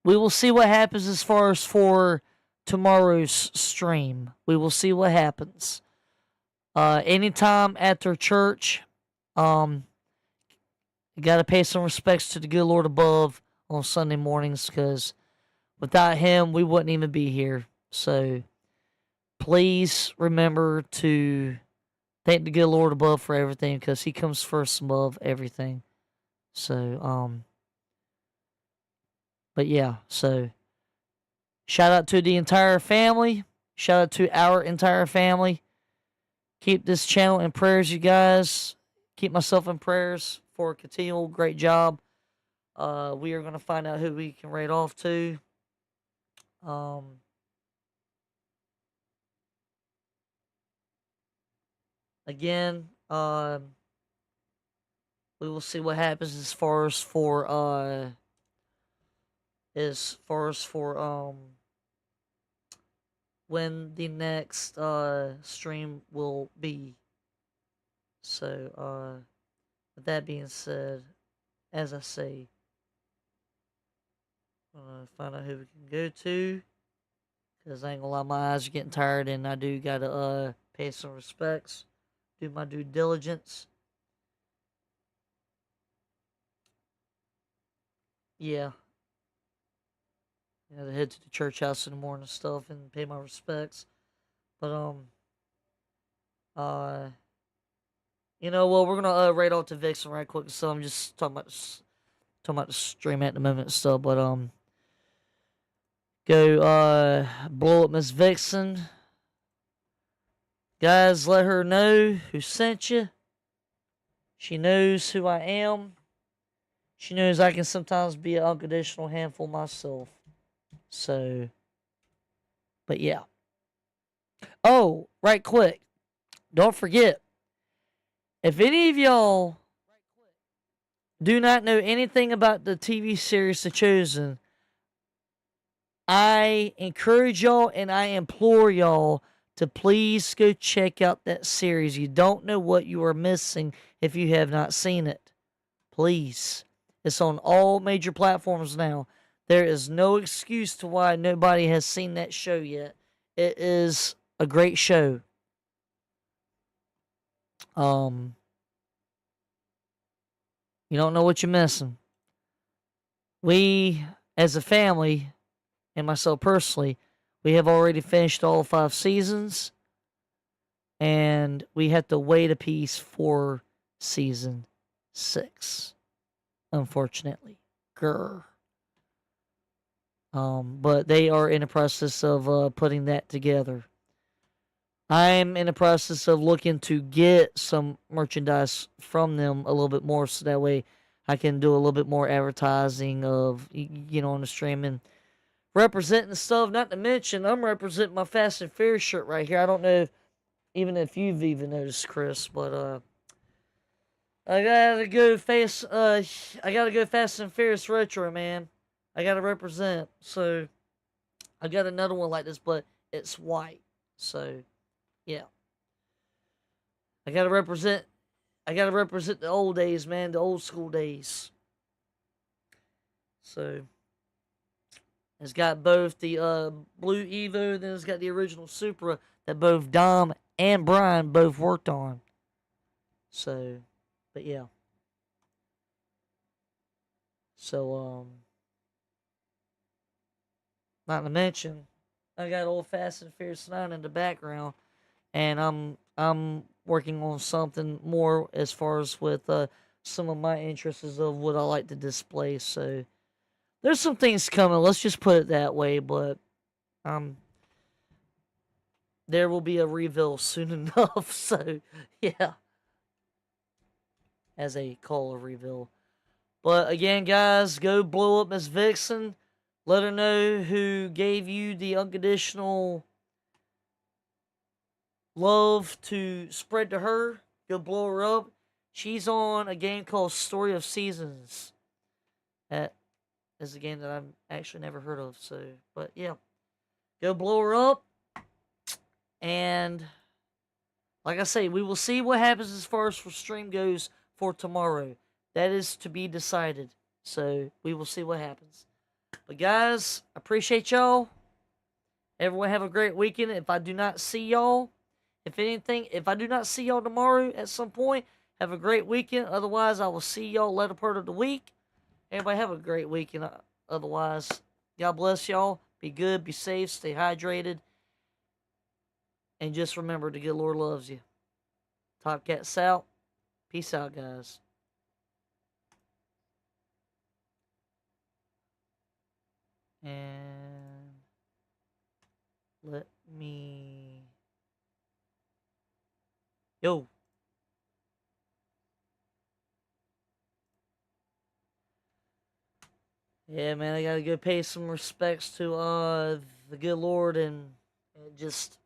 will see what happens as far as for tomorrow's stream. We will see what happens. Anytime after church, you gotta pay some respects to the good Lord above on Sunday mornings, because without him, we wouldn't even be here. So please remember to thank the good Lord above for everything, because he comes first above everything. So, but yeah, so shout out to the entire family. Shout out to our entire family. Keep this channel in prayers, you guys. Keep myself in prayers for a continual great job. We are going to find out who we can rate off to. Again, we will see what happens as far as for when the next stream will be. So with that being said, as I say, I'm gonna find out who we can go to, Because I ain't gonna lie, my eyes are getting tired, and I do gotta pay some respects, do my due diligence. Yeah, to head to the church house in the morning and stuff and pay my respects. But uh, well, we're gonna raid out to Vixen right quick. So I'm just talking about the stream at the moment and stuff. But go blow up Miss Vixen, guys. Let her know who sent you. She knows who I am. She knows I can sometimes be an unconditional handful myself. So, but yeah. Oh, right quick. Don't forget, if any of y'all do not know anything about the TV series The Chosen, I encourage y'all and I implore y'all to please go check out that series. You don't know what you are missing if you have not seen it. Please. It's on all major platforms now. There is no excuse to why nobody has seen that show yet. It is a great show. You don't know what you're missing. We, as a family, and myself personally, we have already finished all 5 seasons, and we have to wait a piece for season 6, unfortunately. Grr. But they are in the process of putting that together. I'm in the process of looking to get some merchandise from them a little bit more, so that way I can do a little bit more advertising of, on the stream and representing stuff. Not to mention, I'm representing my Fast and Furious shirt right here. I don't know even if you've even noticed, Chris, but I gotta go Fast and Furious retro, man. I gotta represent. So I got another one like this, but it's white. So yeah, I gotta represent. I gotta represent the old days, man, the old school days. So it's got both the blue Evo, then it's got the original Supra that both Dom and Brian both worked on. So, but yeah. So not to mention, I got old Fast and Furious 9 in the background, and I'm working on something more as far as with some of my interests of what I like to display. So there's some things coming. Let's just put it that way. But there will be a reveal soon enough. So yeah, as a call of reveal. But again, guys, go blow up Miss Vixen. Let her know who gave you the unconditional love to spread to her. Go blow her up. She's on a game called Story of Seasons. That is a game that I've actually never heard of. So, but yeah, go blow her up. And like I say, we will see what happens as far as for stream goes for tomorrow. That is to be decided. So we will see what happens. But guys, appreciate y'all. Everyone have a great weekend. If I do not see y'all, if I do not see y'all tomorrow at some point, have a great weekend. Otherwise, I will see y'all later part of the week. Everybody have a great weekend. Otherwise, God bless y'all. Be good, be safe, stay hydrated. And just remember, the good Lord loves you. Topcat out. Peace out, guys. And let me... Yo. Yeah, man, I gotta go pay some respects to the good Lord and just